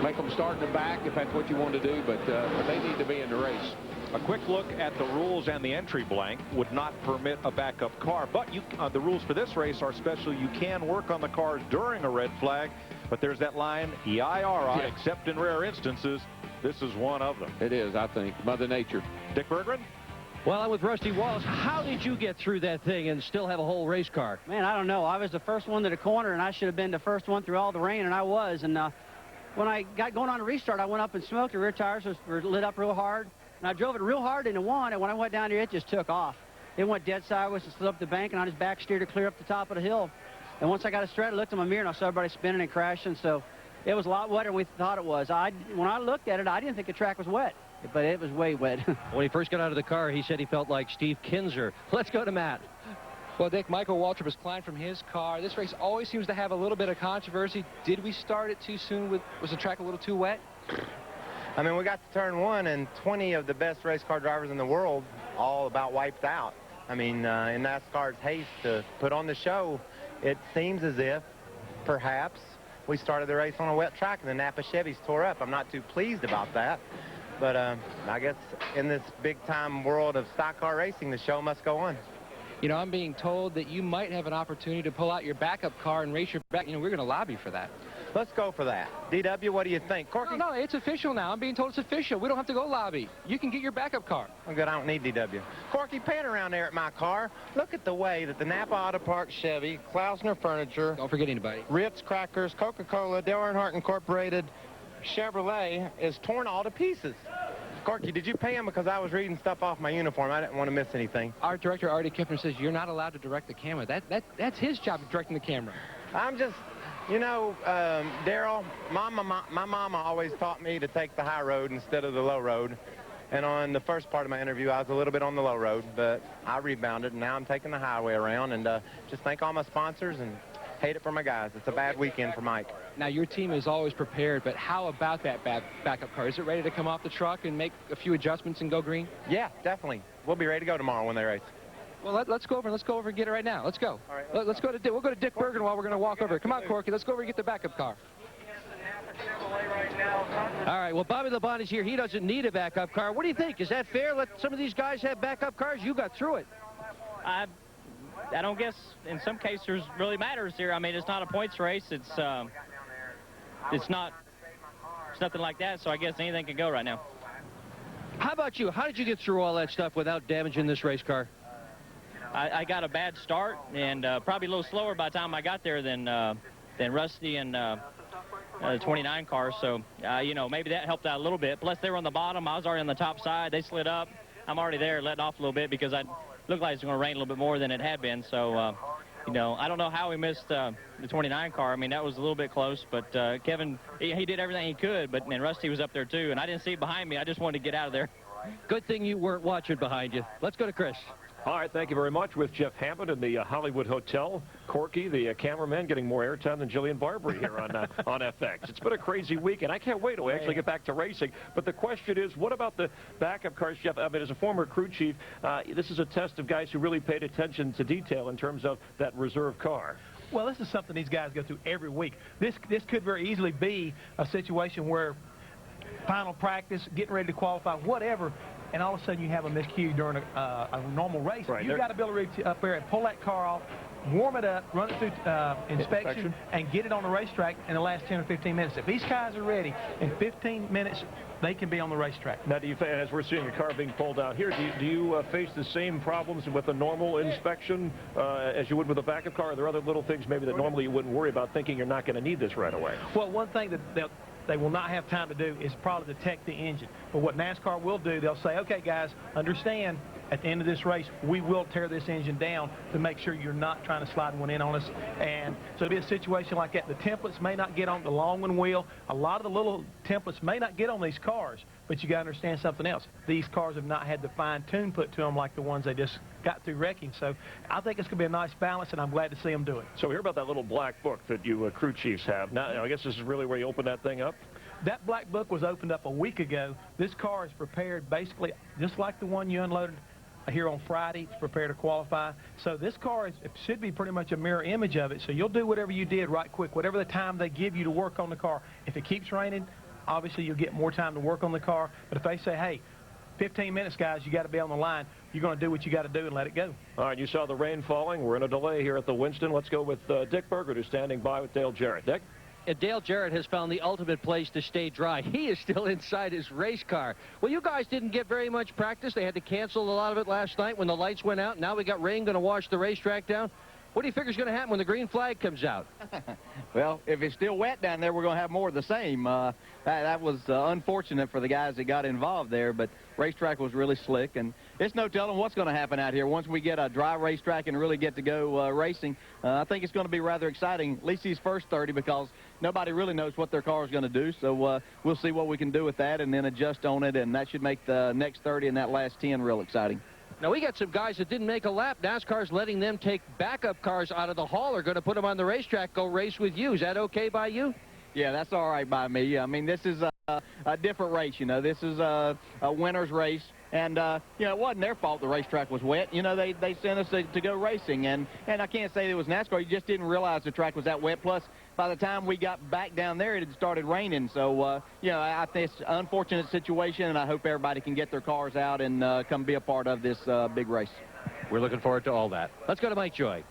Make them start in the back if that's what you want to do, but they need to be in the race. A quick look at the rules and the entry blank would not permit a backup car, but the rules for this race are special. You can work on the cars during a red flag, but there's that line, EIRI, except in rare instances. This is one of them. It is, I think. Mother Nature. Dick Berggren? Well, I'm with Rusty Wallace. How did you get through that thing and still have a whole race car? Man, I don't know. I was the first one to the corner, and I should have been the first one through all the rain, and I was. And when I got going on a restart, I went up and smoked. The rear tires were lit up real hard, and I drove it real hard into one, and when I went down there, it just took off. It went dead sideways and slid up the bank, and I just back steered it clear up the top of the hill. And once I got it straight, I looked in my mirror, and I saw everybody spinning and crashing, so it was a lot wetter than we thought it was. When I looked at it, I didn't think the track was wet, but it was way wet. When he first got out of the car, he said he felt like Steve Kinzer. Let's go to Matt. Well, Dick, Michael Waltrip has climbed from his car. This race always seems to have a little bit of controversy. Did we start it too soon? Was the track a little too wet? I mean, we got to turn one, and 20 of the best race car drivers in the world all about wiped out. I mean, in NASCAR's haste to put on the show, it seems as if, perhaps, we started the race on a wet track and the Napa Chevys tore up. I'm not too pleased about that. But I guess in this big-time world of stock car racing, the show must go on. You know, I'm being told that you might have an opportunity to pull out your backup car and race your back. You know, we're going to lobby for that. Let's go for that. DW, what do you think? Corky? No, it's official now. I'm being told it's official. We don't have to go lobby. You can get your backup car. Oh, good. I don't need DW. Corky, pan around there at my car. Look at the way that the Napa Auto Park Chevy, Klausner Furniture, don't forget anybody, Ritz Crackers, Coca-Cola, Dale Earnhardt Incorporated, Chevrolet is torn all to pieces. Corky, did you pay him? Because I was reading stuff off my uniform. I didn't want to miss anything. Our director, Artie Kiffner, says you're not allowed to direct the camera. That's his job, directing the camera. I'm just, you know, Daryl, my mama always taught me to take the high road instead of the low road. And on the first part of my interview, I was a little bit on the low road, but I rebounded, and now I'm taking the highway around. And just thank all my sponsors and hate it for my guys. It's a bad weekend for Mike. Now, your team is always prepared, but how about that backup car? Is it ready to come off the truck and make a few adjustments and go green? Yeah, definitely. We'll be ready to go tomorrow when they race. Well, let's go over and get it right now. Let's go. All right, let's go to Dick. We'll go to Dick Bergen while we're going to walk over. Come on, Corky. Let's go over and get the backup car. All right, well, Bobby LeBon is here. He doesn't need a backup car. What do you think? Is that fair? Let some of these guys have backup cars? You got through it. I don't guess in some cases really matters here. I mean, it's not a points race. It's nothing like that, so I guess anything can go right now. How about you? How did you get through all that stuff without damaging this race car? I got a bad start and probably a little slower by the time I got there than Rusty and the 29 car. So, you know, maybe that helped out a little bit. Plus, they were on the bottom. I was already on the top side. They slid up. I'm already there, letting off a little bit because I looked like it was going to rain a little bit more than it had been. So, you know, I don't know how we missed the 29 car. I mean, that was a little bit close. But Kevin, he did everything he could. And Rusty was up there, too. And I didn't see it behind me. I just wanted to get out of there. Good thing you weren't watching behind you. Let's go to Chris. All right, thank you very much. With Jeff Hammond in the Hollywood Hotel. Corky, the cameraman, getting more airtime than Jillian Barbary here on FX. It's been a crazy week, and I can't wait till we actually get back to racing. But the question is, what about the backup cars, Jeff? I mean, as a former crew chief, this is a test of guys who really paid attention to detail in terms of that reserve car. Well, this is something these guys go through every week. This could very easily be a situation where final practice, getting ready to qualify, whatever, and all of a sudden you have a miscue during a normal race. Right, you've got to be able to reach up there and pull that car off, warm it up, run it through inspection, and get it on the racetrack in the last 10 or 15 minutes. If these guys are ready, in 15 minutes, they can be on the racetrack. Now, do you, as we're seeing a car being pulled out here, do you face the same problems with a normal inspection as you would with a backup car? Are there other little things maybe that normally you wouldn't worry about, thinking you're not going to need this right away? Well, one thing that they will not have time to do is probably detect the engine. But what NASCAR will do, they'll say, okay, guys, understand, at the end of this race, we will tear this engine down to make sure you're not trying to slide one in on us. And so it'll be a situation like that. The templates may not get on the long one wheel. A lot of the little templates may not get on these cars, but you got to understand something else. These cars have not had the fine tune put to them like the ones they just got through wrecking. So I think it's going to be a nice balance, and I'm glad to see them do it. So hear about that little black book that you crew chiefs have. Now, I guess this is really where you open that thing up? That black book was opened up a week ago. This car is prepared basically just like the one you unloaded here on Friday. It's prepared to qualify. So this car it should be pretty much a mirror image of it. So you'll do whatever you did right quick, whatever the time they give you to work on the car. If it keeps raining, obviously you'll get more time to work on the car. But if they say, hey, 15 minutes, guys, you got to be on the line, you're going to do what you got to do and let it go. All right, you saw the rain falling. We're in a delay here at the Winston. Let's go with Dick Berger, who's standing by with Dale Jarrett. Dick? Dale Jarrett has found the ultimate place to stay dry. He is still inside his race car. Well, you guys didn't get very much practice. They had to cancel a lot of it last night when the lights went out. Now we got rain going to wash the racetrack down. What do you figure is going to happen when the green flag comes out? Well, if it's still wet down there, we're going to have more of the same. That was unfortunate for the guys that got involved there, but racetrack was really slick, and it's no telling what's going to happen out here. Once we get a dry racetrack and really get to go racing, I think it's going to be rather exciting, at least these first 30, because nobody really knows what their car is going to do, so we'll see what we can do with that and then adjust on it, and that should make the next 30 and that last 10 real exciting. Now, we got some guys that didn't make a lap. NASCAR's letting them take backup cars out of the hall. Are going to put them on the racetrack, go race with you. Is that okay by you? Yeah, that's all right by me. I mean, this is a different race, you know. This is a winner's race. And, you know, it wasn't their fault the racetrack was wet. You know, they sent us to go racing. And I can't say it was NASCAR. You just didn't realize the track was that wet. Plus, by the time we got back down there, it had started raining. So, you know, I think it's an unfortunate situation, and I hope everybody can get their cars out and come be a part of this big race. We're looking forward to all that. Let's go to Mike Joy.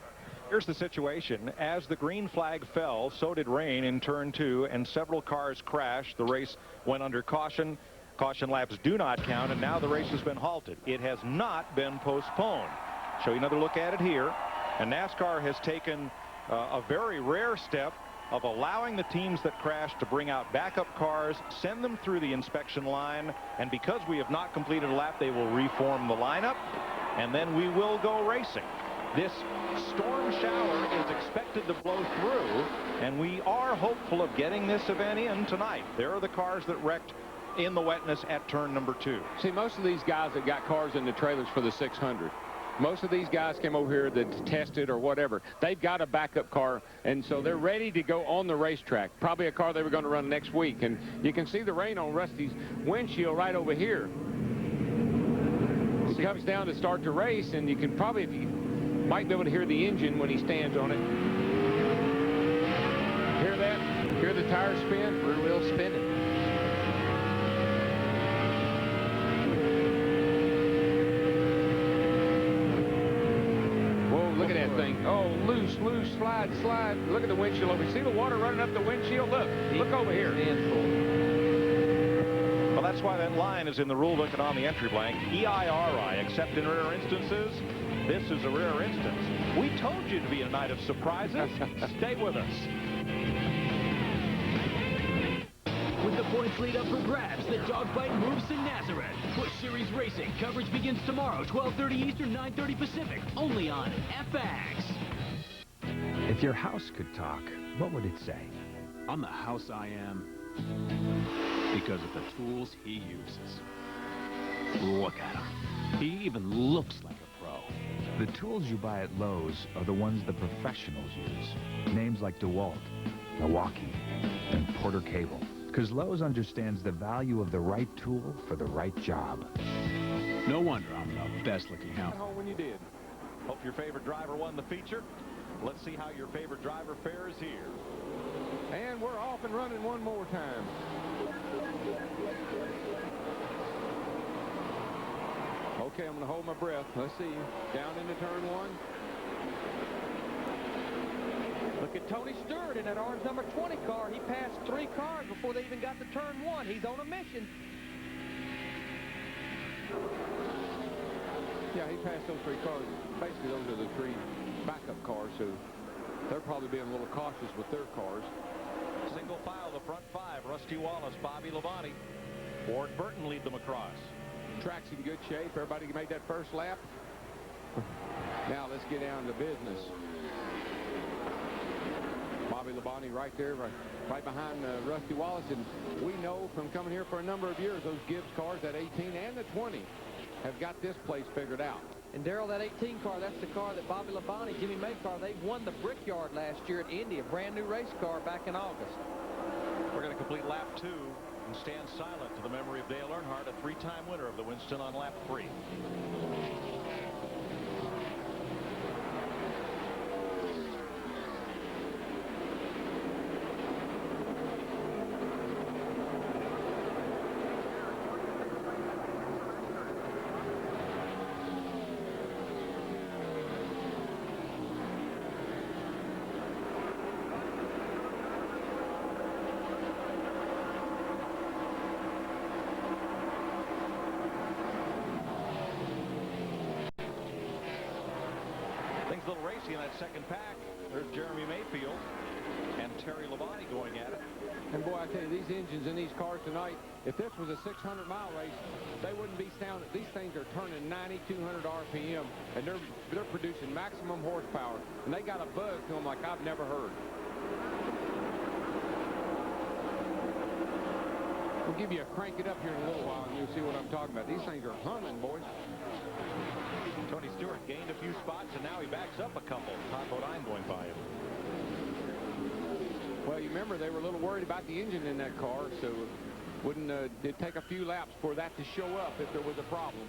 Here's the situation. As the green flag fell, so did rain in turn 2, and several cars crashed. The race went under caution. Caution laps do not count, and now the race has been halted. It has not been postponed. Show you another look at it here. And NASCAR has taken a very rare step of allowing the teams that crashed to bring out backup cars, send them through the inspection line, and because we have not completed a lap, they will reform the lineup, and then we will go racing. This storm shower is expected to blow through, and we are hopeful of getting this event in tonight. There are the cars that wrecked in the wetness at turn number 2. See, most of these guys that got cars in the trailers for the 600, most of these guys came over here to test it or whatever. They've got a backup car, and so they're ready to go on the racetrack. Probably a car they were going to run next week. And you can see the rain on Rusty's windshield right over here. He comes down to start the race, and you can probably, if you might be able to hear the engine when he stands on it. Hear that? Hear the tires spin? Rear wheel spinning. Look at that thing. Oh, loose, slide. Look at the windshield over here. See the water running up the windshield? Look over here. Well, that's why that line is in the rule book and on the entry blank. EIRI, except in rare instances. This is a rare instance. We told you to be a night of surprises. Stay with us. With the points lead up for grabs, the dogfight moves to Nazareth. Busch Series Racing coverage begins tomorrow, 12:30 Eastern, 9:30 Pacific, only on FX. If your house could talk, what would it say? I'm the house I am because of the tools he uses. Look at him. He even looks like a pro. The tools you buy at Lowe's are the ones the professionals use. Names like DeWalt, Milwaukee, and Porter Cable. Because Lowe's understands the value of the right tool for the right job. No wonder I'm the best-looking house. Home when you did. Hope your favorite driver won the feature. Let's see how your favorite driver fares here. And we're off and running one more time. Okay, I'm going to hold my breath. Let's see. Down into turn 1. Look at Tony Stewart in that orange number 20 car. He passed 3 cars before they even got to turn 1. He's on a mission. Yeah, he passed those 3 cars. Basically, those are the 3 backup cars, so they're probably being a little cautious with their cars. Single file, the front 5. Rusty Wallace, Bobby Labonte. Ward Burton lead them across. Track's in good shape. Everybody made that first lap. Now let's get down to business. Bobby Labonte right there, right behind Rusty Wallace. And we know from coming here for a number of years, those Gibbs cars, that 18 and the 20, have got this place figured out. And Darrell, that 18 car, that's the car that Bobby Labonte, Jimmy May car, they won the Brickyard last year at Indy, a brand new race car back in August. We're going to complete lap 2 and stand silent to the memory of Dale Earnhardt, a 3-time winner of the Winston on lap 3. racing in that second pack. There's Jeremy Mayfield and Terry Labonte going at it. And boy, I tell you, these engines in these cars tonight, if this was a 600-mile race, they wouldn't be sounding. These things are turning 9,200 RPM, and they're producing maximum horsepower, and they got a buzz to them like I've never heard. We'll give you a crank it up here in a little while, and you'll see what I'm talking about. These things are humming, boys. Tony Stewart gained a few spots, and now he backs up a couple. Todd Bodine going by him. Well, you remember they were a little worried about the engine in that car, so it'd take a few laps for that to show up if there was a problem.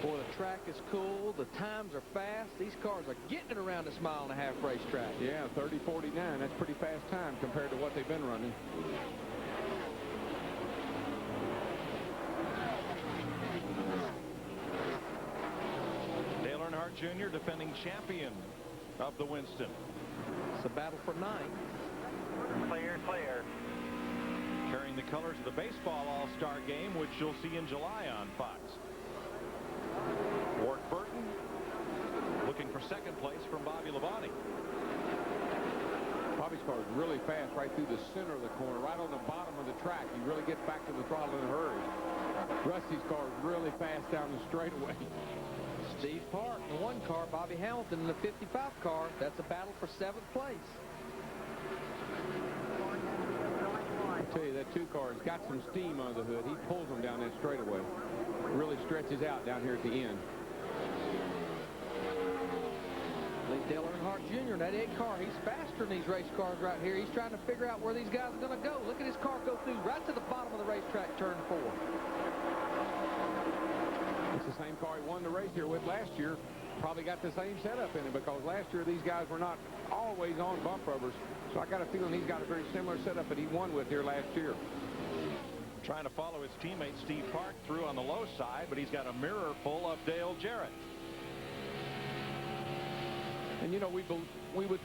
Boy, the track is cool. The times are fast. These cars are getting it around this mile-and-a-half racetrack. Yeah, 30:49. That's pretty fast time compared to what they've been running. Dale Earnhardt Jr., defending champion of the Winston. It's a battle for ninth. Clear, clear. Carrying the colors of the baseball all-star game, which you'll see in July on Fox. Ward Burton looking for second place from Bobby Labonte. Bobby's car is really fast right through the center of the corner, right on the bottom of the track. He really gets back to the throttle in a hurry. Rusty's car is really fast down the straightaway. Steve Park in the 1 car, Bobby Hamilton in the 55 car. That's a battle for 7th place. I tell you, that 2 car has got some steam under the hood. He pulls them down that straightaway. Really stretches out down here at the end. Dale Earnhardt Jr. in that 8 car, he's faster than these race cars right here. He's trying to figure out where these guys are going to go. Look at his car go through right to the bottom of the racetrack, turn 4. It's the same car he won the race here with last year. Probably got the same setup in it because last year these guys were not always on bump rubbers. So I got a feeling he's got a very similar setup that he won with here last year. Trying to follow his teammate Steve Park through on the low side, but he's got a mirror full of Dale Jarrett. And, you know, we would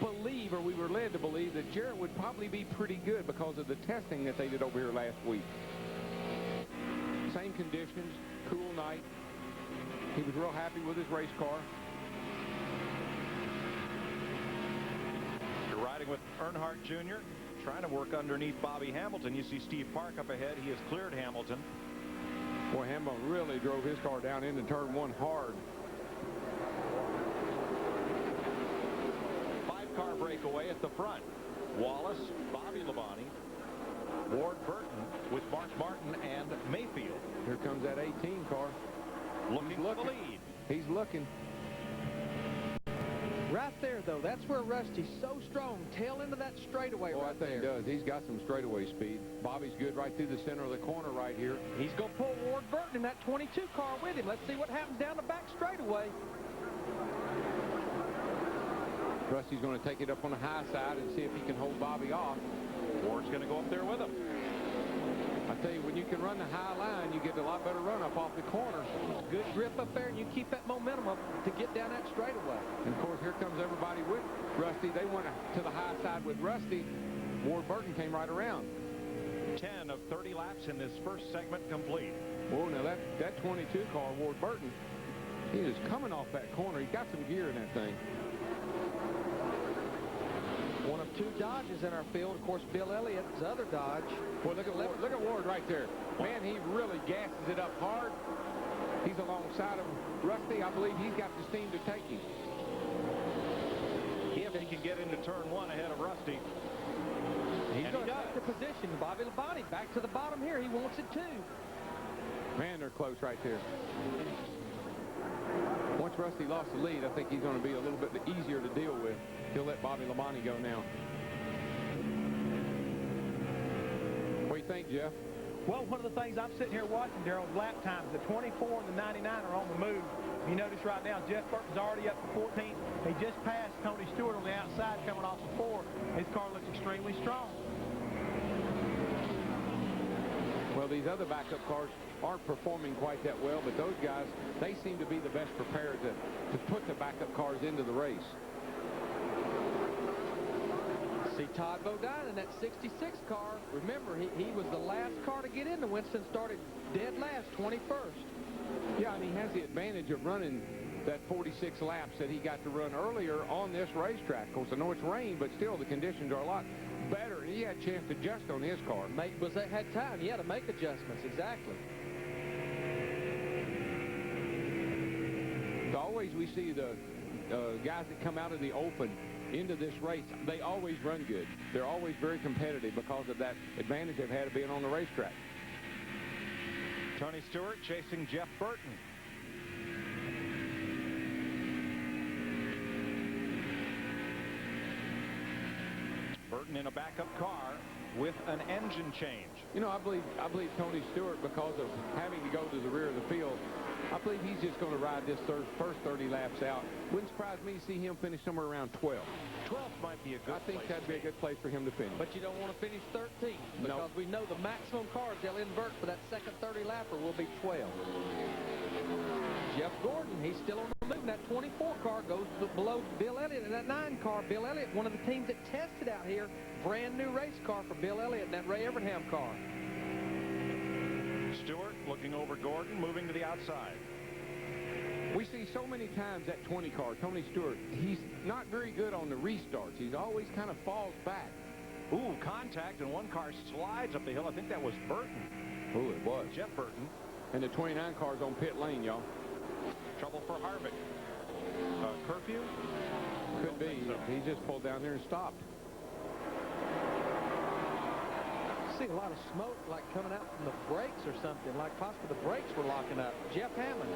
believe, or we were led to believe, that Jarrett would probably be pretty good because of the testing that they did over here last week. Same conditions, cool night. He was real happy with his race car. You're riding with Earnhardt Jr., trying to work underneath Bobby Hamilton. You see Steve Park up ahead. He has cleared Hamilton. Boy, Hamilton really drove his car down into turn 1 hard. 5-car breakaway at the front. Wallace, Bobby Labonte, Ward Burton with Mark Martin and Mayfield. Here comes that 18 car. Looking for the lead. He's looking. Right there, though, that's where Rusty's so strong. Tail into that straightaway right there. I think he does. He's got some straightaway speed. Bobby's good right through the center of the corner right here. He's going to pull Ward Burton in that 22 car with him. Let's see what happens down the back straightaway. Rusty's going to take it up on the high side and see if he can hold Bobby off. Ward's going to go up there with him. I tell you, when you can run the high line, you get a lot better run up off the corner. Good grip up there, and you keep that momentum up to get down that straightaway. And, of course, here comes everybody with Rusty. They went to the high side with Rusty. Ward Burton came right around. 10 of 30 laps in this first segment complete. Whoa, now that 22 car, Ward Burton, he is coming off that corner. He's got some gear in that thing. One of 2 Dodges in our field. Of course, Bill Elliott's other Dodge. Boy, look at Ward right there. Man, he really gasses it up hard. He's alongside of Rusty. I believe he's got the steam to take him. If he can get into turn 1 ahead of Rusty. He's going to take the position. Bobby Labonte back to the bottom here. He wants it too. Man, they're close right there. Once Rusty lost the lead, I think he's going to be a little bit easier to deal with. He'll let Bobby Labonte go now. What do you think, Jeff? Well, one of the things I'm sitting here watching, Darrell, lap times. The 24 and the 99 are on the move. You notice right now, Jeff Burton's already up to 14th. He just passed Tony Stewart on the outside coming off of 4. His car looks extremely strong. Well, these other backup cars aren't performing quite that well, but those guys, they seem to be the best prepared to put the backup cars into the race. See Todd Bodine in that 66 car. Remember, he was the last car to get into Winston, started dead last, 21st. Yeah, and he has the advantage of running that 46 laps that he got to run earlier on this racetrack. Of course, I know it's rain, but still the conditions are a lot better, and he had a chance to adjust on his car. Had time. He had to make adjustments, exactly. So always we see the guys that come out of the open into this race, they always run good. They're always very competitive because of that advantage they've had of being on the racetrack. Tony Stewart chasing Jeff Burton. Burton in a backup car with an engine change. You know, I believe Tony Stewart, because of having to go to the rear of the field, I believe he's just going to ride this first 30 laps out. Wouldn't surprise me to see him finish somewhere around 12. 12 might be a good I think that'd be a good place for him to finish. But you don't want to finish 13 because we know the maximum cars they'll invert for that second 30-lapper will be 12. Jeff Gordon, he's still on the move. That 24 car goes below Bill Elliott. And that 9 car, Bill Elliott, one of the teams that tested out here, brand new race car for Bill Elliott, and that Ray Evernham car. Stewart looking over Gordon, moving to the outside. We see so many times that 20 car, Tony Stewart, he's not very good on the restarts. He's always kind of falls back. Ooh, contact, and one car slides up the hill. I think that was Burton. Ooh, it was. Jeff Burton. And the 29 car's on pit lane, y'all. Trouble for Harvick. Curfew? Could be. So. He just pulled down there and stopped. See a lot of smoke like coming out from the brakes or something, like possibly the brakes were locking up. Jeff Hammond.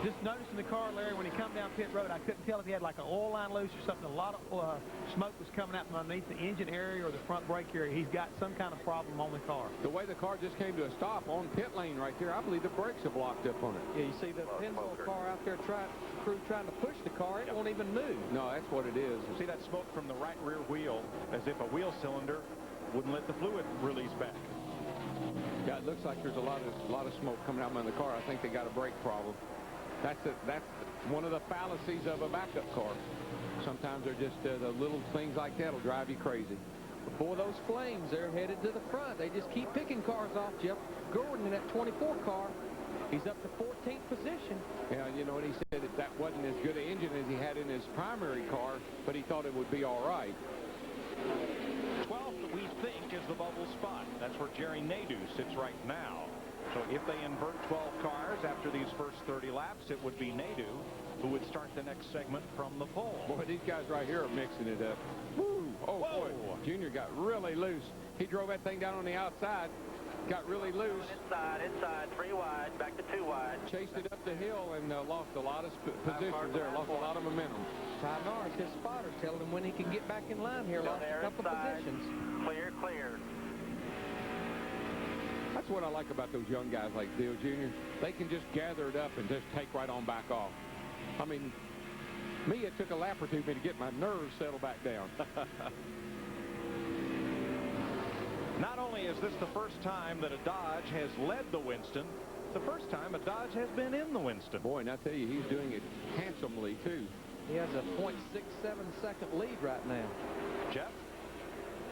Just noticing the car, Larry, when he come down pit road, I couldn't tell if he had like an oil line loose or something. A lot of smoke was coming out from underneath the engine area or the front brake area. He's got some kind of problem on the car. The way the car just came to a stop on pit lane right there, I believe the brakes have locked up on it. Yeah, you see the pinball car out there crew trying to push the car. It won't even move. No, that's what it is. You see that smoke from the right rear wheel as if a wheel cylinder wouldn't let the fluid release back. Yeah, it looks like there's a lot of smoke coming out of the car. I think they got a brake problem. That's one of the fallacies of a backup car. Sometimes they're just the little things like that will drive you crazy. Before those flames, they're headed to the front. They just keep picking cars off. Jeff Gordon in that 24 car, he's up to 14th position. Yeah, you know, and he said that wasn't as good an engine as he had in his primary car, but he thought it would be all right. 12th, we think, is the bubble spot. That's where Jerry Nadeau sits right now. So if they invert 12 cars after these first 30 laps, it would be Nadeau who would start the next segment from the pole. Boy, these guys right here are mixing it up. Woo! Oh, whoa. Boy, Junior got really loose. He drove that thing down on the outside, got really loose. Inside, 3 wide, back to 2 wide. Chased it up the hill and lost a lot of positions there, lost a lot of momentum. Ty Norris, his spotter's telling him when he can get back in line here, lost a couple positions. Clear. That's what I like about those young guys like Dale Jr. They can just gather it up and just take right on back off. I mean, me, it took a lap or two to get my nerves settled back down. Not only is this the first time that a Dodge has led the Winston, it's the first time a Dodge has been in the Winston. Boy, and I tell you, he's doing it handsomely, too. He has a .67 second lead right now. Jeff?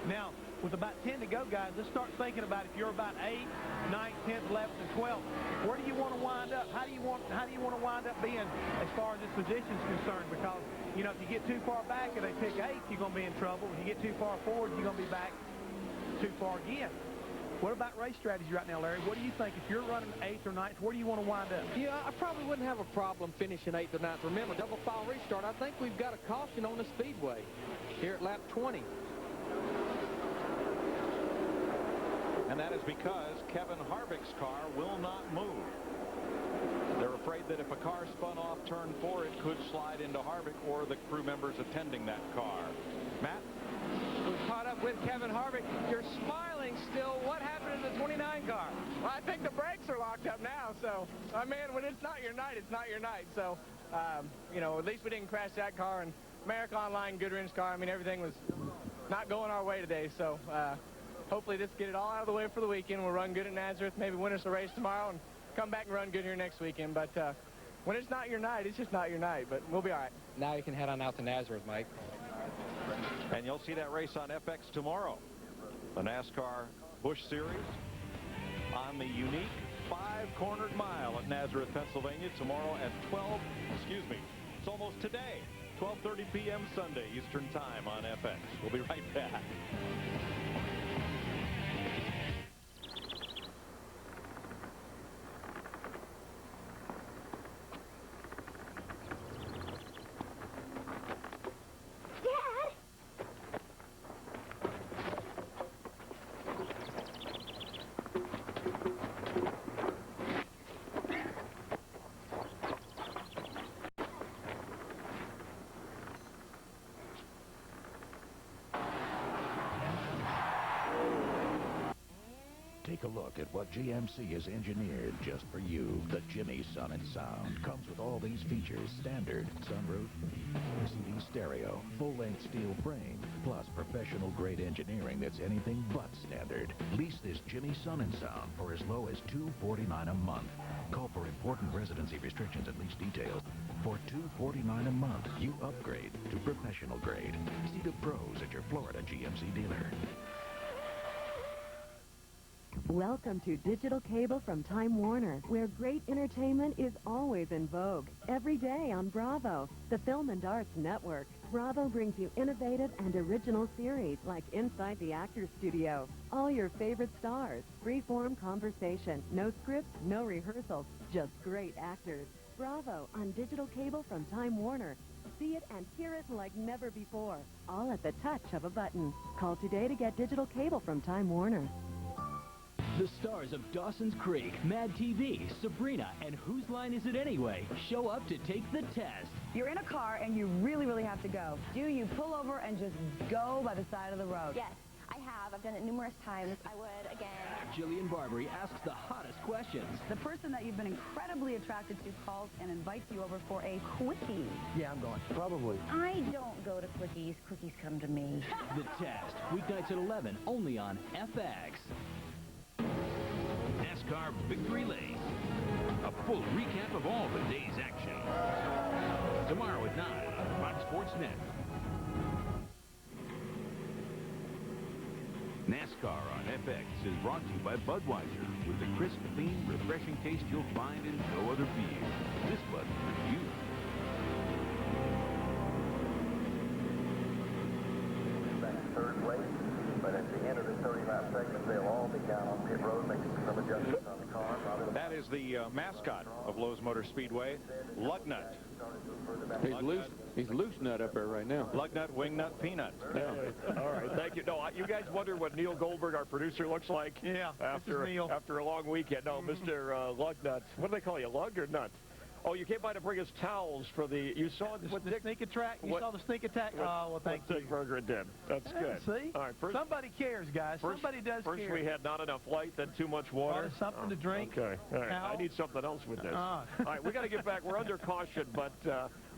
Now, with about 10 to go, guys, let's start thinking about if you're about 8th, 9th, 10th, 11th, and 12th. Where do you want to wind up? How do you want to wind up being as far as this position is concerned? Because, you know, if you get too far back and they pick 8th, you're going to be in trouble. If you get too far forward, you're going to be back too far again. What about race strategy right now, Larry? What do you think? If you're running 8th or 9th, where do you want to wind up? Yeah, I probably wouldn't have a problem finishing 8th or 9th. Remember, double file restart. I think we've got a caution on the speedway here at lap 20. And that is because Kevin Harvick's car will not move. They're afraid that if a car spun off turn 4, it could slide into Harvick or the crew members attending that car. Matt? We've caught up with Kevin Harvick. You're smiling still. What happened to the 29 car? Well, I think the brakes are locked up now. So, I mean, when it's not your night, it's not your night. So, you know, at least we didn't crash that car. And America Online, Goodwren's car, I mean, everything was not going our way today. So, hopefully this get it all out of the way for the weekend. We'll run good at Nazareth, maybe win us a race tomorrow, and come back and run good here next weekend. But when it's not your night, it's just not your night. But we'll be all right. Now you can head on out to Nazareth, Mike. And you'll see that race on FX tomorrow. The NASCAR Busch Series on the unique 5-cornered mile at Nazareth, Pennsylvania tomorrow at it's almost today, 12:30 p.m. Sunday Eastern Time on FX. We'll be right back. Take a look at what GMC has engineered just for you. The Jimmy Sun and Sound comes with all these features: standard sunroof, CD stereo, full-length steel frame, plus professional-grade engineering that's anything but standard. Lease this Jimmy Sun and Sound for as low as $249 a month. Call for important residency restrictions and lease details. For $249 a month, you upgrade to professional grade. See the pros at your Florida GMC dealer. Welcome to Digital Cable from Time Warner, where great entertainment is always in vogue. Every day on Bravo, the Film and Arts Network. Bravo brings you innovative and original series like Inside the Actors Studio. All your favorite stars, free-form conversation, no scripts, no rehearsals, just great actors. Bravo on Digital Cable from Time Warner. See it and hear it like never before, all at the touch of a button. Call today to get Digital Cable from Time Warner. The stars of Dawson's Creek, Mad TV, Sabrina, and Whose Line Is It Anyway show up to take the test. You're in a car and you really have to go. Do you pull over and just go by the side of the road? Yes, I have. I've done it numerous times. I would again. Jillian Barbary asks the hottest questions. The person that you've been incredibly attracted to calls and invites you over for a quickie. Yeah, I'm going. Probably. I don't go to quickies. Quickies come to me. The Test, weeknights at 11, only on FX. NASCAR Victory Lane. A full recap of all the day's action. Tomorrow at 9 on Sportsnet. NASCAR on FX is brought to you by Budweiser, with the crisp, clean, refreshing taste you'll find in no other beer. This Bud for you. Third place, but at the end of the 30-lap segment, they'll all be down on pit road making some adjustments on the car. That is the mascot of Lowe's Motor Speedway, Lugnut. He's loose nut up there right now. Lugnut, wingnut, peanut. Yeah. All right, thank you. No, you guys wonder what Neil Goldberg, our producer, looks like? Yeah, after a long weekend. No, Mr. Lugnut. What do they call you, Lug or Nut? Oh, you came by to bring us towels for the. You saw the sneak attack. You saw the sneak attack. Oh, well, thank you. Dick Berger did. That's good. See, all right. First, somebody cares, guys. Somebody does care. First, we had not enough light, then too much water. Something to drink. Okay. All right. I need something else with this. All right. We got to get back. We're under caution, but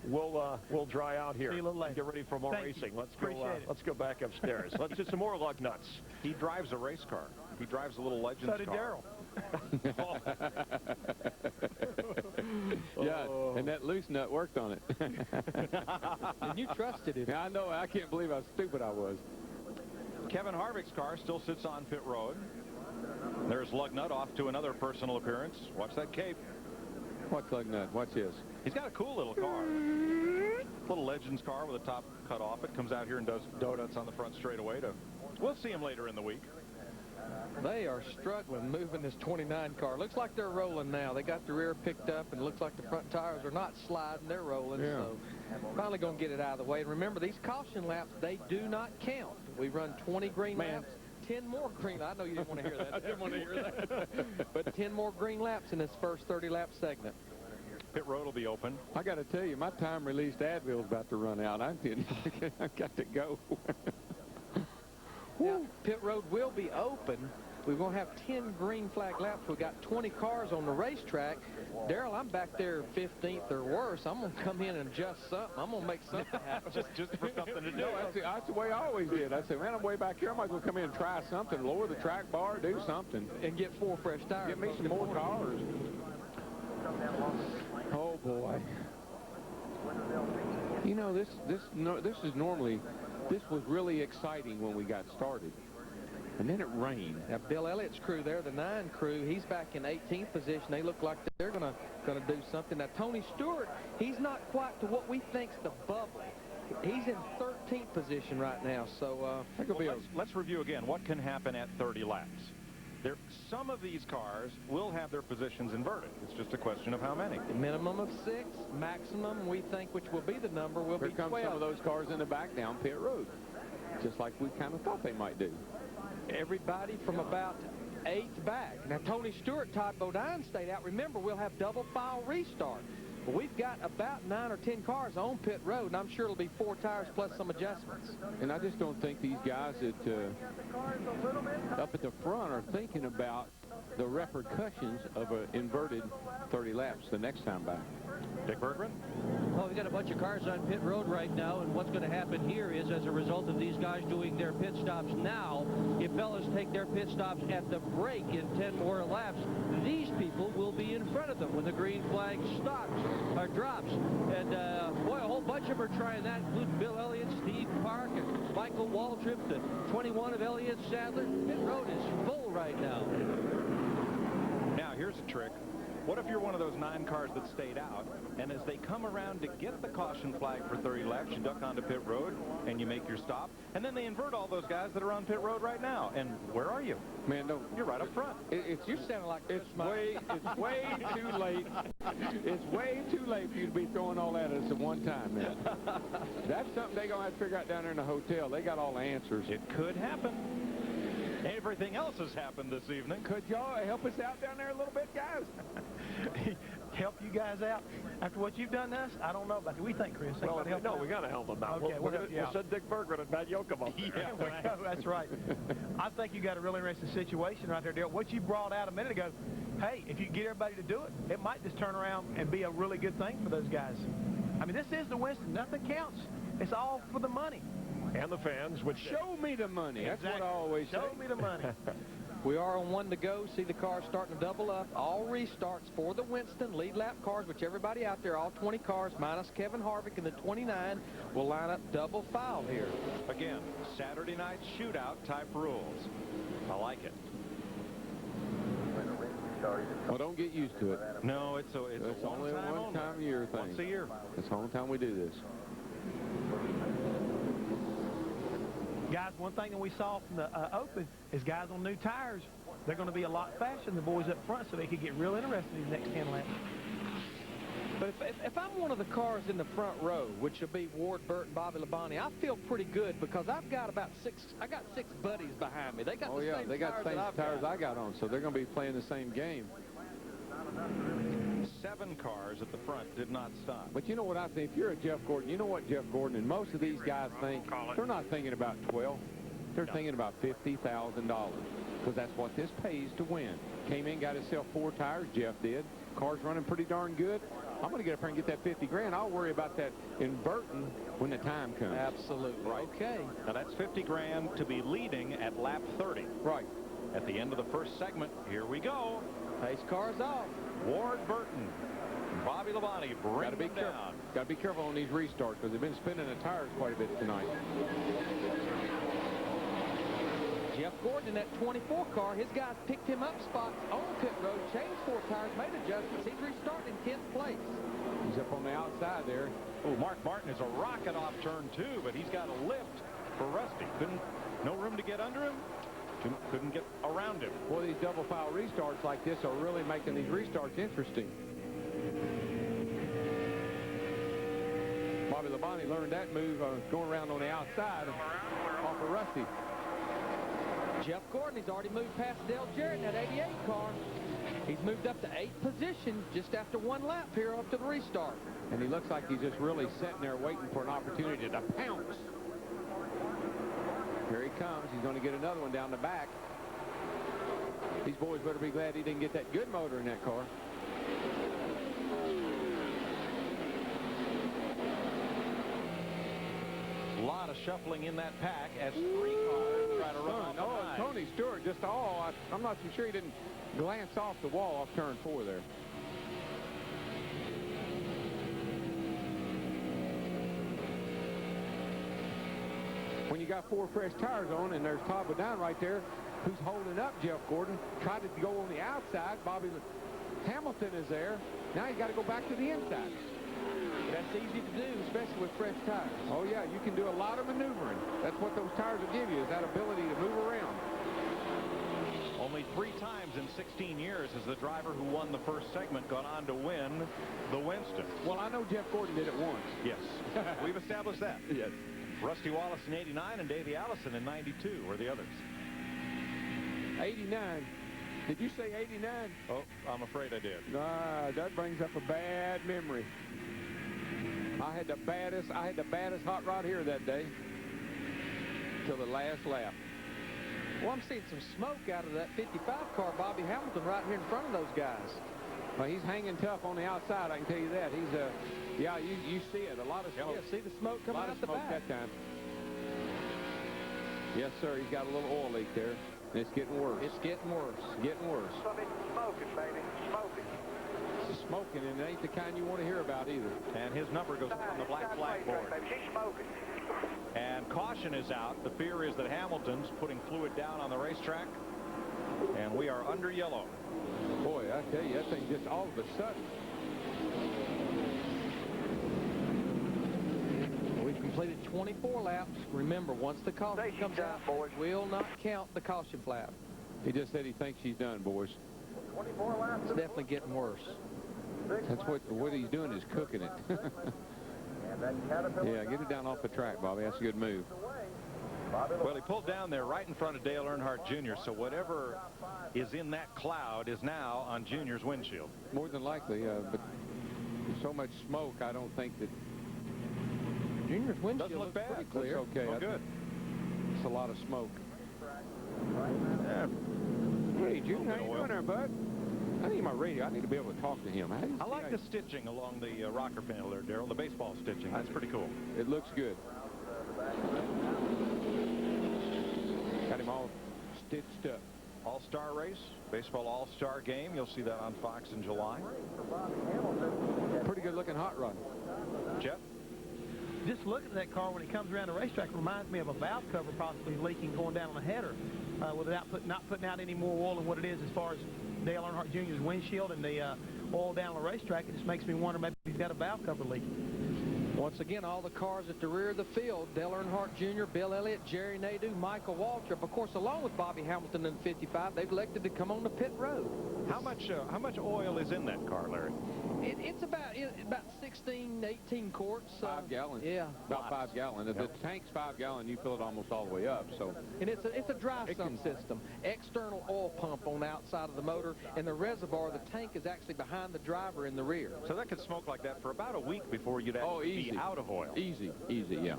we'll dry out here. See you a little later. Get ready for more racing. Let's go. Let's go back upstairs. Let's do some more lug nuts. He drives a race car. He drives a little Legends car. So did Daryl. Yeah, and that loose nut worked on it. And you trusted him. Yeah, I know. I can't believe how stupid I was. Kevin Harvick's car still sits on pit road. There's Lugnut off to another personal appearance. Watch that cape. What's Lugnut? What's his? He's got a cool little car. Little Legends car with a top cut off. It comes out here and does donuts on the front straightaway. We'll see him later in the week. They are struggling moving this 29 car. Looks like they're rolling now. They got the rear picked up, and it looks like the front tires are not sliding. They're rolling. Yeah. So finally going to get it out of the way. And remember, these caution laps, they do not count. We run 20 green laps. 10 more green. I know you didn't want to hear that. I didn't want to hear that. But 10 more green laps in this first 30-lap segment. Pit road will be open. I got to tell you, my time-released Advil's about to run out. I've got to go. Now, pit road will be open. We're going to have 10 green flag laps. We've got 20 cars on the racetrack. Daryl, I'm back there 15th or worse. I'm going to come in and adjust something. I'm going to make something happen. just for something to do. No, that's the way I always did. I said, man, I'm way back here. I might as well come in and try something, lower the track bar, do something. And get 4 fresh tires. Get me some more cars. Oh, boy. You know, this was really exciting when we got started. and then it rained. Now, Bill Elliott's crew there, the 9 crew, he's back in 18th position. They look like they're gonna do something. Now, Tony Stewart, he's not quite to what we think's the bubble. He's in 13th position right now, so let's review again what can happen at 30 laps. Some of these cars will have their positions inverted. It's just a question of how many. A minimum of 6, maximum, we think, which will be the number, will be 12. Here come some of those cars in the back down pit road, just like we kind of thought they might do. Everybody from about 8th back. Now, Tony Stewart, Todd Bodine stayed out. Remember, we'll have double file restart. But we've got about 9 or 10 cars on pit road, and I'm sure it'll be 4 tires plus some adjustments. And I just don't think these guys that up at the front are thinking about the repercussions of an inverted 30 laps the next time back. Dick Bergman? Well, we've got a bunch of cars on pit road right now, and what's going to happen here is, as a result of these guys doing their pit stops now, if fellas take their pit stops at the break in 10 more laps, these people will be in front of them when the green flag stops or drops. And, boy, a whole bunch of them are trying that, including Bill Elliott, Steve Park, and Michael Waltrip, the 21 of Elliott Sadler. Pit road is full right now. Now, here's a trick. What if you're one of those 9 cars that stayed out, and as they come around to get the caution flag for 30 laps, you duck onto pit road, and you make your stop, and then they invert all those guys that are on pit road right now. And where are you? Man, no, you're right up front. You sound like it's way too late. It's way too late for you to be throwing all that at us at one time, man. That's something they're going to have to figure out down there in the hotel. They got all the answers. It could happen. Everything else has happened this evening. Could y'all help us out down there a little bit, guys? Help you guys out after what you've done to us? I don't know about it. We think, Chris. Well, no, we got to help them out. Okay, we'll send Dick Bergman and Matt Yoakum up there. Yeah, that's right. I think you got a really interesting situation right there, Dale. What you brought out a minute ago, hey, if you get everybody to do it, it might just turn around and be a really good thing for those guys. I mean, this is the Winston. Nothing counts. It's all for the money. And the fans, which show me the money. Exactly. That's what I always say. Show me the money. We are on 1 to go. See the cars starting to double up. All restarts for the Winston lead lap cars, which everybody out there, all 20 cars, minus Kevin Harvick in the 29, will line up double file here. Again, Saturday night shootout type rules. I like it. Well, don't get used to it. No, it's only a one-time year thing. Once a year. It's the only time we do this. Guys, one thing that we saw from the Open is guys on new tires, they're going to be a lot faster than the boys up front, so they could get real interested in these next 10 laps. But if I'm one of the cars in the front row, which will be Ward, Burt, and Bobby Labonte, I feel pretty good because I've got I got 6 buddies behind me. They got the same they got the same tires I got on, so they're going to be playing the same game. 7 cars at the front did not stop. But you know what I think? If you're a Jeff Gordon, you know what Jeff Gordon and most of these guys think? They're not thinking about 12. They're thinking about $50,000 because that's what this pays to win. Came in, got himself 4 tires. Jeff did. Car's running pretty darn good. I'm going to get up here and get that 50 grand. I'll worry about that inverting when the time comes. Absolutely. Right. Okay. Now that's 50 grand to be leading at lap 30. Right. At the end of the first segment, here we go. Pace cars off. Ward Burton, Bobby Labonte bring them down. Got to be careful on these restarts because they've been spinning the tires quite a bit tonight. Jeff Gordon in that 24 car, his guys picked him up spots on pit road, changed 4 tires, made adjustments. He's restarting in 10th place. He's up on the outside there. Oh, Mark Martin is a rocket off turn 2, but he's got a lift for Rusty. No room to get under him. Couldn't get around him. Boy, these double file restarts like this are really making these restarts interesting. Bobby Labonte learned that move going around on the outside off of Rusty. Jeff Gordon, he's already moved past Dale Jarrett in that 88 car. He's moved up to 8th position just after 1 lap here up to the restart. And he looks like he's just really sitting there waiting for an opportunity to pounce. Here he comes. He's going to get another one down the back. These boys better be glad he didn't get that good motor in that car. A lot of shuffling in that pack as 3 cars try to run off the line. Tony Stewart just I'm not too sure he didn't glance off the wall off turn 4 there. when you got 4 fresh tires on, and there's Todd Bodine right there, who's holding up Jeff Gordon, tried to go on the outside. Bobby Hamilton is there. Now he's got to go back to the inside. That's easy to do, especially with fresh tires. Oh, yeah, you can do a lot of maneuvering. That's what those tires will give you, is that ability to move around. Only 3 times in 16 years has the driver who won the first segment gone on to win the Winston. Well, I know Jeff Gordon did it once. Yes, we've established that. Yes. Rusty Wallace in 89 and Davey Allison in 92 were the others. 89. Did you say 89? Oh, I'm afraid I did. That brings up a bad memory. I had the baddest hot rod here that day till the last lap. Well, I'm seeing some smoke out of that 55 car, Bobby Hamilton, right here in front of those guys. Well, he's hanging tough on the outside, I can tell you that. He's yeah, you see it, a lot of smoke. Yeah, see the smoke coming out the back. That time. Yes, sir, he's got a little oil leak there, and it's getting worse. It's getting worse. Getting worse. Smoking, baby, smoking. Smoking, and it ain't the kind you want to hear about either. And his number goes up on the black flag board. She's smoking. And caution is out. The fear is that Hamilton's putting fluid down on the racetrack. And we are under yellow. Boy, I tell you, that thing just all of a sudden. We've completed 24 laps. Remember, once the caution comes out, it will not count the caution flag. He just said he thinks she's done, boys. 24 laps. It's definitely getting worse. That's what he's doing is cooking it. Yeah, get it down off the track, Bobby. That's a good move. Well, he pulled down there right in front of Dale Earnhardt Jr., so whatever is in that cloud is now on Junior's windshield. More than likely, but so much smoke, I don't think that... Junior's windshield doesn't look bad. Pretty clear. It's okay. Oh, good. It's a lot of smoke. Yeah. Hey, Junior, how you doing there, bud? I need my radio. I need to be able to talk to him. I like the stitching along the rocker panel there, Darrell, the baseball stitching. That's pretty cool. It looks good. Got him all stitched up. All-Star race, baseball all-star game. You'll see that on Fox in July. Pretty good-looking hot rod. Jeff? Just looking at that car when it comes around the racetrack reminds me of a valve cover possibly leaking going down on the header without not putting out any more oil than what it is as far as Dale Earnhardt Jr.'s windshield and the oil down on the racetrack. It just makes me wonder maybe he's got a valve cover leaking. Once again, all the cars at the rear of the field, Dale Earnhardt Jr., Bill Elliott, Jerry Nadeau, Michael Waltrip, of course, along with Bobby Hamilton in the 55, they've elected to come on the pit road. How much oil is in that car, Larry? It's about 16, 18 quarts. 5 gallons. Yeah. About 5 gallons. If the tank's 5 gallons, you fill it almost all the way up. So. And it's a dry sump system. External oil pump on the outside of the motor, and the reservoir, the tank is actually behind the driver in the rear. So that could smoke like that for about a week before you'd actually be out of oil. Easy, yeah.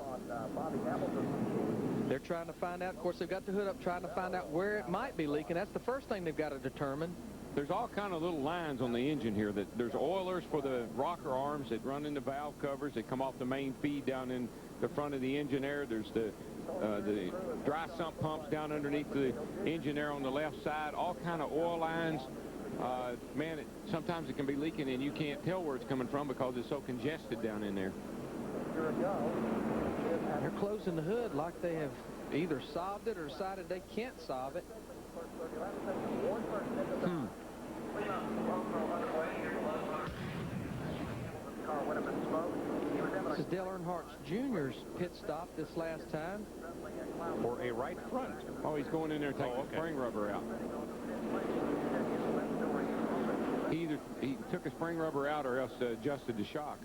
They're trying to find out. Of course, they've got the hood up, trying to find out where it might be leaking. That's the first thing they've got to determine. There's all kind of little lines on the engine here. That there's oilers for the rocker arms that run into valve covers that come off the main feed down in the front of the engine there. There's the dry sump pumps down underneath the engine there on the left side. All kind of oil lines. Man, sometimes it can be leaking and you can't tell where it's coming from because it's so congested down in there. They're closing the hood like they have either solved it or decided they can't solve it. This is Dale Earnhardt Jr.'s pit stop this last time. For a right front. Oh, he's going in there taking the spring rubber out. He took a spring rubber out or else adjusted the shock.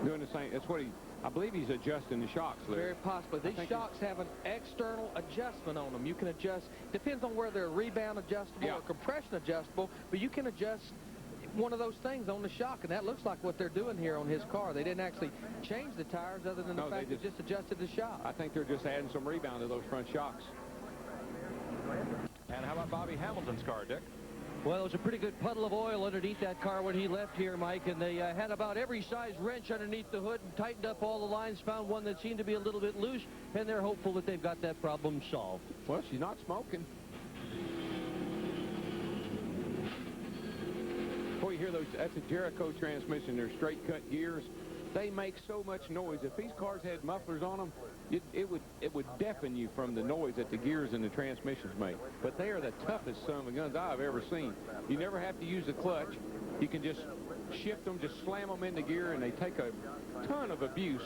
Doing the same. That's what I believe he's adjusting the shocks, Larry. Very possibly. These shocks have an external adjustment on them. You can adjust. Depends on whether they're rebound adjustable or compression adjustable, but you can adjust one of those things on the shock, and that looks like what they're doing here on his car. They didn't actually change the tires other than the fact they just adjusted the shock. I think they're just adding some rebound to those front shocks. And how about Bobby Hamilton's car, Dick? Well, there was a pretty good puddle of oil underneath that car when he left here, Mike, and they had about every size wrench underneath the hood and tightened up all the lines, found one that seemed to be a little bit loose, and they're hopeful that they've got that problem solved. Well, she's not smoking. Boy, you hear those, that's a Jericho transmission. They're straight cut gears. they make so much noise. If these cars had mufflers on them, it would deafen you from the noise that the gears and the transmissions make. But they are the toughest son of a guns I've ever seen. You never have to use a clutch. You can just shift them, just slam them into gear, and they take a ton of abuse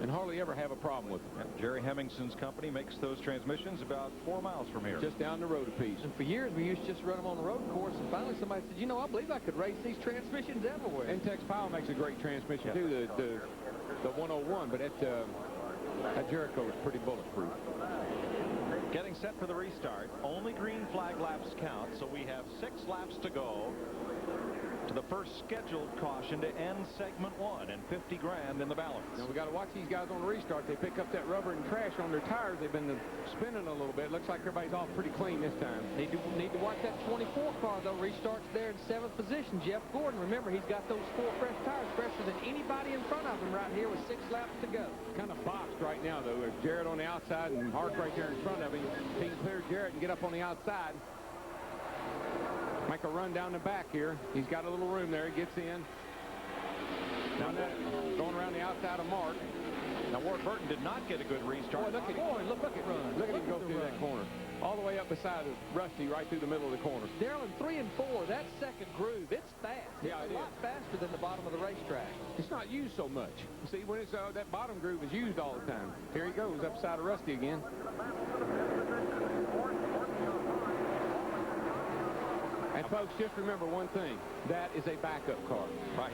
and hardly ever have a problem with them. Jerry Hemingson's company makes those transmissions about 4 miles from here. Just down the road a piece. And for years, we used to just run them on the road course, and finally somebody said, you know, I believe I could race these transmissions everywhere. And Tex Powell makes a great transmission, too, the 101, but that Jericho is pretty bulletproof. Getting set for the restart. Only green flag laps count, so we have 6 laps to go to the first scheduled caution to end segment 1 and 50 grand in the balance. Now we got to watch these guys on the restart. They pick up that rubber and trash on their tires. They've been spinning a little bit. Looks like everybody's off pretty clean this time. Need to watch that 24 car, though. Restarts there in 7th position. Jeff Gordon, remember, he's got those 4 fresh tires, fresher than anybody in front of him right here with 6 laps to go. Kind of boxed right now, though. There's Jarrett on the outside and Hart right there in front of him. He can clear Jarrett and get up on the outside. Make a run down the back here. He's got a little room there. He gets in. Now that going around the outside of Mark. Now Ward Burton did not get a good restart. Boy, look at him. Look at him go through that corner. All the way up beside Rusty, right through the middle of the corner. Darrell, in 3 and 4, that second groove, it's fast. Yeah, it's a lot faster than the bottom of the racetrack. It's not used so much. See, when it's that bottom groove is used all the time. Here he goes, up beside of Rusty again. And folks, just remember one thing. That is a backup car. Right.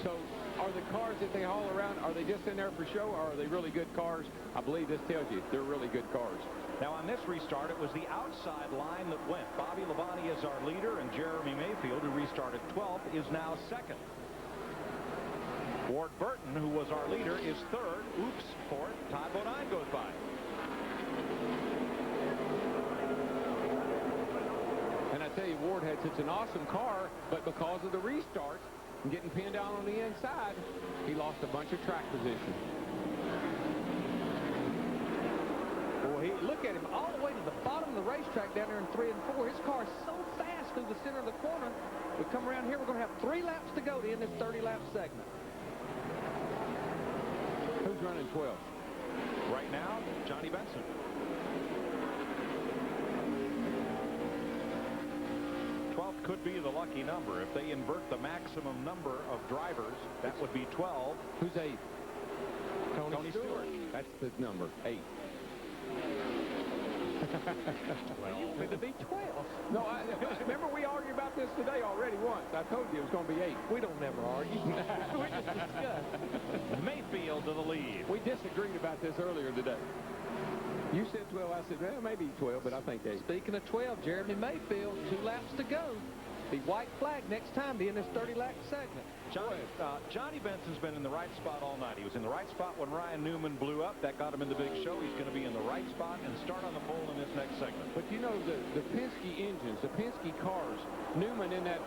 So are the cars that they haul around, are they just in there for show, or are they really good cars? I believe this tells you they're really good cars. Now on this restart, it was the outside line that went. Bobby Labonte is our leader, and Jeremy Mayfield, who restarted 12th, is now 2nd. Ward Burton, who was our leader, is 3rd. Oops, 4th. Todd Bodine goes by. And I tell you, Ward had such an awesome car, but because of the restart and getting pinned down on the inside, he lost a bunch of track position. Boy, look at him all the way to the bottom of the racetrack down there in 3 and 4. His car is so fast through the center of the corner. We come around here, we're going to have 3 laps to go to end this 30-lap segment. Who's running 12th? Right now, Johnny Benson. 12th could be the lucky number. If they invert the maximum number of drivers, that would be 12. Who's 8? Tony Stewart. That's the number, 8. Well, you to be 12. No, remember we argued about this today already once. I told you it was going to be 8. We don't never argue. We just discuss. Mayfield to the lead. We disagreed about this earlier today. You said 12. I said, well, maybe 12, but I think 8. Speaking of 12, Jeremy Mayfield, 2 laps to go. The white flag next time to end this 30-lap segment. Johnny Benson's been in the right spot all night. He was in the right spot when Ryan Newman blew up. That got him in the big show. He's going to be in the right spot and start on the pole in this next segment. But you know, the Penske engines, the Penske cars, Newman in that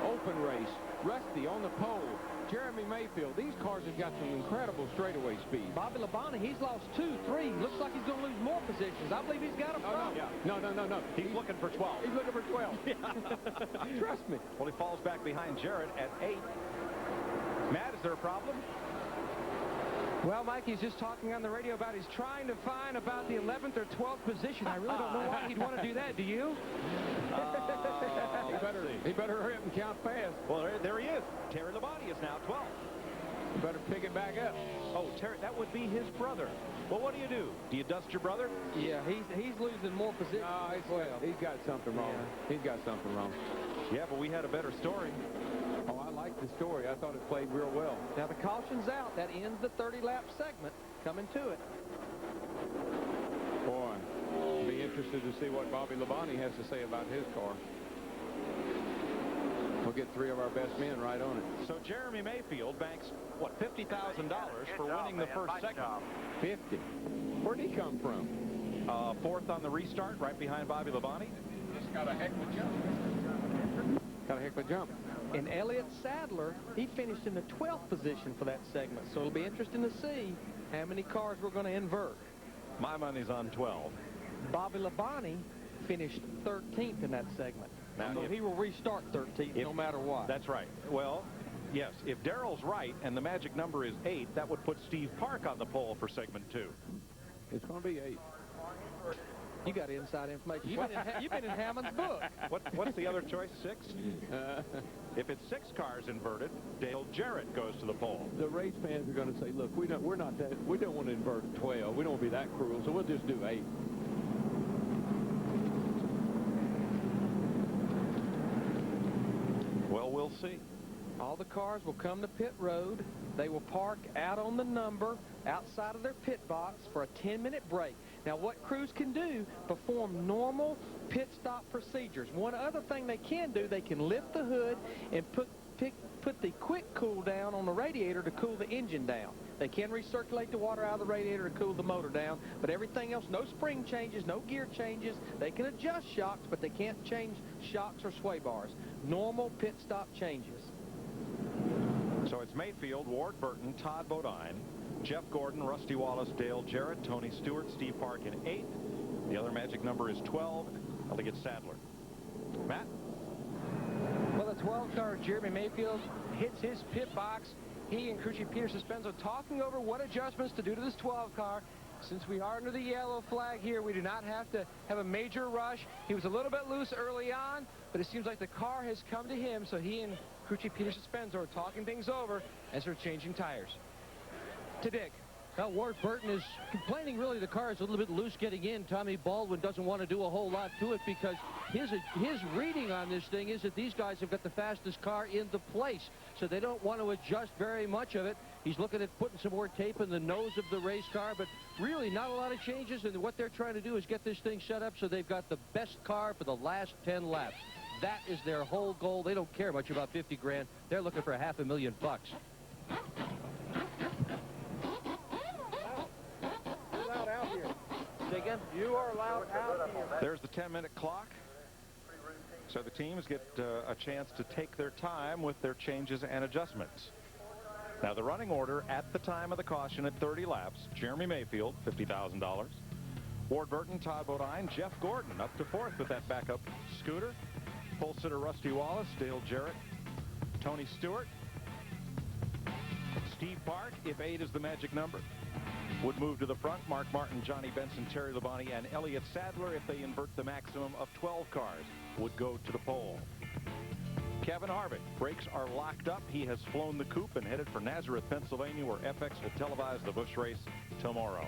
open race, Rusty on the pole, Jeremy Mayfield, these cars have got some incredible straightaway speed. Bobby Labonte, he's lost 2, 3. Looks like he's going to lose more positions. I believe he's got a problem. No. He's looking for 12. He's looking for 12. Trust me. Well, he falls back behind Jarrett at 8. Matt, is there a problem? Well, Mike, he's just talking on the radio about he's trying to find about the 11th or 12th position. I really don't know why he'd want to do that. Do you? He better hurry up and count fast. Well, there he is. Terry Labonte is now 12th. You better pick it back up. Oh, Terry, that would be his brother. Well, what do? Do you dust your brother? Yeah, he's losing more positions. No, he's got something wrong. Yeah. He's got something wrong. Yeah, but we had a better story. Oh, I like the story. I thought it played real well. Now the caution's out. That ends the 30-lap segment. Coming to it. Boy, I'll be interested to see what Bobby Labonte has to say about his car. We'll get 3 of our best men right on it. So Jeremy Mayfield banks, what, $50,000 for winning the first segment. 50. Where'd he come from? 4th on the restart, right behind Bobby Labonte. Just got a heck of a jump. Got a heck of a jump. And Elliott Sadler, he finished in the 12th position for that segment. So it'll be interesting to see how many cars we're going to invert. My money's on 12. Bobby Labonte finished 13th in that segment. Now, so he will restart 13th no matter what. That's right. Well, Yes, if Darrell's right and the magic number is 8, that would put Steve Park on the pole for segment 2. It's going to be 8. You got inside information. You've been in Hammond's book. What's the other choice? 6? If it's 6 cars inverted, Dale Jarrett goes to the pole. The race fans are going to say, look, we don't want to invert 12. We don't want to be that cruel, so we'll just do 8. Well, we'll see. All the cars will come to pit road. They will park out on the number outside of their pit box for a 10-minute break. Now, what crews can do, perform normal pit stop procedures. One other thing they can do, they can lift the hood and put the quick cool down on the radiator to cool the engine down. They can recirculate the water out of the radiator to cool the motor down, but everything else, no spring changes, no gear changes. They can adjust shocks, but they can't change shocks or sway bars. Normal pit stop changes. So it's Mayfield, Ward Burton, Todd Bodine, Jeff Gordon, Rusty Wallace, Dale Jarrett, Tony Stewart, Steve Park in 8th. The other magic number is 12. I think it's Sadler. Matt? Well, the 12 car, Jeremy Mayfield, hits his pit box. He and crew chief Peter Suspenzo talking over what adjustments to do to this 12 car. Since we are under the yellow flag here, we do not have to have a major rush. He was a little bit loose early on, but it seems like the car has come to him, so he and crew chief Peter Suspenzo are talking things over as they're changing tires. To Dick. Well, Ward Burton is complaining really the car is a little bit loose getting in. Tommy Baldwin doesn't want to do a whole lot to it because his reading on this thing is that these guys have got the fastest car in the place, so they don't want to adjust very much of it. He's looking at putting some more tape in the nose of the race car, but really not a lot of changes, and what they're trying to do is get this thing set up so they've got the best car for the last 10 laps. That is their whole goal. They don't care much about 50 grand. They're looking for $500,000. You are allowed out here. There's the 10-minute clock. So the teams get a chance to take their time with their changes and adjustments. Now, the running order at the time of the caution at 30 laps, Jeremy Mayfield, $50,000. Ward Burton, Todd Bodine, Jeff Gordon up to 4th with that backup scooter. Pole sitter Rusty Wallace, Dale Jarrett, Tony Stewart, Steve Park, if 8 is the magic number, would move to the front. Mark Martin, Johnny Benson, Terry Labonte, and Elliott Sadler, if they invert the maximum of 12 cars, would go to the pole. Kevin Harvick, brakes are locked up. He has flown the coop and headed for Nazareth, Pennsylvania, where FX will televise the Busch race tomorrow.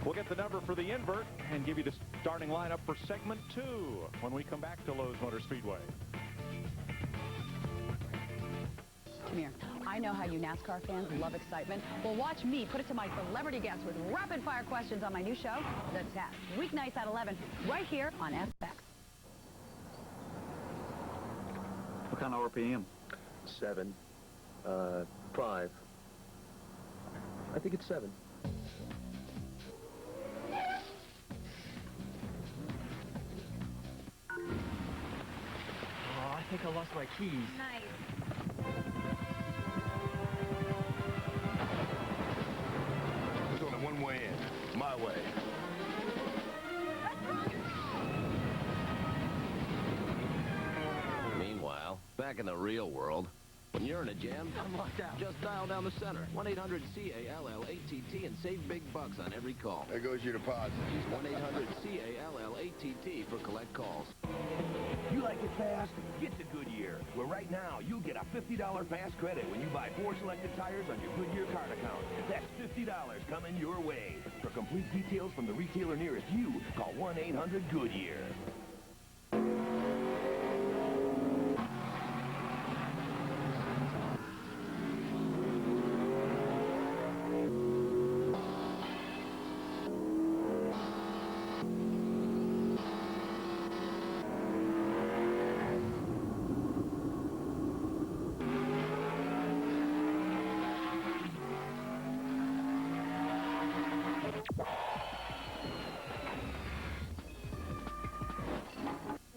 We'll get the number for the invert and give you the starting lineup for segment 2 when we come back to Lowe's Motor Speedway. Come here. I know how you NASCAR fans love excitement. Well, watch me put it to my celebrity guests with rapid-fire questions on my new show, The Test. Weeknights at 11, right here on FX. What kind of RPM? 7. 5. I think it's 7. Oh, I think I lost my keys. Nice. There's only one way in. My way. Meanwhile, back in the real world, when you're in a jam, I'm locked out. just dial down the center, 1-800-CALL-ATT, and save big bucks on every call. There goes your deposit. Use 1-800-CALL-ATT for collect calls. You like it fast? Get to Goodyear, where right now you'll get a $50 fast credit when you buy 4 selected tires on your Goodyear card account. That's $50 coming your way. For complete details from the retailer nearest you, call 1-800-GOODYEAR.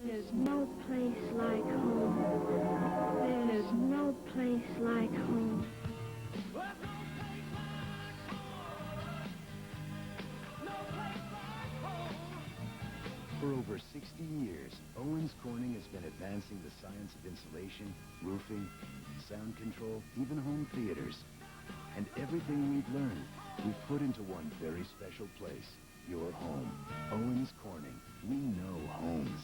There's no place like home. There's no place like home. For over 60 years, Owens Corning has been advancing the science of insulation, roofing, sound control, even home theaters. And everything we've learned, we've put into one very special place, your home. Owens Corning. We know homes.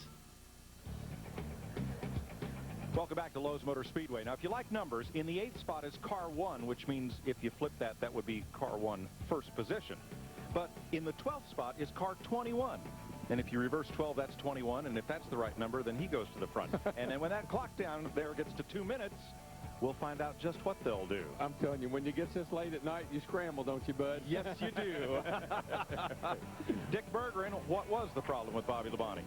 Welcome back to Lowe's Motor Speedway. Now, if you like numbers, in the 8th spot is car 1, which means if you flip that, that would be car 1 first position. But in the 12th spot is car 21. And if you reverse 12, that's 21. And if that's the right number, then he goes to the front. And then when that clock down there gets to 2 minutes, we'll find out just what they'll do. I'm telling you, when you get this late at night, you scramble, don't you, bud? Yes, you do. Dick Bergeron, what was the problem with Bobby Labonte?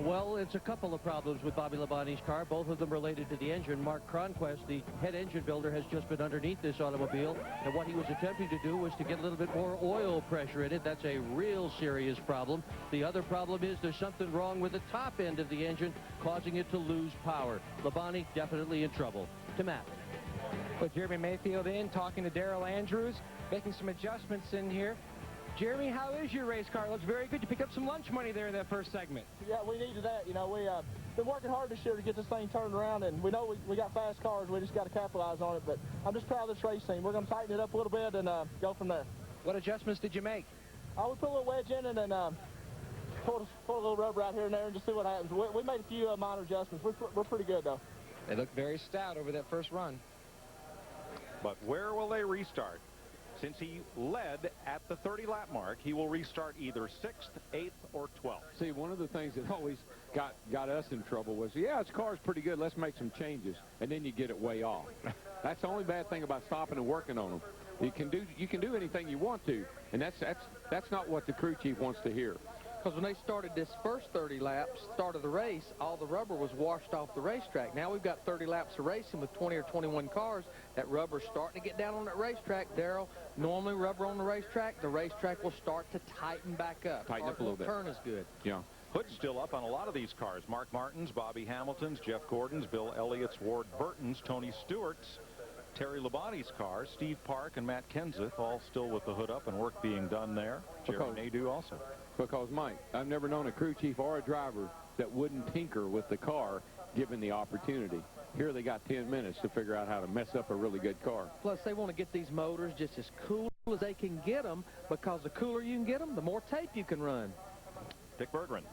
Well, it's a couple of problems with Bobby Labonte's car, both of them related to the engine. Mark Cronquist, the head engine builder, has just been underneath this automobile, and what he was attempting to do was to get a little bit more oil pressure in it. That's a real serious problem. The other problem is there's something wrong with the top end of the engine, causing it to lose power. Labonte definitely in trouble. To Matt. With Jeremy Mayfield in, talking to Darrell Andrews, making some adjustments in here. Jeremy, how is your race car? It looks very good. You picked up some lunch money there in that first segment. Yeah, we needed that. You know, we've been working hard this year to get this thing turned around, and we know we got fast cars. We just got to capitalize on it. But I'm just proud of this race team. We're going to tighten it up a little bit and go from there. What adjustments did you make? We put a little wedge in and then pull a little rubber out here and there and just see what happens. We made a few minor adjustments. We're pretty good, though. They look very stout over that first run. But where will they restart? Since he led at the 30-lap mark, he will restart either 6th, 8th, or 12th. See, one of the things that always got us in trouble was, yeah, his car's pretty good, let's make some changes, and then you get it way off. That's the only bad thing about stopping and working on them. You can do anything you want to, and that's not what the crew chief wants to hear. Because when they started this first 30 laps, start of the race, all the rubber was washed off the racetrack. Now we've got 30 laps of racing with 20 or 21 cars. That rubber's starting to get down on that racetrack. Darrell, normally rubber on the racetrack will start to tighten back up. Tighten up a little bit. Turn is good. Yeah. Hood's still up on a lot of these cars. Mark Martin's, Bobby Hamilton's, Jeff Gordon's, Bill Elliott's, Ward Burton's, Tony Stewart's, Terry Labonte's car, Steve Park and Matt Kenseth, all still with the hood up and work being done there. Jerry Nadeau also. Because, Mike, I've never known a crew chief or a driver that wouldn't tinker with the car given the opportunity. Here they got 10 minutes to figure out how to mess up a really good car. Plus, they want to get these motors just as cool as they can get them, because the cooler you can get them, the more tape you can run. Dick Bergeron.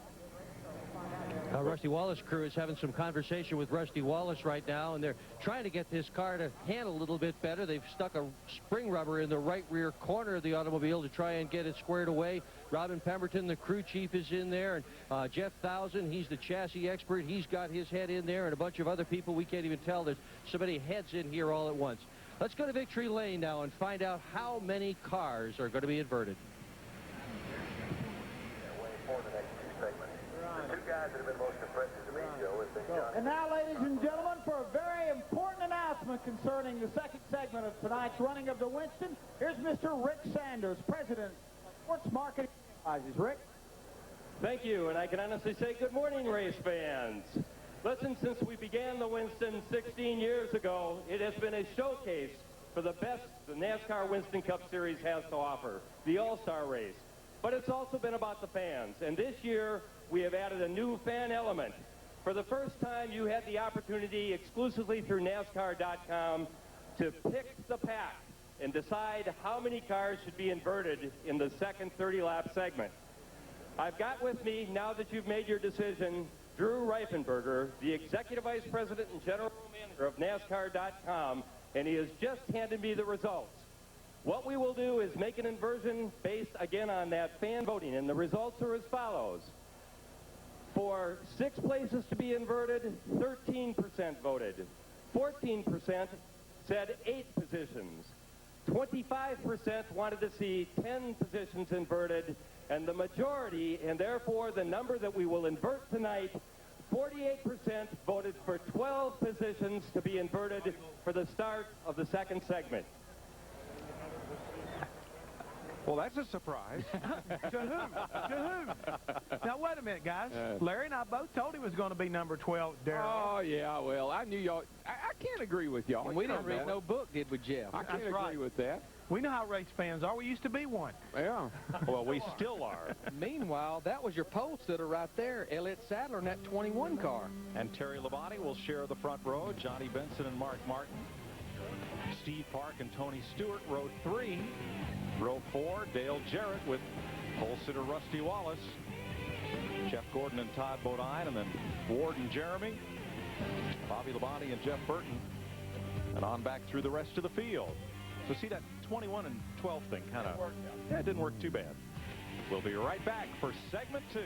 Rusty Wallace crew is having some conversation with Rusty Wallace right now, and they're trying to get this car to handle a little bit better. They've stuck a spring rubber in the right rear corner of the automobile to try and get it squared away. Robin Pemberton, the crew chief, is in there, and Jeff Thousand, he's the chassis expert. He's got his head in there, and a bunch of other people. We can't even tell. There's so many heads in here all at once. Let's go to Victory Lane now and find out how many cars are going to be inverted. And now, ladies and gentlemen, for a very important announcement concerning the second segment of tonight's running of the Winston, here's Mr. Rick Sanders, President of Sports Marketing Enterprises. Rick? Thank you, and I can honestly say good morning, race fans. Listen, since we began the Winston 16 years ago, it has been a showcase for the best the NASCAR Winston Cup Series has to offer, the All-Star Race. But it's also been about the fans, and this year we have added a new fan element. For the first time, you had the opportunity exclusively through NASCAR.com to pick the pack and decide how many cars should be inverted in the second 30-lap segment. I've got with me, now that you've made your decision, Drew Reifenberger, the Executive Vice President and General Manager of NASCAR.com, and he has just handed me the results. What we will do is make an inversion based, again, on that fan voting, and the results are as follows. For 6 places to be inverted, 13% voted. 14% said 8 positions. 25% wanted to see 10 positions inverted, and the majority, and therefore the number that we will invert tonight, 48% voted for 12 positions to be inverted for the start of the second segment. Well, that's a surprise. To who? To who? Now, wait a minute, guys. Larry and I both told him it was going to be number 12, Darrell. Oh, yeah, well, I knew y'all. I can't agree with y'all. We didn't read no book, did we, Jeff? I can't agree with that. We know how race fans are. We used to be one. Yeah. Well, we still are. Meanwhile, that was your pole sitter right there, Elliott Sadler in that 21 car. And Terry Labonte will share the front row. Johnny Benson and Mark Martin. Steve Park and Tony Stewart, row 3. Row 4, Dale Jarrett with pole sitter Rusty Wallace. Jeff Gordon and Todd Bodine, and then Ward and Jeremy. Bobby Labonte and Jeff Burton. And on back through the rest of the field. So see that 21 and 12 thing kind of, yeah, it didn't work too bad. We'll be right back for segment 2.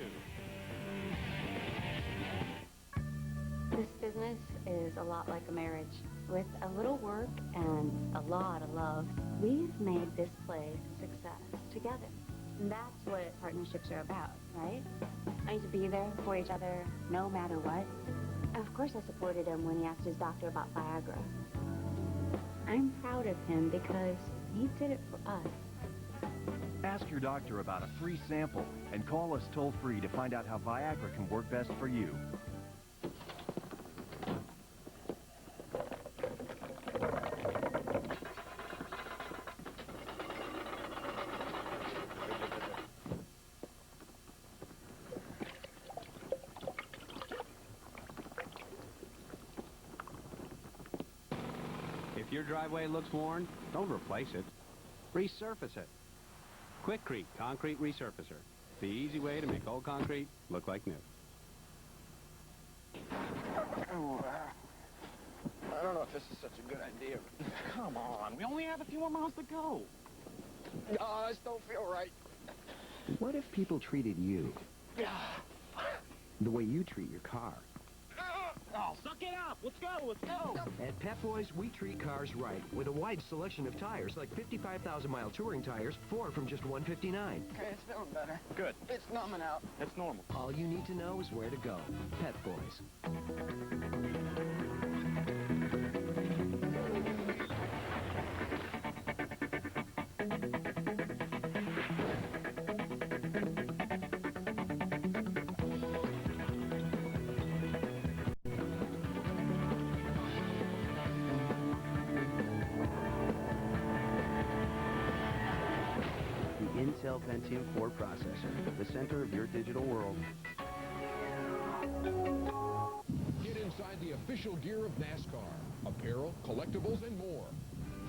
This business is a lot like a marriage. With a little work and a lot of love, we've made this place a success together. And that's what partnerships are about, right? I need to be there for each other no matter what. Of course I supported him when he asked his doctor about Viagra. I'm proud of him because he did it for us. Ask your doctor about a free sample and call us toll-free to find out how Viagra can work best for you. If your driveway looks worn, don't replace it. Resurface it. Quikrete Concrete Resurfacer. The easy way to make old concrete look like new. Oh, I don't know if this is such a good idea. Come on, we only have a few more miles to go. Oh, this don't feel right. What if people treated you the way you treat your car? Oh, suck it up. Let's go. Let's go. At Pep Boys, we treat cars right with a wide selection of tires, like 55,000-mile touring tires, 4 from just $159. Okay, it's feeling better. Good. It's numbing out. It's normal. All you need to know is where to go. Pep Boys. Intel Pentium 4 processor, the center of your digital world. Get inside the official gear of NASCAR. Apparel, collectibles, and more.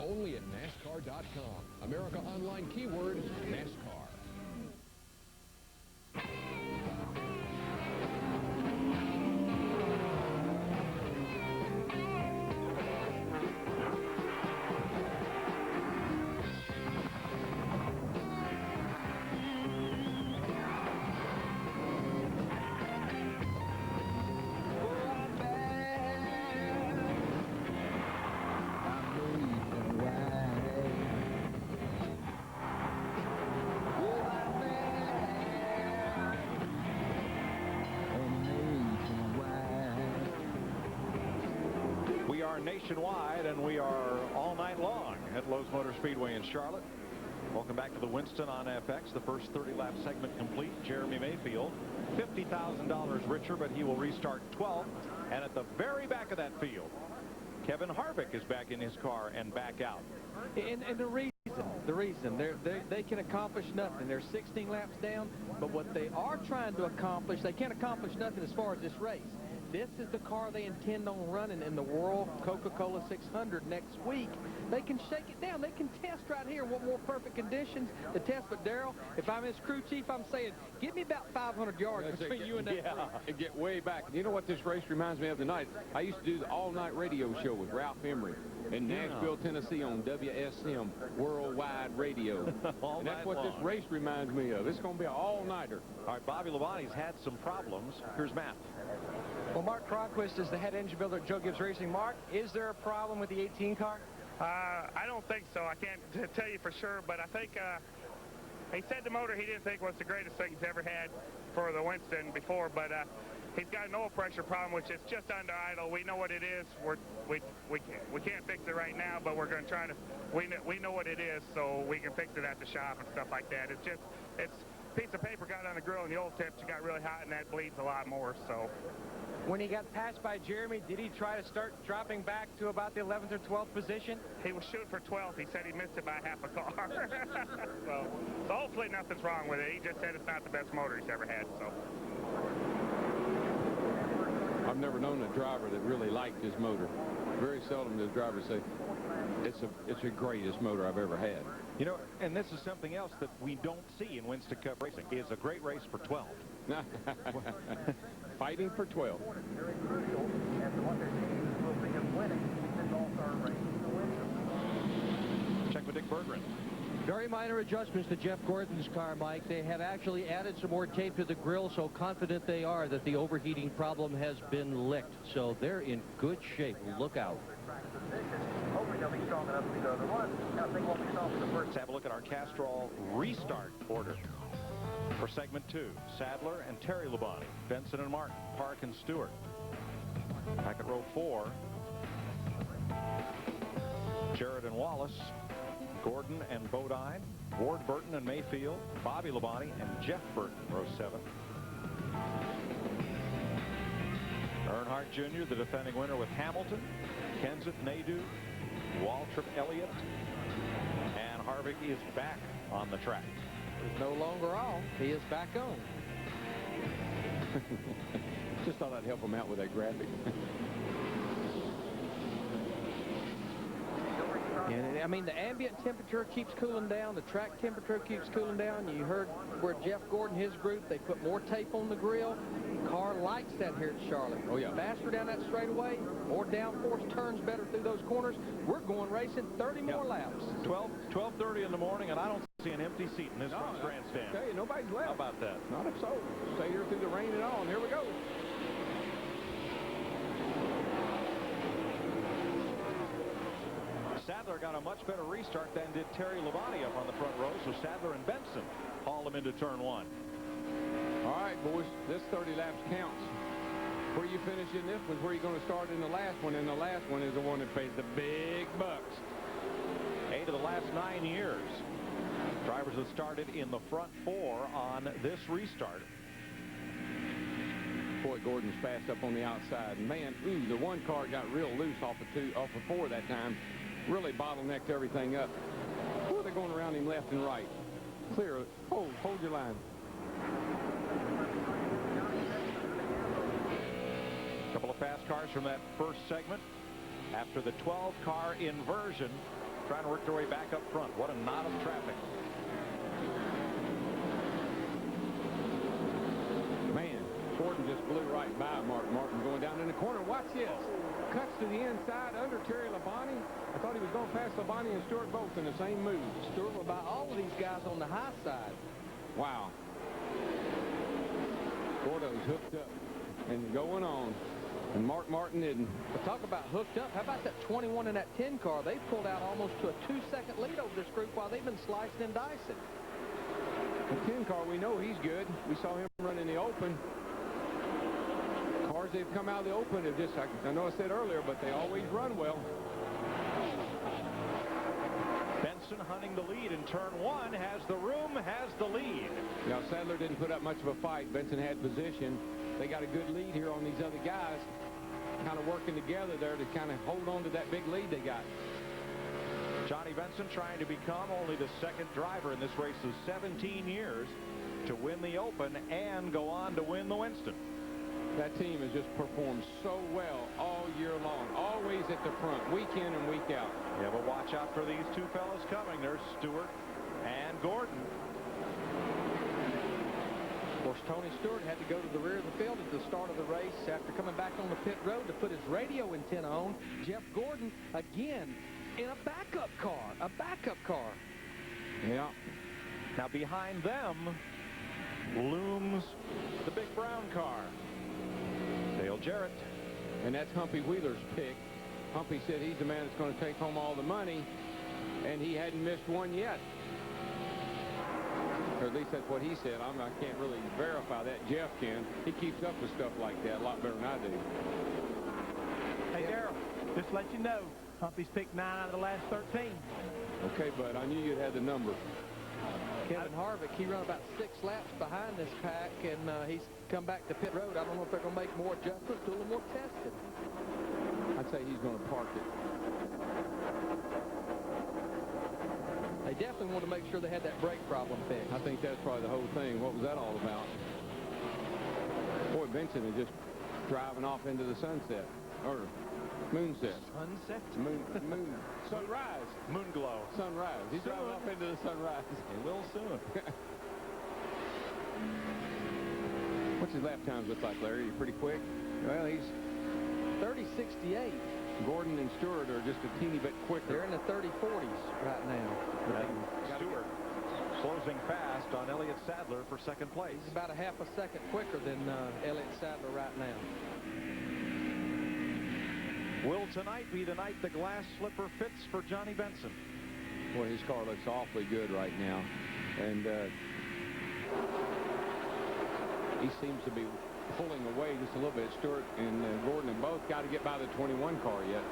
Only at NASCAR.com. America Online keyword NASCAR. We are nationwide, and we are all night long at Lowe's Motor Speedway in Charlotte. Welcome back to the Winston on FX. The first 30-lap segment complete. Jeremy Mayfield, $50,000 richer, but he will restart 12th. And at the very back of that field, Kevin Harvick is back in his car and back out. And the reason they can accomplish nothing. They're 16 laps down, but what they are trying to accomplish, they can't accomplish nothing as far as this race. This is the car they intend on running in the World Coca-Cola 600 next week. They can shake it down. They can test right here. What more perfect conditions to test? But, Darrell, if I'm his crew chief, I'm saying, give me about 500 yards between you and that crew. And get way back. You know what this race reminds me of tonight? I used to do the all-night radio show with Ralph Emery in Nashville, Tennessee on WSM Worldwide Radio. And that's what this race reminds me of. It's going to be an all-nighter. All right, Bobby Labonte's had some problems. Here's Matt. Well, Mark Cronquist is the head engine builder at Joe Gibbs Racing. Mark, is there a problem with the 18 car? I don't think so. I can't tell you for sure, but I think he said the motor he didn't think was the greatest thing he's ever had for the Winston before, but he's got an oil pressure problem, which is just under idle. We know what it is. We can't fix it right now, but we're going to try to. We know what it is, so we can fix it at the shop and stuff like that. It's a piece of paper got on the grill, and the oil tips got really hot, and that bleeds a lot more. So. When he got passed by Jeremy, did he try to start dropping back to about the 11th or 12th position? He was shooting for 12th. He said he missed it by half a car. so hopefully nothing's wrong with it. He just said it's not the best motor he's ever had. So I've never known a driver that really liked his motor. Very seldom does drivers say, it's the greatest motor I've ever had. You know, and this is something else that we don't see in Winston Cup racing. It's a great race for 12. Fighting for 12. Check with Dick Berggren. Very minor adjustments to Jeff Gordon's car, Mike. They have actually added some more tape to the grill, so confident they are that the overheating problem has been licked. So they're in good shape. Look out. Let's have a look at our Castrol restart order. For segment 2, Sadler and Terry Labonte, Benson and Martin, Park and Stewart. Back at row 4, Jarrett and Wallace, Gordon and Bodine, Ward Burton and Mayfield, Bobby Labonte and Jeff Burton, row 7. Earnhardt Jr., the defending winner with Hamilton, Kenseth Nadeau, Waltrip Elliott, and Harvick is back on the track. He's no longer off. He is back on. Just thought I'd help him out with that graphic. And, I mean, the ambient temperature keeps cooling down. The track temperature keeps cooling down. You heard where Jeff Gordon, his group, they put more tape on the grill. Car likes that here at Charlotte. Oh, yeah. Faster down that straightaway, more downforce, turns better through those corners. We're going racing 30 more laps. 12:30 in the morning, and I don't see an empty seat in this front grandstand. Okay, nobody's left. How about that? Not if so. Stay here through the rain and all, and here we go. Sadler got a much better restart than did Terry Labonte up on the front row, so Sadler and Benson haul him into turn 1. All right, boys, this 30 laps counts. Where you finish in this one's where you're going to start in the last one, and the last one is the one that pays the big bucks. 8 of the last 9 years. Drivers have started in the front 4 on this restart. Boy, Gordon's fast up on the outside. And man, the one car got real loose off of 4 that time. Really bottlenecked everything up. Ooh, they're going around him left and right. Clear. Hold your line. A couple of fast cars from that first segment. After the 12-car inversion, trying to work their way back up front. What a knot of traffic. Man, Gordon just blew right by Martin going down in the corner. Watch this. Cuts to the inside under Terry Labonte. I thought he was going to pass Labonte and Stewart both in the same move. Stewart will buy all of these guys on the high side. Wow. Gordo's hooked up and going on. And Mark Martin didn't. But talk about hooked up. How about that 21 in that 10 car? They pulled out almost to a 2-second lead over this group while they've been slicing and dicing. The 10 car, we know he's good. We saw him run in the open. Cars they've come out of the open have just, I know I said earlier, but they always run well. Benson hunting the lead in turn 1, has the room, has the lead. Now, Sadler didn't put up much of a fight. Benson had position. They got a good lead here on these other guys, kind of working together there to kind of hold on to that big lead they got. Johnny Benson trying to become only the second driver in this race of 17 years to win the Open and go on to win the Winston. That team has just performed so well all year long, always at the front, week in and week out. Yeah, but watch out for these two fellas coming. There's Stewart and Gordon. Of course, Tony Stewart had to go to the rear of the field at the start of the race after coming back on the pit road to put his radio antenna on. Jeff Gordon, again, in a backup car. Yeah. Now behind them looms the big brown car. Dale Jarrett. And that's Humpy Wheeler's pick. Humpy said he's the man that's going to take home all the money, and he hadn't missed one yet. Or at least that's what he said. I can't really verify that. Jeff can. He keeps up with stuff like that a lot better than I do. Hey, Darrell, just to let you know, Humpy's picked 9 out of the last 13. Okay, bud, I knew you'd have the number. Kevin Harvick, he run about 6 laps behind this pack, and he's come back to pit road. I don't know if they're going to make more adjustments, do a little more testing. I'd say he's going to park it. They definitely want to make sure they had that brake problem fixed. I think that's probably the whole thing. What was that all about? Boy, Benson is just driving off into the sunset, or moonset. Sunset? Moon. Sunrise. Moon glow. Sunrise. He's driving off into the sunrise. He will soon. What's his lap times look like, Larry? You pretty quick? Well, he's 30.68. Gordon and Stewart are just a teeny bit quicker. They're in the 30-40s right now. Stewart closing fast on Elliott Sadler for second place. He's about a half a second quicker than Elliott Sadler right now. Will tonight be the night the glass slipper fits for Johnny Benson? Boy, his car looks awfully good right now. And he seems to be pulling away just a little bit. Stewart and Gordon have both got to get by the 21 car yet.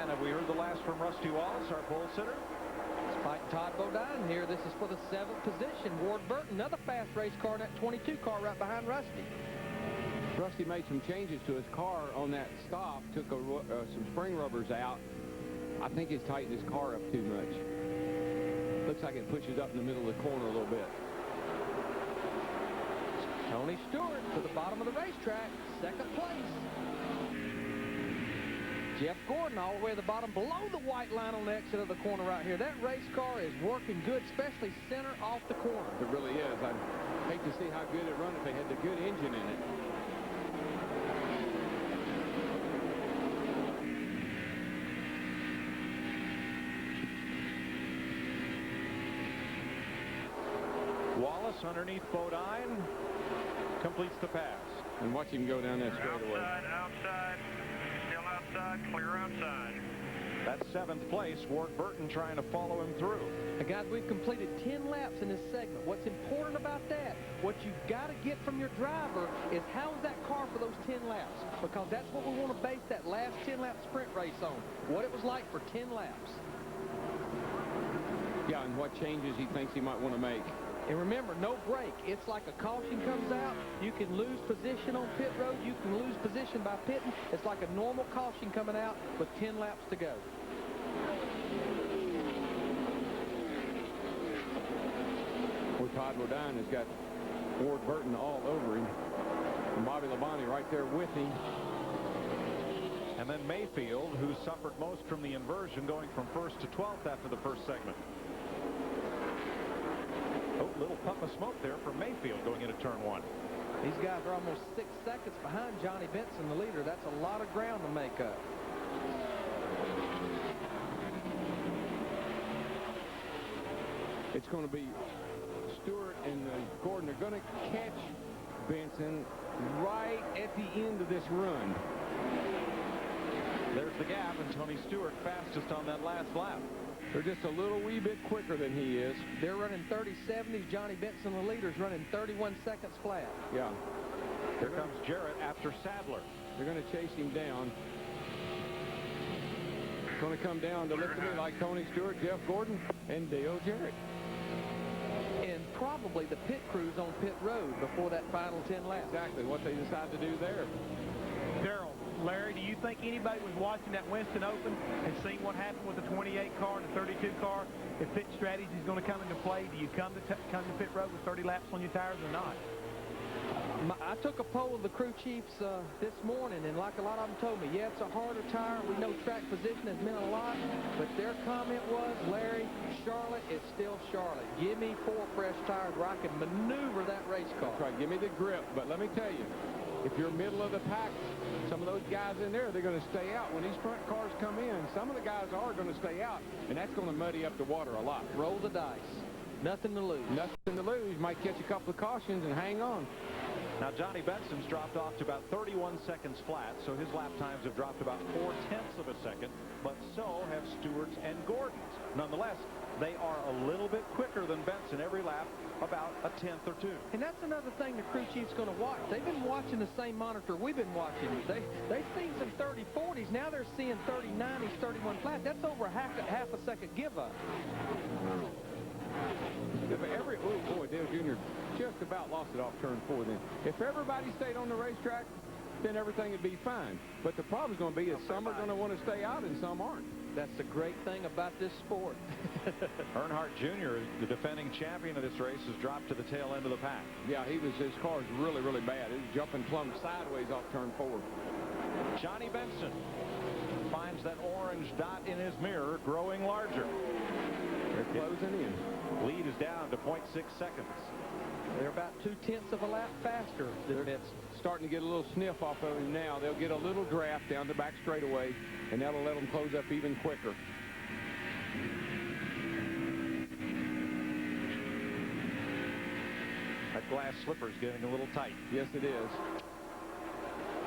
And have we heard the last from Rusty Wallace, our pole sitter? It's fighting Todd Bodine here. This is for the 7th position. Ward Burton, another fast race car in that 22 car right behind Rusty. Rusty made some changes to his car on that stop, took some spring rubbers out. I think he's tightened his car up too much. Looks like it pushes up in the middle of the corner a little bit. Tony Stewart to the bottom of the racetrack, second place. Jeff Gordon all the way at the bottom, below the white line on the exit of the corner right here. That race car is working good, especially center off the corner. It really is. I'd hate to see how good it run if they had the good engine in it. Wallace underneath Bodine completes the pass. And watch him go down that straightaway. Outside, still outside, clear outside. That's 7th place. Ward Burton trying to follow him through. Guys, we've completed 10 laps in this segment. What's important about that, what you've got to get from your driver is how is that car for those 10 laps? Because that's what we want to base that last 10-lap sprint race on, what it was like for 10 laps. Yeah, and what changes he thinks he might want to make. And remember, no break. It's like a caution comes out. You can lose position on pit road. You can lose position by pitting. It's like a normal caution coming out with 10 laps to go. Well, Todd Bodine has got Ward Burton all over him. And Bobby Labonte right there with him. And then Mayfield, who suffered most from the inversion, going from 1st to 12th after the first segment. Oh, little puff of smoke there from Mayfield going into turn 1. These guys are almost 6 seconds behind Johnny Benson, the leader. That's a lot of ground to make up. It's going to be Stewart and Gordon are going to catch Benson right at the end of this run. There's the gap, and Tony Stewart fastest on that last lap. They're just a little wee bit quicker than he is. They're running 30.70s. Johnny Benson, the leader, is running 31 seconds flat. Yeah. Here comes Jarrett after Sadler. They're going to chase him down. It's going to come down to look to me like Tony Stewart, Jeff Gordon, and Dale Jarrett. And probably the pit crews on pit road before that final 10 laps. Exactly what they decide to do there. Daryl, Larry, do you think anybody was watching that Winston Open and seen what happened with the 28 car and the 32 car? If pit strategy is going to come into play, do you come to pit road with 30 laps on your tires or not? I took a poll of the crew chiefs this morning, and like a lot of them told me, yeah, it's a harder tire. We know track position has meant a lot, but their comment was, Larry, Charlotte is still Charlotte. Give me 4 fresh tires where I can maneuver that race car. That's right. Give me the grip. But let me tell you, if you're middle of the pack, some of those guys in there, they're going to stay out. When these front cars come in, some of the guys are going to stay out, and that's going to muddy up the water a lot. Roll the dice. Nothing to lose. Nothing to lose. Might catch a couple of cautions and hang on. Now, Johnny Benson's dropped off to about 31 seconds flat, so his lap times have dropped about 0.4 of a second, but so have Stewart's and Gordon's. Nonetheless, they are a little bit quicker than Benson every lap, about a 10th or 2. And that's another thing the crew chief's going to watch. They've been watching the same monitor we've been watching. They've seen some 30-40s. Now they're seeing 30-90s, 31 flat. That's over half a second give up. Oh, boy, Dale Jr. just about lost it off turn 4 then. If everybody stayed on the racetrack, then everything would be fine. But the problem's going to be is some are going to want to stay out and some aren't. That's the great thing about this sport. Earnhardt Jr., the defending champion of this race, has dropped to the tail end of the pack. Yeah, his car's really, really bad. He's jumping plumb sideways off turn 4. Johnny Benson finds that orange dot in his mirror growing larger. They're closing in. Lead is down to 0.6 seconds. They're about 2/10 of a lap faster than Benson. Starting to get a little sniff off of him now. They'll get a little draft down the back straightaway, and that'll let them close up even quicker. That glass slipper's getting a little tight. Yes, it is.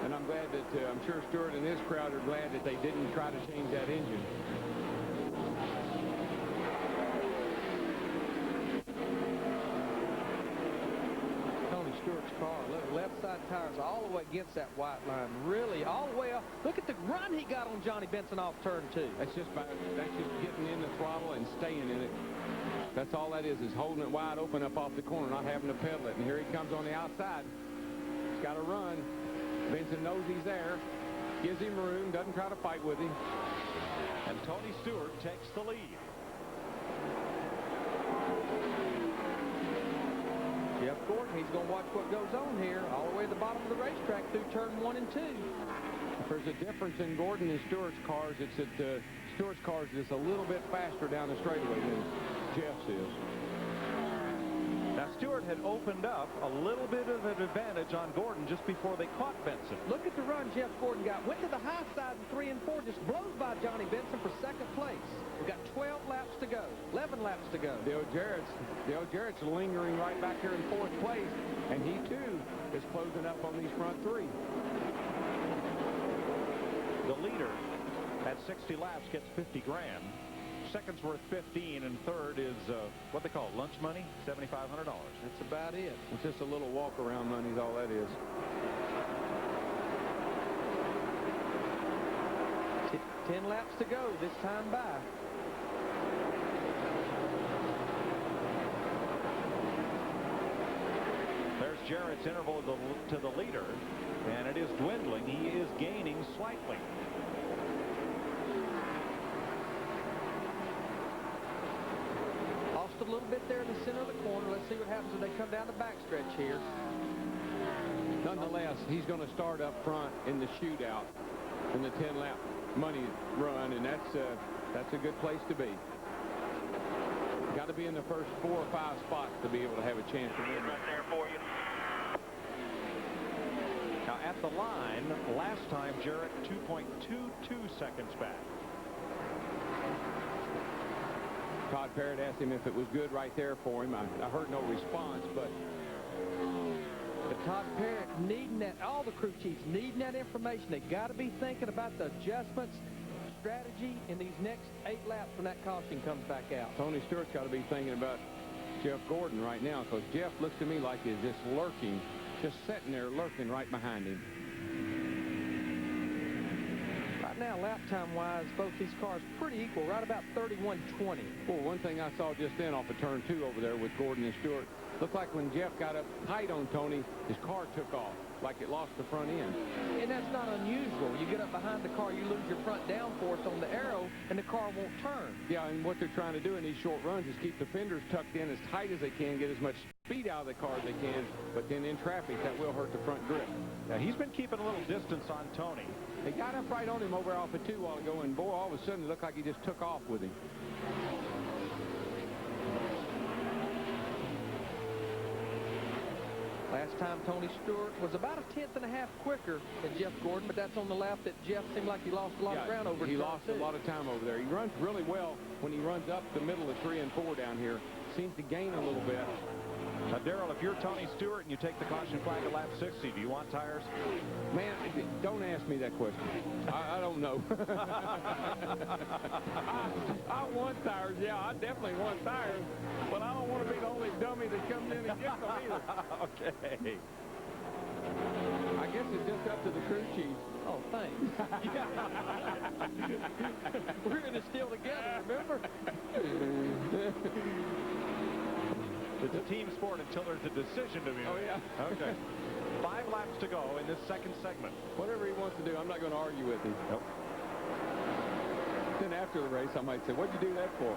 And I'm glad that, I'm sure Stewart and his crowd are glad that they didn't try to change that engine. Stewart's car, look, left side tires all the way against that white line, really all the way up. Look at the run he got on Johnny Benson off turn 2. That's just getting in the throttle and staying in it. That's all that is holding it wide open up off the corner, not having to pedal it. And here he comes on the outside. He's got to run. Benson knows he's there, gives him room, doesn't try to fight with him. And Tony Stewart takes the lead. Jeff Gordon, he's going to watch what goes on here all the way to the bottom of the racetrack through turn 1 and 2. If there's a difference in Gordon and Stewart's cars, it's that Stewart's car is just a little bit faster down the straightaway than Jeff's is. Now, Stewart had opened up a little bit of an advantage on Gordon just before they caught Benson. Look at the run Jeff Gordon got. Went to the high side in 3 and 4, just blows by Johnny Benson for second place. We've got 12 laps to go, 11 laps to go. Dale Jarrett's lingering right back here in 4th place, and he too is closing up on these front 3. The leader at 60 laps gets 50 grand. Second's worth 15, and third is what they call lunch money, $7,500. That's about it. It's just a little walk-around money is all that is. 10 laps to go this time by. There's Jarrett's interval to the leader, and it is dwindling. He is gaining slightly. Lost a little bit there in the center of the corner. Let's see what happens when they come down the backstretch here. Nonetheless, he's going to start up front in the shootout in the 10-lap money run, and that's a good place to be. Got to be in the first 4 or 5 spots to be able to have a chance to win. Right there for you. Now at the line, last time Jarrett 2.22 seconds back. Todd Parrott asked him if it was good right there for him. I heard no response, but Todd Parrott needing that, all the crew chiefs needing that information. They got to be thinking about the adjustments, strategy in these next 8 laps when that caution comes back out. Tony Stewart's got to be thinking about Jeff Gordon right now, because Jeff looks to me like he's just lurking, just sitting there lurking right behind him. Right now, lap time wise, both these cars pretty equal, right about 31:20. Well, one thing I saw just then off of turn 2 over there with Gordon and Stewart, looked like when Jeff got up tight on Tony, his car took off, like it lost the front end. And that's not unusual. You get up behind the car, you lose your front downforce on the arrow, and the car won't turn. Yeah, and what they're trying to do in these short runs is keep the fenders tucked in as tight as they can, get as much speed out of the car as they can, but then in traffic, that will hurt the front grip. Now, he's been keeping a little distance on Tony. They got up right on him over off of 2 a while ago, and boy, all of a sudden, it looked like he just took off with him. Last time Tony Stewart was about a 1/10.5 quicker than Jeff Gordon, but that's on the lap that Jeff seemed like he lost a lot of ground over. He lost a lot of time over there. He runs really well when he runs up the middle of 3 and 4 down here. Seems to gain a little bit. Now, Darrell, if you're Tony Stewart and you take the caution flag at lap 60, do you want tires? Man, don't ask me that question. I don't know. I want tires. Yeah, I definitely want tires. But I don't want to be the only dummy that comes in and gets them either. Okay. I guess it's just up to the crew chief. Oh, thanks. We're in this deal together, remember? It's a team sport until there's a decision to be made. Oh, yeah. Okay. 5 laps to go in this second segment. Whatever he wants to do, I'm not going to argue with him. Nope. Then after the race, I might say, what'd you do that for?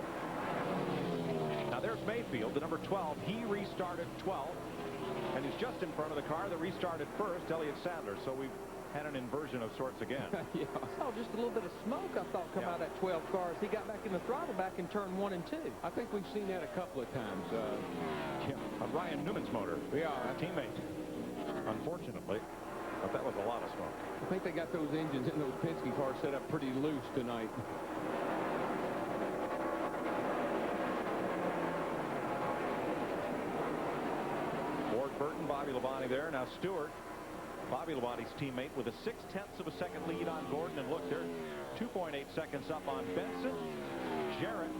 Now there's Mayfield, the number 12. He restarted 12th, and he's just in front of the car that restarted first, Elliott Sadler. So we've had an inversion of sorts again. Yeah. Oh, just a little bit of smoke, I thought, come out of that 12 car as he got back in the throttle back in turn 1 and 2. I think we've seen that a couple of times. Ryan Newman's motor. Yeah. A teammate. Unfortunately. But that was a lot of smoke. I think they got those engines in those Penske cars set up pretty loose tonight. Ward Burton, Bobby Labonte there. Now Stewart, Bobby Labonte's teammate, with a 0.6 of a second lead on Gordon. And look, they're 2.8 seconds up on Benson. Jarrett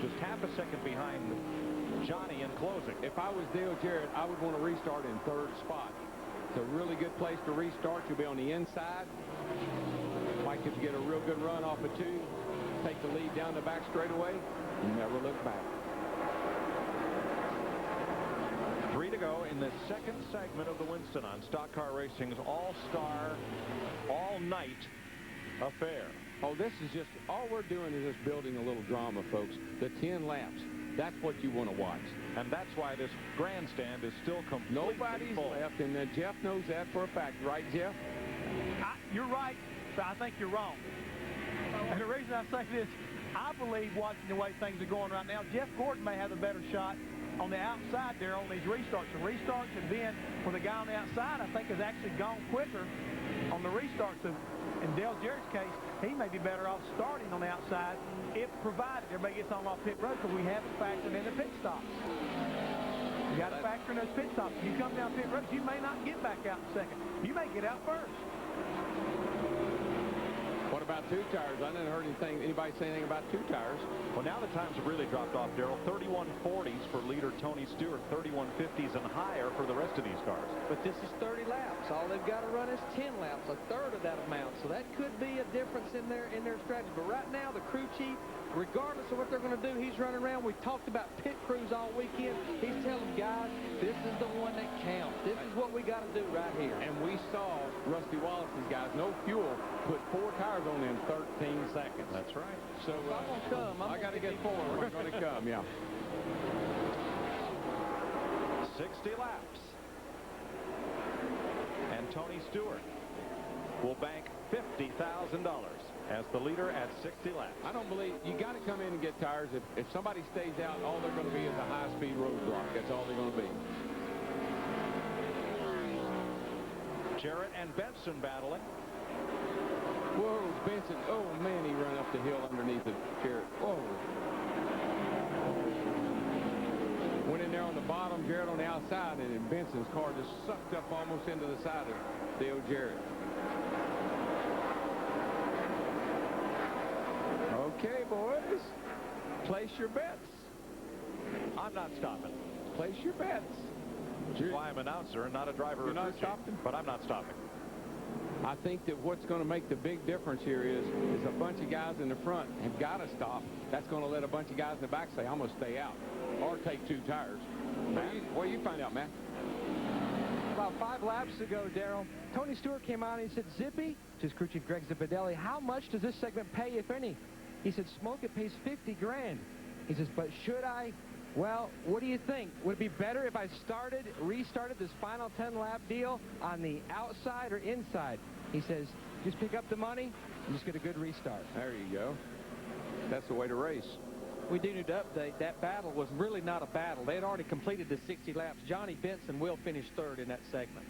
just half a second behind Johnny in closing. If I was Dale Jarrett, I would want to restart in 3rd spot. It's a really good place to restart. You'll be on the inside. Might get a real good run off of 2. Take the lead down the back straightaway. And never look back. 3 to go in the second segment of the Winston on Stock Car Racing's All-Star All-Night Affair. Oh, this is just, all we're doing is just building a little drama, folks. The 10 laps. That's what you want to watch. And that's why this grandstand is still completely Nobody's full. left, and Jeff knows that for a fact. Right, Jeff? You're right, but I think you're wrong. And the reason I say this, I believe watching the way things are going right now, Jeff Gordon may have a better shot on the outside there on these restarts. The restarts have been, for the guy on the outside, I think has actually gone quicker on the restarts. In Dale Jarrett's case, he may be better off starting on the outside if provided everybody gets on off pit road, because we haven't factored in the pit stops. You got to factor in those pit stops. You come down pit road, you may not get back out in second. You may get out first. What about 2 tires? I didn't heard anybody say anything about 2 tires. Well, now the times have really dropped off, Darrell. 31:40s for leader Tony Stewart, 31:50s and higher for the rest of these cars. But this is 30 laps. All they've got to run is 10 laps, a third of that amount. So that could be a difference in their strategy. But right now, the crew chief, regardless of what they're going to do, he's running around. We talked about pit crews all weekend. He's telling guys, this is the one that counts. This is what we got to do right here. And we saw Rusty Wallace's guys, no fuel, put 4 tires on in 13 seconds. That's right. So I got to get 4. We're going to come, yeah. 60 laps. And Tony Stewart will bank $50,000 as the leader at 60 laps. I don't believe you got to come in and get tires. If somebody stays out, all they're going to be is a high-speed roadblock. That's all they're going to be. Jarrett and Benson battling. Whoa, Benson. Oh, man, he ran up the hill underneath it, Jarrett. Whoa. Went in there on the bottom, Jarrett on the outside, and then Benson's car just sucked up almost into the side of Dale Jarrett. Okay, boys. Place your bets. I'm not stopping. Place your bets. That's why I'm an announcer and not a driver. You're not stopping? But I'm not stopping. I think that what's going to make the big difference here is a bunch of guys in the front have got to stop. That's going to let a bunch of guys in the back say, I'm going to stay out or take 2 tires. What do you find out, Matt? About 5 laps ago, Darrell, Tony Stewart came out and he said, Zippy, to his crew chief Greg Zippadelli, how much does this segment pay, if any? He said, Smoke, it pays 50 grand. He says, but should I? Well, what do you think? Would it be better if I restarted this final 10-lap deal on the outside or inside? He says, just pick up the money and just get a good restart. There you go. That's the way to race. We do need to update. That battle was really not a battle. They had already completed the 60 laps. Johnny Benson will finish 3rd in that segment.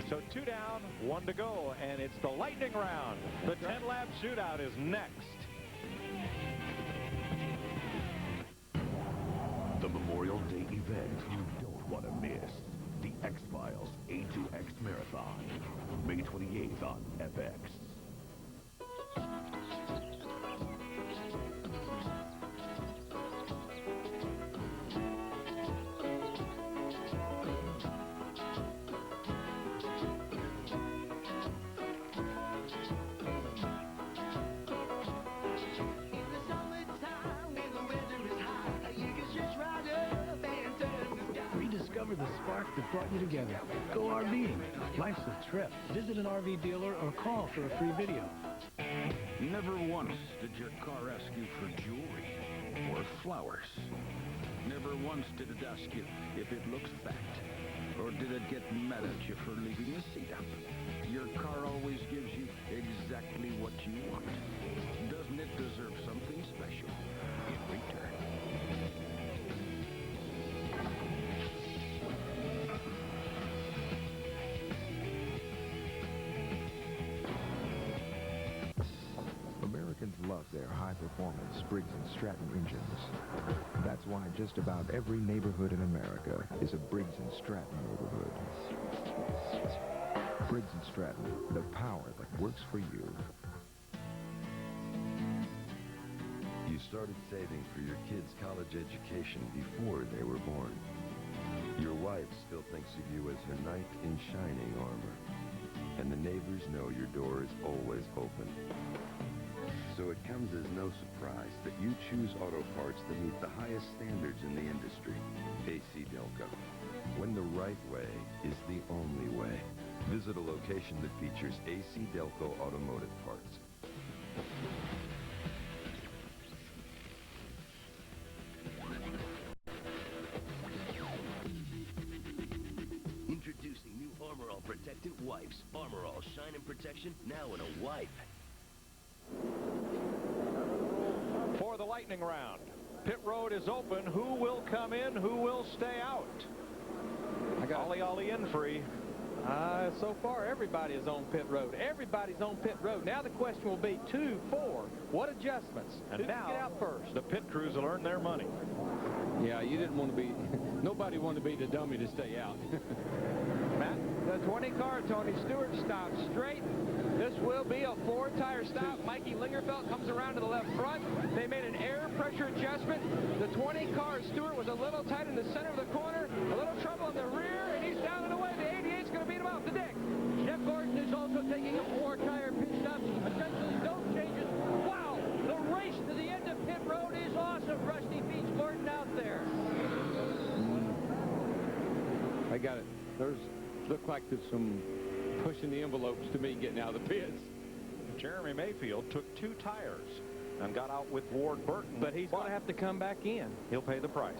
So 2 down, 1 to go, and it's the lightning round. The 10-lap shootout is next. The Memorial Day event you don't want to miss. The X-Files A2X Marathon. May 28th on FX. spark that brought you together. Go RVing. Life's a trip. Visit an RV dealer or call for a free video. Never once did your car ask you for jewelry or flowers. Never once did it ask you if it looks fat. Or did it get mad at you for leaving the seat up? Your car always gives you exactly what you want. Doesn't it deserve something special in return? Americans love their high-performance Briggs & Stratton engines. That's why just about every neighborhood in America is a Briggs & Stratton neighborhood. Briggs & Stratton, the power that works for you. You started saving for your kids' college education before they were born. Your wife still thinks of you as her knight in shining armor. And the neighbors know your door is always open. So it comes as no surprise that you choose auto parts that meet the highest standards in the industry. AC Delco. When the right way is the only way. Visit a location that features AC Delco automotive parts. Introducing new Armor All Protectant Wipes. Armor All Shine and Protection now in a wipe. For the lightning round, pit road is open. Who will come in? Who will stay out? Ollie in free. So far, everybody is on pit road. Everybody's on pit road. Now the question will be 2, 4. What adjustments? And Who now, can get out first? the pit crews will earn their money. Yeah, you didn't want to be, nobody wanted to be the dummy to stay out. Matt? The 20 car, Tony Stewart, stops straight. This will be a 4-tire stop. Mikey Lingerfeld comes around to the left front. They made an air pressure adjustment. The 20 car, Stewart, was a little tight in the center of the corner. A little trouble in the rear, and he's down and away. The 88's going to beat him off the deck. Jeff Gordon is also taking a 4-tire pit stop. Essentially no changes. Wow! The race to the end of pit road is awesome. Rusty beats Gordon out there. I got it. Looked like there's some pushing the envelopes to me getting out of the pits. Jeremy Mayfield took 2 tires and got out with Ward Burton. But he's going to have to come back in. He'll pay the price.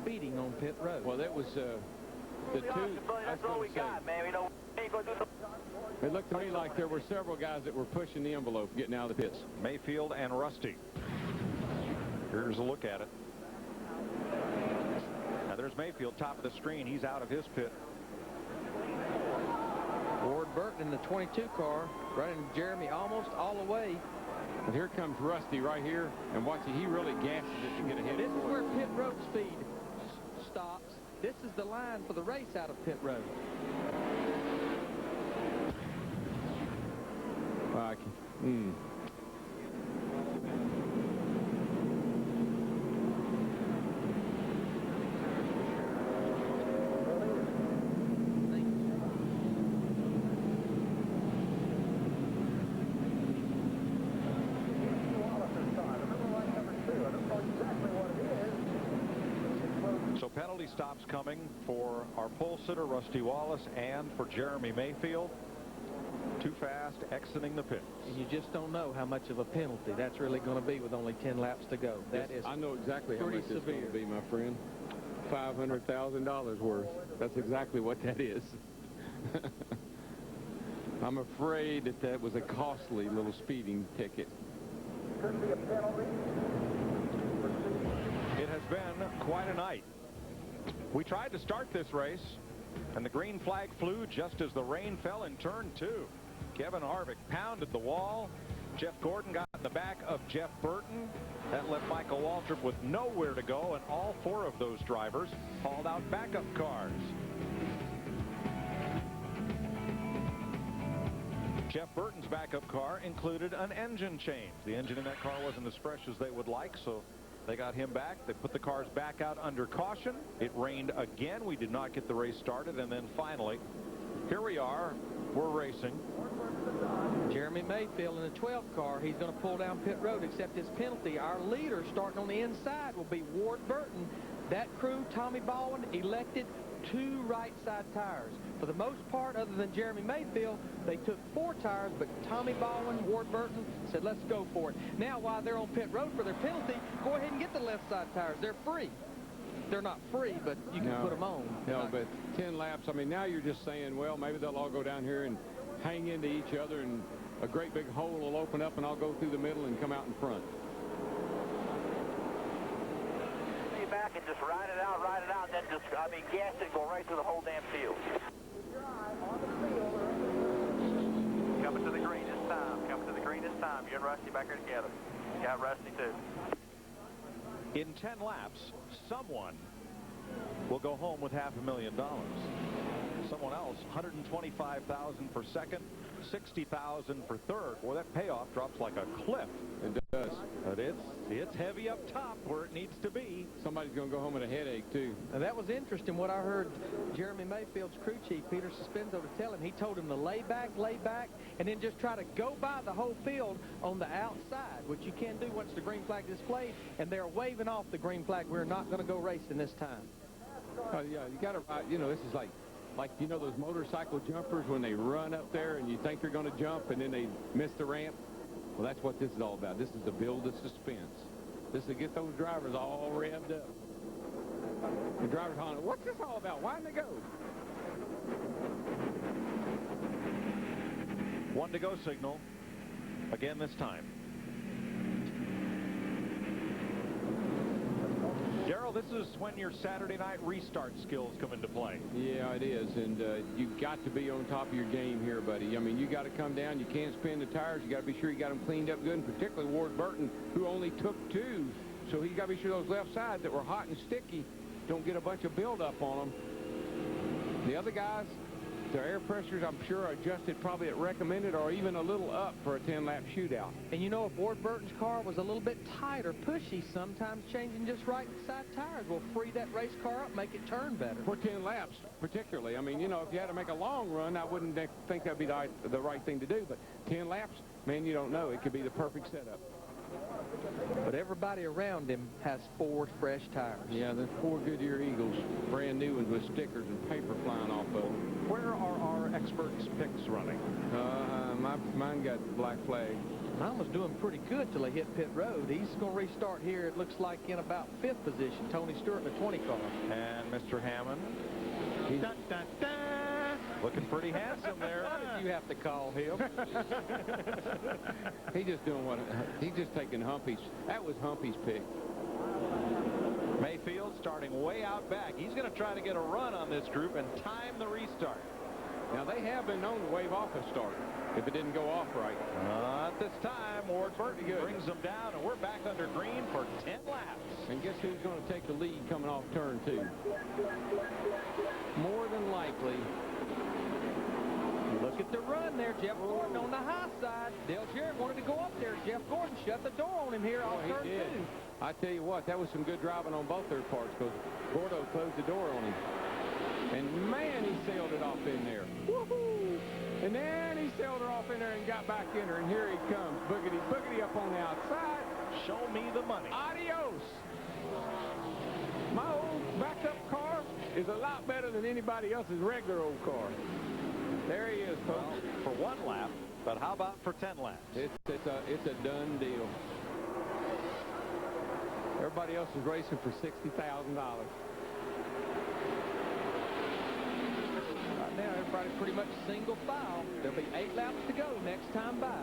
Speeding on pit road. Well, that was the 2. That's all we got, man. It looked to me like there were several guys that were pushing the envelope getting out of the pits. Mayfield and Rusty. Here's a look at it. Now there's Mayfield, top of the screen. He's out of his pit. Ward Burton in the 22 car, running Jeremy almost all the way. And here comes Rusty right here, and watch it, he really gasses it to get ahead. This is where pit road speed stops. This is the line for the race out of pit road. So penalty stops coming for our pole sitter, Rusty Wallace, and for Jeremy Mayfield. Too fast, exiting the pit. And you just don't know how much of a penalty that's really going to be with only 10 laps to go. That is I know exactly how pretty much it's severe. going to be, my friend. $500,000 worth. That's exactly what that is. I'm afraid that that was a costly little speeding ticket. It has been quite a night. We tried to start this race, and the green flag flew just as the rain fell in turn 2. Kevin Harvick pounded the wall. Jeff Gordon got in the back of Jeff Burton. That left Michael Waltrip with nowhere to go, and all 4 of those drivers hauled out backup cars. Jeff Burton's backup car included an engine change. The engine in that car wasn't as fresh as they would like, so they got him back. They put the cars back out under caution. It rained again. We did not get the race started. And then finally, here we are. We're racing. Jeremy Mayfield in the 12 car, he's going to pull down pit road, except his penalty. Our leader starting on the inside will be Ward Burton. That crew, Tommy Baldwin, elected 2 right side tires. For the most part, other than Jeremy Mayfield, they took 4 tires, but Tommy Baldwin, Ward Burton said, let's go for it. Now, while they're on pit road for their penalty, go ahead and get the left side tires. They're free. They're not free, but you can put them on. No, but 10 laps, I mean, now you're just saying, well, maybe they'll all go down here and hang into each other, and a great big hole will open up, and I'll go through the middle and come out in front. Stay back and just ride it out, and then just, gas it, go right through the whole damn field. Coming to the green this time. You and Rusty back here together. You got Rusty, too. In 10 laps, someone will go home with $500,000. Someone else, $125,000 for second, $60,000 for third. Boy, that payoff drops like a cliff. It does. But it's heavy up top where it needs to be. Somebody's going to go home with a headache, too. Now, that was interesting what I heard Jeremy Mayfield's crew chief, Peter Suspenzo, to tell him. He told him to lay back, and then just try to go by the whole field on the outside, which you can do once the green flag is displayed, and they're waving off the green flag. We're not going to go racing this time. Yeah, you got to, this is like, those motorcycle jumpers when they run up there and you think they're going to jump and then they miss the ramp. Well, that's what this is all about. This is to build the suspense. This is to get those drivers all revved up. The drivers hollering, what's this all about? Why didn't they go? 1 to go signal. Again this time. Darrell, this is when your Saturday night restart skills come into play. Yeah, it is, and you've got to be on top of your game here, buddy. I mean, you got to come down. You can't spin the tires. You got to be sure you got them cleaned up good, and particularly Ward Burton, who only took 2. So he's got to be sure those left sides that were hot and sticky don't get a bunch of buildup on them. The other guys, their air pressures, I'm sure, are adjusted probably at recommended or even a little up for a 10-lap shootout. And you know, if Ward Burton's car was a little bit tight or pushy, sometimes changing just right side tires will free that race car up, make it turn better. For 10 laps, particularly. I mean, if you had to make a long run, I wouldn't think that'd be the right thing to do. But 10 laps, man, you don't know. It could be the perfect setup. But everybody around him has 4 fresh tires. Yeah, there's 4 Goodyear Eagles, brand new ones with stickers and paper flying off of them. Where are our experts' picks running? Mine got black flag. Mine was doing pretty good till he hit pit road. He's going to restart here, it looks like, in about 5th position. Tony Stewart in the 20 car. And Mr. Hammond. Dun, dun, dun. Looking pretty handsome there. Why did you have to call him? He's just taking Humpy's. That was Humpy's pick. Mayfield starting way out back. He's going to try to get a run on this group and time the restart. Now, they have been known to wave off a start if it didn't go off right. Not this time. Ward Burton brings them down, and we're back under green for 10 laps. And guess who's going to take the lead coming off turn 2? More than likely. Look at the run there. Jeff Gordon on the high side. Dale Jarrett wanted to go up there. Jeff Gordon shut the door on him here off turn 2. I tell you what, that was some good driving on both their parts because Gordo closed the door on him. And, man, he sailed it off in there. Woohoo! And then he sailed her off in there and got back in her. And here he comes. Boogity, boogity up on the outside. Show me the money. Adios. My old backup car is a lot better than anybody else's regular old car. There he is, folks. Well, for 1 lap, but how about for 10 laps? It's a done deal. Everybody else is racing for $60,000. Right now, everybody's pretty much single file. There'll be 8 laps to go next time by.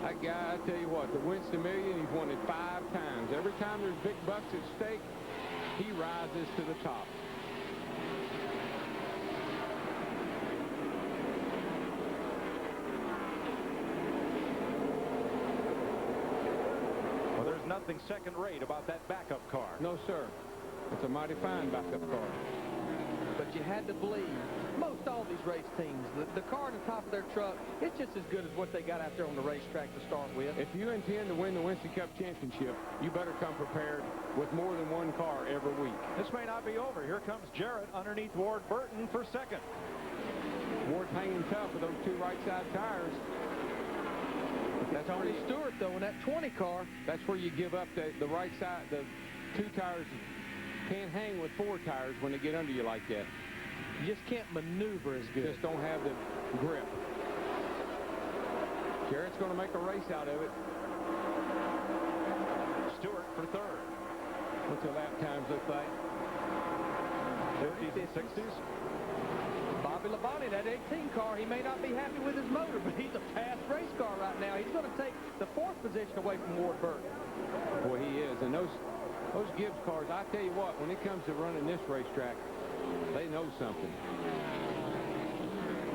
That guy, I tell you what, the Winston Million, he's won it 5 times. Every time there's big bucks at stake, he rises to the top. Well, there's nothing second-rate about that backup car. No, sir. It's a mighty fine backup car. But you had to believe, most all these race teams, the car on the top of their truck, it's just as good as what they got out there on the racetrack to start with. If you intend to win the Winston Cup Championship, you better come prepared with more than 1 car every week. This may not be over. Here comes Jarrett underneath Ward Burton for second. Ward's hanging tough with those 2 right side tires. That's Tony Stewart, though, in that 20 car. That's where you give up the right side, the 2 tires Can't hang with 4 tires when they get under you like that. You just can't maneuver as good. Just don't have the grip. Jarrett's going to make a race out of it. Stewart for third. What's the lap times look like? 50s and 60s. Bobby Labonte, that 18 car, he may not be happy with his motor, but he's a fast race car right now. He's going to take the 4th position away from Ward Burke. Boy, he is. And those Gibbs cars, I tell you what, when it comes to running this racetrack, they know something.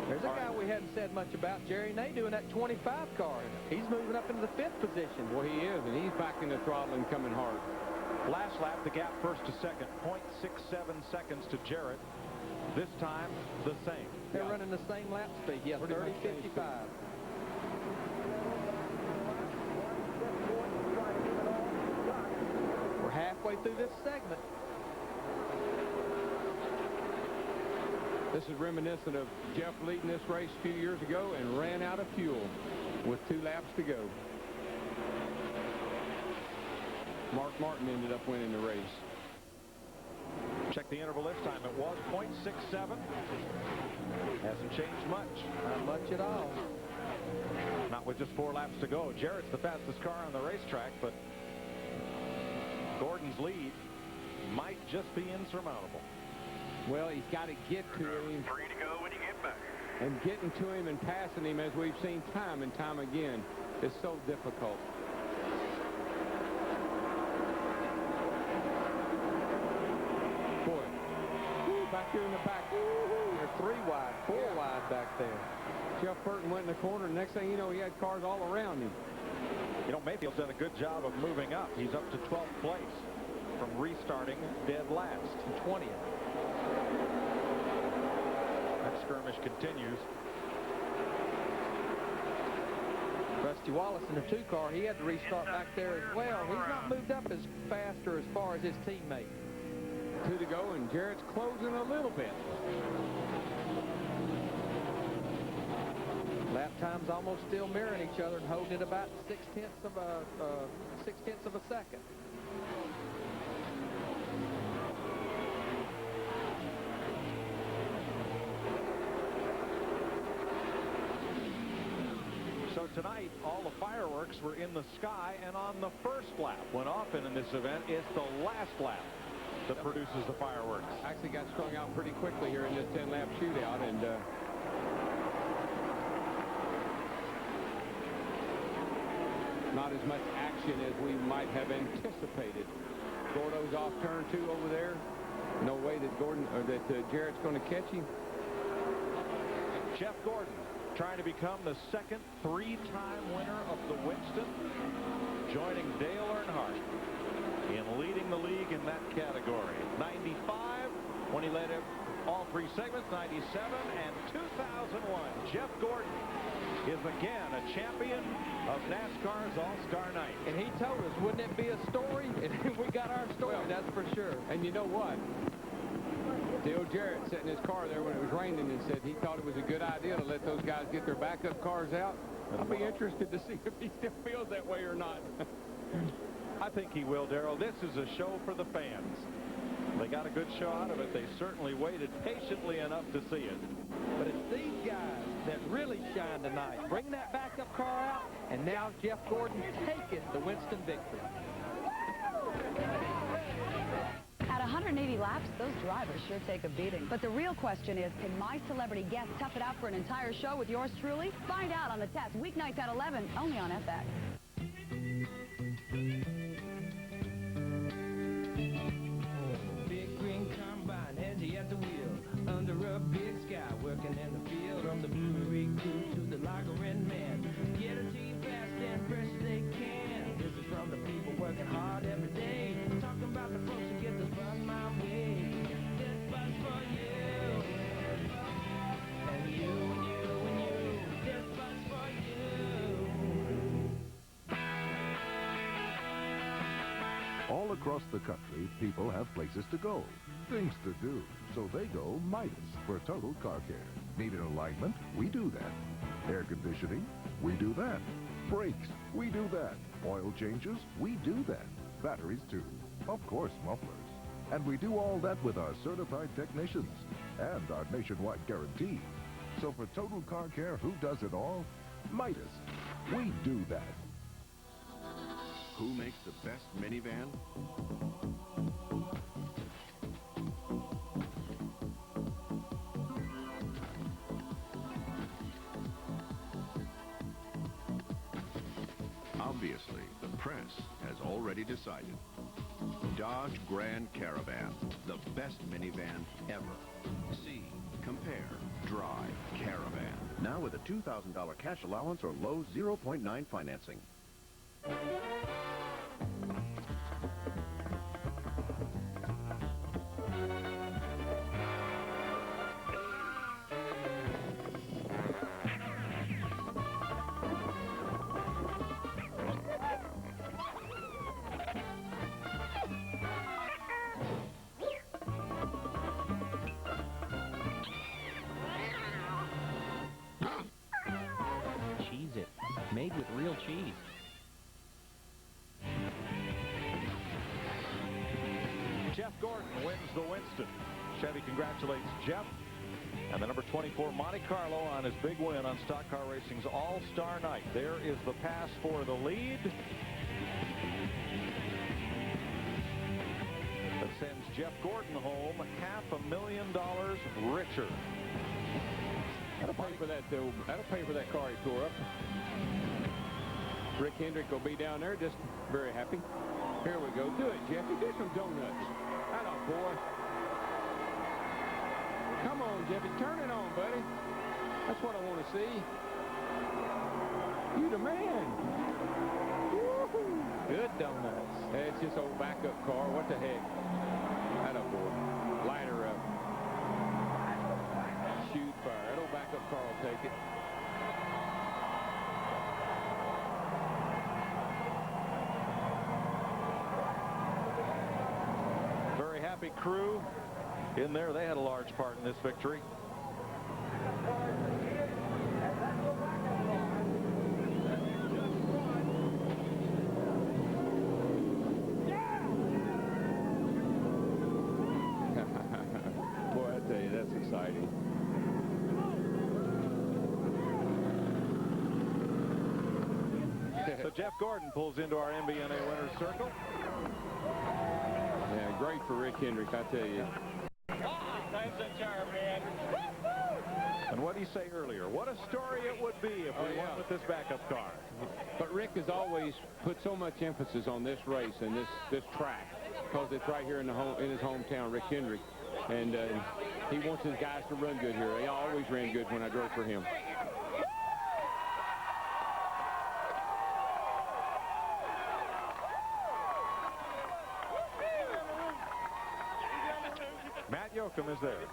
There's a guy we hadn't said much about, Jerry Ney, doing that 25 car. He's moving up into the 5th position. Boy, he is, and he's back in the throttle and coming hard. Last lap, the gap first to second, 0.67 seconds to Jarrett. This time, the same. They're running the same lap speed. Yeah, 30-55. We're halfway through this segment. This is reminiscent of Jeff leading this race a few years ago and ran out of fuel with 2 laps to go. Mark Martin ended up winning the race. Check the interval this time. It was 0.67. Hasn't changed much. Not much at all. Not with just 4 laps to go. Jarrett's the fastest car on the racetrack, but Gordon's lead might just be insurmountable. Well, he's got to get to him. 3 to go when you get back. And getting to him and passing him, as we've seen time and time again, is so difficult. Boy, back here in the back. They're 3 wide, 4 wide back there. Jeff Burton went in the corner, and next thing you know, he had cars all around him. You know, Mayfield's done a good job of moving up. He's up to 12th place from restarting dead last. 20th. That skirmish continues. Rusty Wallace in the 2 car, he had to restart back there as well. He's not moved up as fast or as far as his teammate. 2 to go, and Jarrett's closing a little bit. Lap times almost still mirroring each other and holding it about 0.6 of a second. So tonight, all the fireworks were in the sky and on the first lap. When often in this event, it's the last lap that produces the fireworks. Actually got strung out pretty quickly here in this 10-lap shootout, and not as much action as we might have anticipated. Gordo's off turn 2 over there. No way that Jarrett's going to catch him. Jeff Gordon trying to become the second 3-time winner of the Winston, joining Dale Earnhardt in leading the league in that category. 95 when he led all 3 segments, 97 and 2001. Jeff Gordon is again a champion of NASCAR's All-Star Night. And he told us, wouldn't it be a story? And we got our story, well, that's for sure. And you know what? Dale Jarrett sat in his car there when it was raining and said he thought it was a good idea to let those guys get their backup cars out. I'll be interested to see if he still feels that way or not. I think he will, Darrell. This is a show for the fans. They got a good show out of it. They certainly waited patiently enough to see it. But it's these guys that really shine tonight. Bringing that backup car out, and now Jeff Gordon taking the Winston victory. At 180 laps, those drivers sure take a beating. But the real question is, can my celebrity guest tough it out for an entire show with yours truly? Find out on the test, weeknights at 11, only on FX. Big green combine, Angie at the wheel, under a big sky, working in the field, from the brewery crew to the lager and man. Get it to you fast and fresh as they can. This is from the people working hard every day, talking about the folks who get this bus my way. This bus for you, and you and you and you. This bus for you. All across the country, people have places to go, things to do. So they go Midas for total car care. Need an alignment? We do that. Air conditioning? We do that. Brakes? We do that. Oil changes? We do that. Batteries too. Of course, mufflers. And we do all that with our certified technicians and our nationwide guarantee. So for total car care, who does it all? Midas. We do that. Who makes the best minivan? Obviously, the press has already decided. Dodge Grand Caravan, the best minivan ever. See, compare, drive Caravan. Now with a $2,000 cash allowance or low 0.9 financing. Cheez-It, made with real cheese. Jeff Gordon wins the Winston. Chevy congratulates Jeff. And the number 24 Monte Carlo on his big win on Stock Car Racing's All-Star Night. There is the pass for the lead. That sends Jeff Gordon home $500,000 richer. That'll pay for that, though. That'll pay for that car he tore up. Rick Hendrick will be down there just very happy. Here we go. Do it, Jeffy. Do some donuts. Hello, boy. Come on, Jeffy. Turn it on, buddy. That's what I want to see. You the man. Woo-hoo. Good donuts. Hey, it's just old backup car. What the heck? Hello, boy. Light her up. Shoot fire. That old backup car will take it. Very happy crew in there. They had a large part in this victory. Boy, I tell you, that's exciting. So Jeff Gordon pulls into our MBNA winner's circle. Yeah, great for Rick Hendrick, I tell you. Thanks a charm, man. And what did he say earlier? What a story it would be if we won with this backup car. But Rick has always put so much emphasis on this race and this track because it's right here in his hometown, Rick Hendrick. And he wants his guys to run good here. They always ran good when I drove for him. Matt Yoakum is there.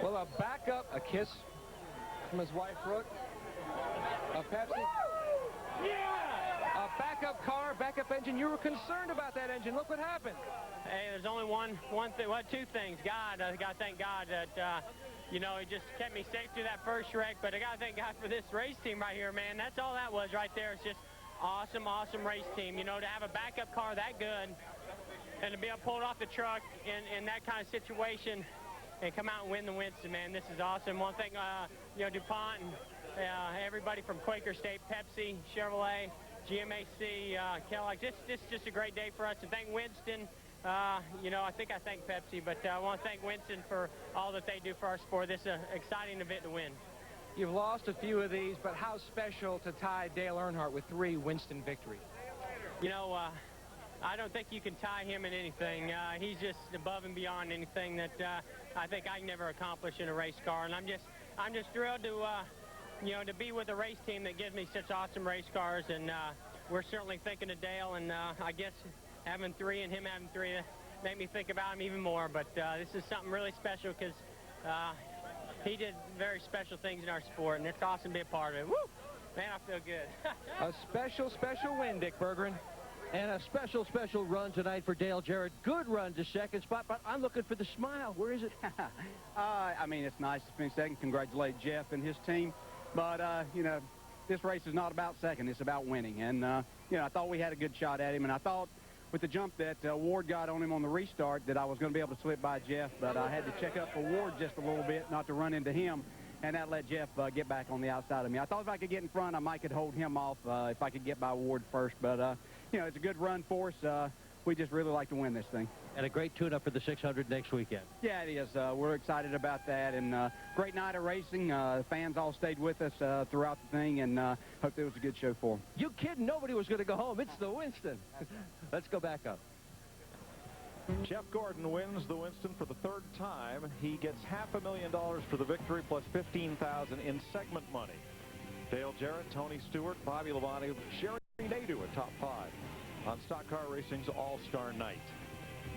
Well, a backup, a kiss from his wife, Brooke. A Pepsi. Yeah! A backup car, backup engine. You were concerned about that engine. Look what happened. Hey, there's only two things. God, I got to thank God that, you know, he just kept me safe through that first wreck. But I got to thank God for this race team right here, man. That's all that was right there. It's just awesome, awesome race team. You know, to have a backup car that good and to be able to pull it off the truck in that kind of situation and come out and win the Winston, man. This is awesome. One thing, you know, DuPont and everybody from Quaker State, Pepsi, Chevrolet, GMAC, Kellogg. This is just a great day for us. And thank Winston. You know, I think I thank Pepsi, but I want to thank Winston for all that they do for our sport. This is an exciting event to win. You've lost a few of these, but how special to tie Dale Earnhardt with 3 Winston victories? You know, I don't think you can tie him in anything. He's just above and beyond anything that I think I can never accomplish in a race car. And I'm just thrilled to, you know, to be with a race team that gives me such awesome race cars. And we're certainly thinking of Dale, and I guess having 3 and him having 3 make me think about him even more. But this is something really special because he did very special things in our sport, and it's awesome to be a part of it. Woo! Man, I feel good. A special, special win, Dick Bergeron. And a special, special run tonight for Dale Jarrett. Good run to second spot, but I'm looking for the smile. Where is it? I mean, it's nice to finish second. Congratulate Jeff and his team. But, you know, this race is not about second. It's about winning. And, you know, I thought we had a good shot at him. And I thought with the jump that Ward got on him on the restart that I was going to be able to slip by Jeff, but I had to check up for Ward just a little bit, not to run into him, and that let Jeff get back on the outside of me. I thought if I could get in front, I might could hold him off if I could get by Ward first, but, you know, it's a good run for us. We just really like to win this thing. And a great tune-up for the 600 next weekend. Yeah, it is. We're excited about that, and great night of racing. Fans all stayed with us throughout the thing, and hope it was a good show for them. You kidding? Nobody was going to go home. It's the Winston. Let's go back up. Jeff Gordon wins the Winston for the third time. He gets $500,000 for the victory, plus $15,000 in segment money. Dale Jarrett, Tony Stewart, Bobby Labonte, Sherry Nadeau at top 5 on Stock Car Racing's All-Star Night.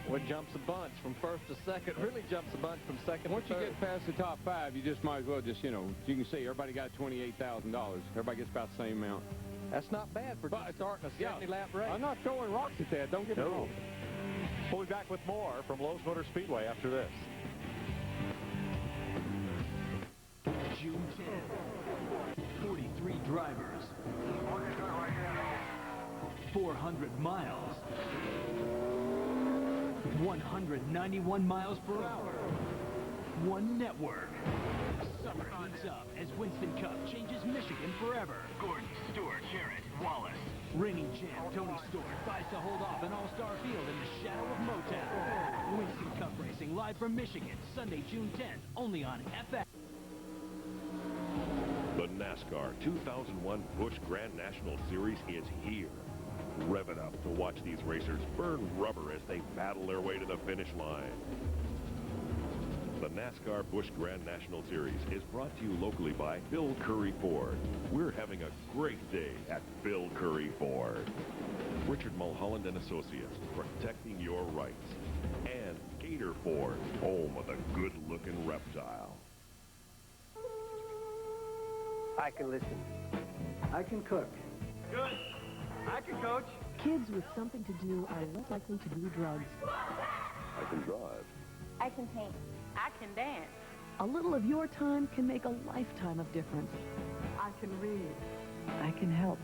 What jumps a bunch from first to second really jumps a bunch from second Once to third. you get past the top 5, you just might as well just, you know, you can see everybody got $28,000. Everybody gets about the same amount. That's not bad for starting a 70-lap race. I'm not throwing rocks at that. Don't get me wrong. We'll be back with more from Lowe's Motor Speedway after this. June 10th, 43 drivers, 400 miles, 191 miles per hour, one network. Summer heats up as Winston Cup changes Michigan forever. Gordon, Stewart, Jarrett, Wallace. Reigning champ Tony Stewart tries to hold off an all-star field in the shadow of Motown. Winston Cup Racing live from Michigan, Sunday, June 10th, only on FX. The NASCAR 2001 Busch Grand National Series is here. Rev it up to watch these racers burn rubber as they battle their way to the finish line. The NASCAR Busch Grand National Series is brought to you locally by Phil Curry Ford. We're having a great day at Phil Curry Ford. Richard Mulholland and Associates, protecting your rights. And Gator Ford, home of the good-looking reptile. I can listen. I can cook. Good. I can coach. Kids with something to do are less likely to do drugs. I can drive. I can paint. I can dance. A little of your time can make a lifetime of difference. I can read. I can help.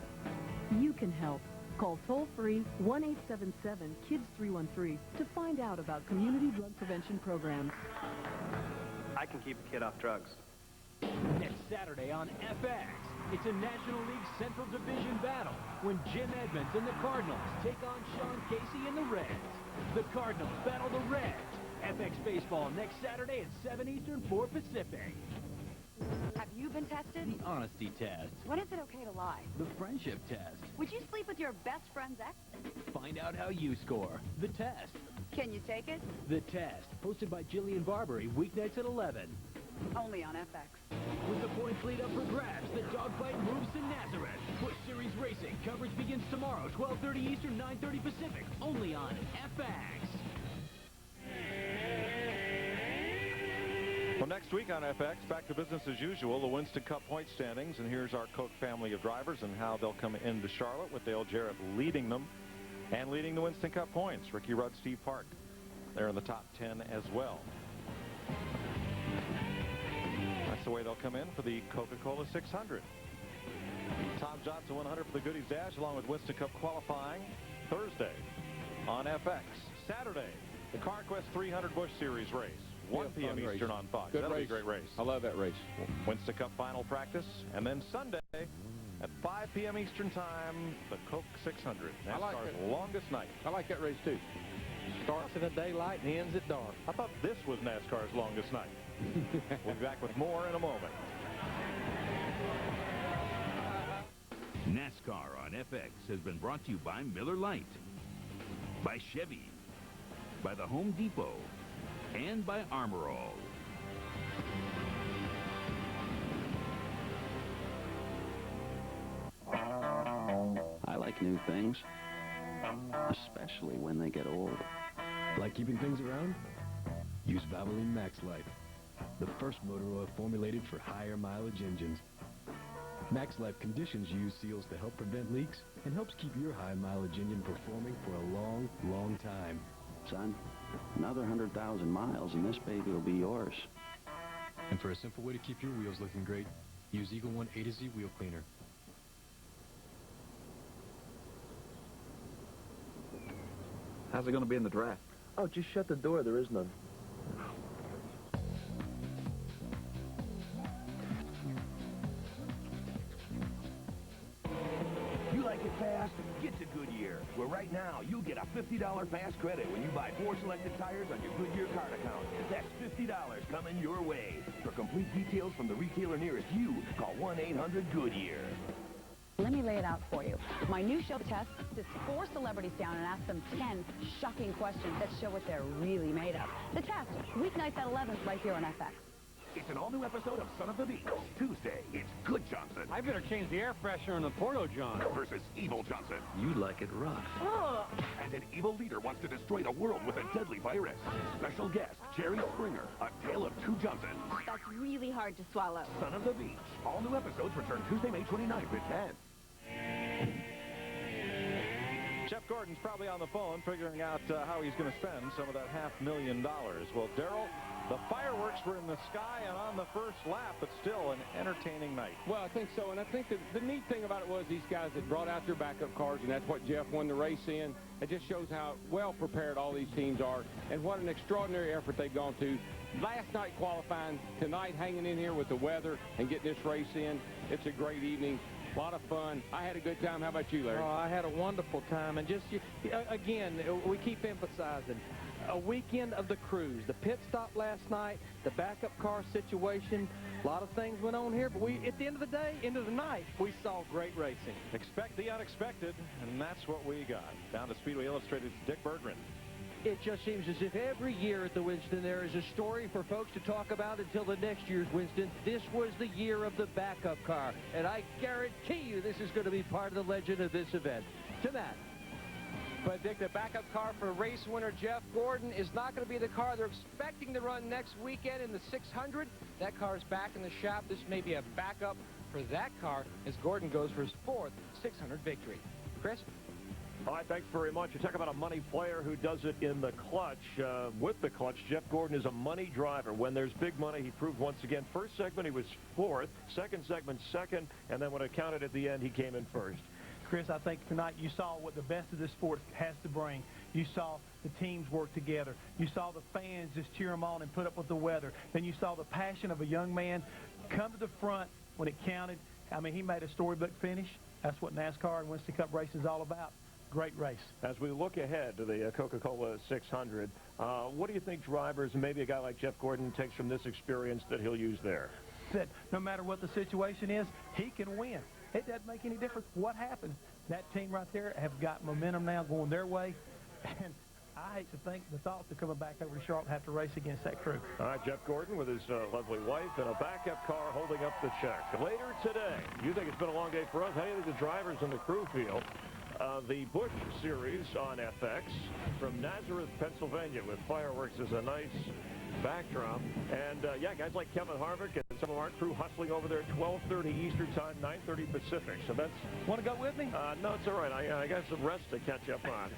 You can help. Call toll-free 1-877-KIDS-313 to find out about community drug prevention programs. I can keep a kid off drugs. Next Saturday on FX, it's a National League Central Division battle when Jim Edmonds and the Cardinals take on Sean Casey and the Reds. The Cardinals battle the Reds. FX Baseball next Saturday at 7 Eastern, 4 Pacific. Have you been tested? The honesty test. When is it okay to lie? The friendship test. Would you sleep with your best friend's ex? Find out how you score. The test. Can you take it? The test. Hosted by Jillian Barbary, weeknights at 11. Only on FX. With the points lead up for grabs, the dogfight moves to Nazareth. Busch Series Racing. Coverage begins tomorrow, 12:30 Eastern, 9:30 Pacific. Only on FX. Well, next week on FX, back to business as usual, the Winston Cup point standings. And here's our Koch family of drivers and how they'll come into Charlotte with Dale Jarrett leading them and leading the Winston Cup points. Ricky Rudd, Steve Park, they're in the top 10 as well. That's the way they'll come in for the Coca-Cola 600. Tom Johnson 100 for the Goodies Dash, along with Winston Cup qualifying Thursday on FX. Saturday, the CarQuest 300 Busch Series race. 1 p.m. Eastern on Fox. That'll be a great race. I love that race. Winston Cup final practice. And then Sunday at 5 p.m. Eastern time, the Coke 600. NASCAR's longest night. I like that race, too. Starts in the daylight and ends at dark. I thought this was NASCAR's longest night. We'll be back with more in a moment. NASCAR on FX has been brought to you by Miller Lite, by Chevy, by the Home Depot, and by Armor All. I like new things, especially when they get old. Like keeping things around? Use Valvoline Max Life, the first motor oil formulated for higher mileage engines. Max Life conditions use seals to help prevent leaks and helps keep your high mileage engine performing for a long, long time. Son, another 100,000 miles and this baby will be yours. And for a simple way to keep your wheels looking great, use Eagle One A to Z Wheel Cleaner. How's it going to be in the draft? Oh, just shut the door. There is none. You like it fast? Get to Goodyear, where right now you get a $50 fast credit when you buy 4 selected tires on your Goodyear card account. That's $50 coming your way. For complete details from the retailer nearest you, call 1-800-GOODYEAR. Let me lay it out for you. My new show test sits 4 celebrities down and asks them 10 shocking questions that show what they're really made of. The test, weeknights at 11 right here on FX. It's an all-new episode of Son of the Beach. Tuesday, it's Good Johnson. I better change the air freshener in the Porto John. Versus Evil Johnson. You like it rough. Oh. And an evil leader wants to destroy the world with a deadly virus. Special guest, Jerry Springer. A tale of 2 Johnsons. That's really hard to swallow. Son of the Beach. All new episodes return Tuesday, May 29th at 10. Jeff Gordon's probably on the phone figuring out how he's going to spend some of that $500,000. Well, Darrell, the fireworks were in the sky and on the first lap, but still an entertaining night. Well, I think so, and I think the neat thing about it was these guys had brought out their backup cars, and that's what Jeff won the race in. It just shows how well prepared all these teams are and what an extraordinary effort they've gone to. Last night qualifying, tonight hanging in here with the weather and getting this race in. It's a great evening. A lot of fun. I had a good time. How about you, Larry? Oh, I had a wonderful time. And just, again, we keep emphasizing a weekend of the cruise. The pit stop last night, the backup car situation, a lot of things went on here. But at the end of the day, end of the night, we saw great racing. Expect the unexpected, and that's what we got. Down to Speedway Illustrated's Dick Berggren. It just seems as if every year at the Winston there is a story for folks to talk about until the next year's Winston. This was the year of the backup car, and I guarantee you this is going to be part of the legend of this event. To Matt. But Dick, the backup car for race winner Jeff Gordon is not going to be the car they're expecting to run next weekend in the 600. That car is back in the shop. This may be a backup for that car as Gordon goes for his 4th 600 victory. Chris? All right, thanks very much. You talk about a money player who does it in the clutch. With the clutch, Jeff Gordon is a money driver. When there's big money, he proved once again. First segment, he was 4th. Second segment, 2nd. And then when it counted at the end, he came in 1st. Chris, I think tonight you saw what the best of this sport has to bring. You saw the teams work together. You saw the fans just cheer them on and put up with the weather. Then you saw the passion of a young man come to the front when it counted. I mean, he made a storybook finish. That's what NASCAR and Winston Cup racing is all about. Great race. As we look ahead to the Coca-Cola 600, what do you think drivers, and maybe a guy like Jeff Gordon, takes from this experience that he'll use there? That no matter what the situation is, he can win. It doesn't make any difference what happens. That team right there have got momentum now going their way, and I hate to think the thoughts of coming back over to Charlotte have to race against that crew. All right, Jeff Gordon with his lovely wife and a backup car holding up the check. Later today, you think it's been a long day for us? How do you think the drivers and the crew feel? The Busch Series on FX from Nazareth, Pennsylvania, with fireworks as a nice backdrop. And, yeah, guys like Kevin Harvick and some of our crew hustling over there at 12:30 Eastern Time, 9:30 Pacific. So that's... Want to go with me? No, it's all right. I got some rest to catch up on.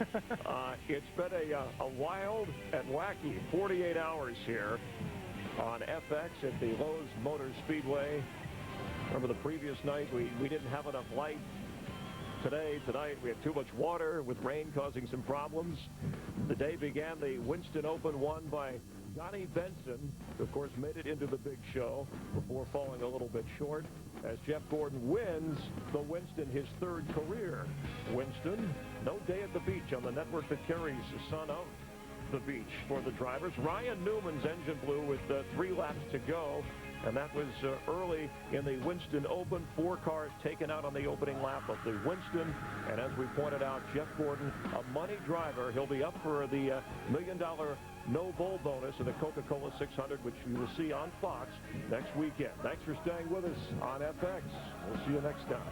It's been a wild and wacky 48 hours here on FX at the Lowe's Motor Speedway. Remember the previous night, we didn't have enough light. Tonight, we had too much water with rain causing some problems. The day began the Winston Open won by Johnny Benson, who, of course, made it into the big show before falling a little bit short as Jeff Gordon wins the Winston, his 3rd career. Winston, no day at the beach on the network that carries Son of the Beach for the drivers. Ryan Newman's engine blew with 3 laps to go. And that was early in the Winston Open. 4 cars taken out on the opening lap of the Winston. And as we pointed out, Jeff Gordon, a money driver. He'll be up for the $1 million no bull bonus in the Coca-Cola 600, which you will see on Fox next weekend. Thanks for staying with us on FX. We'll see you next time.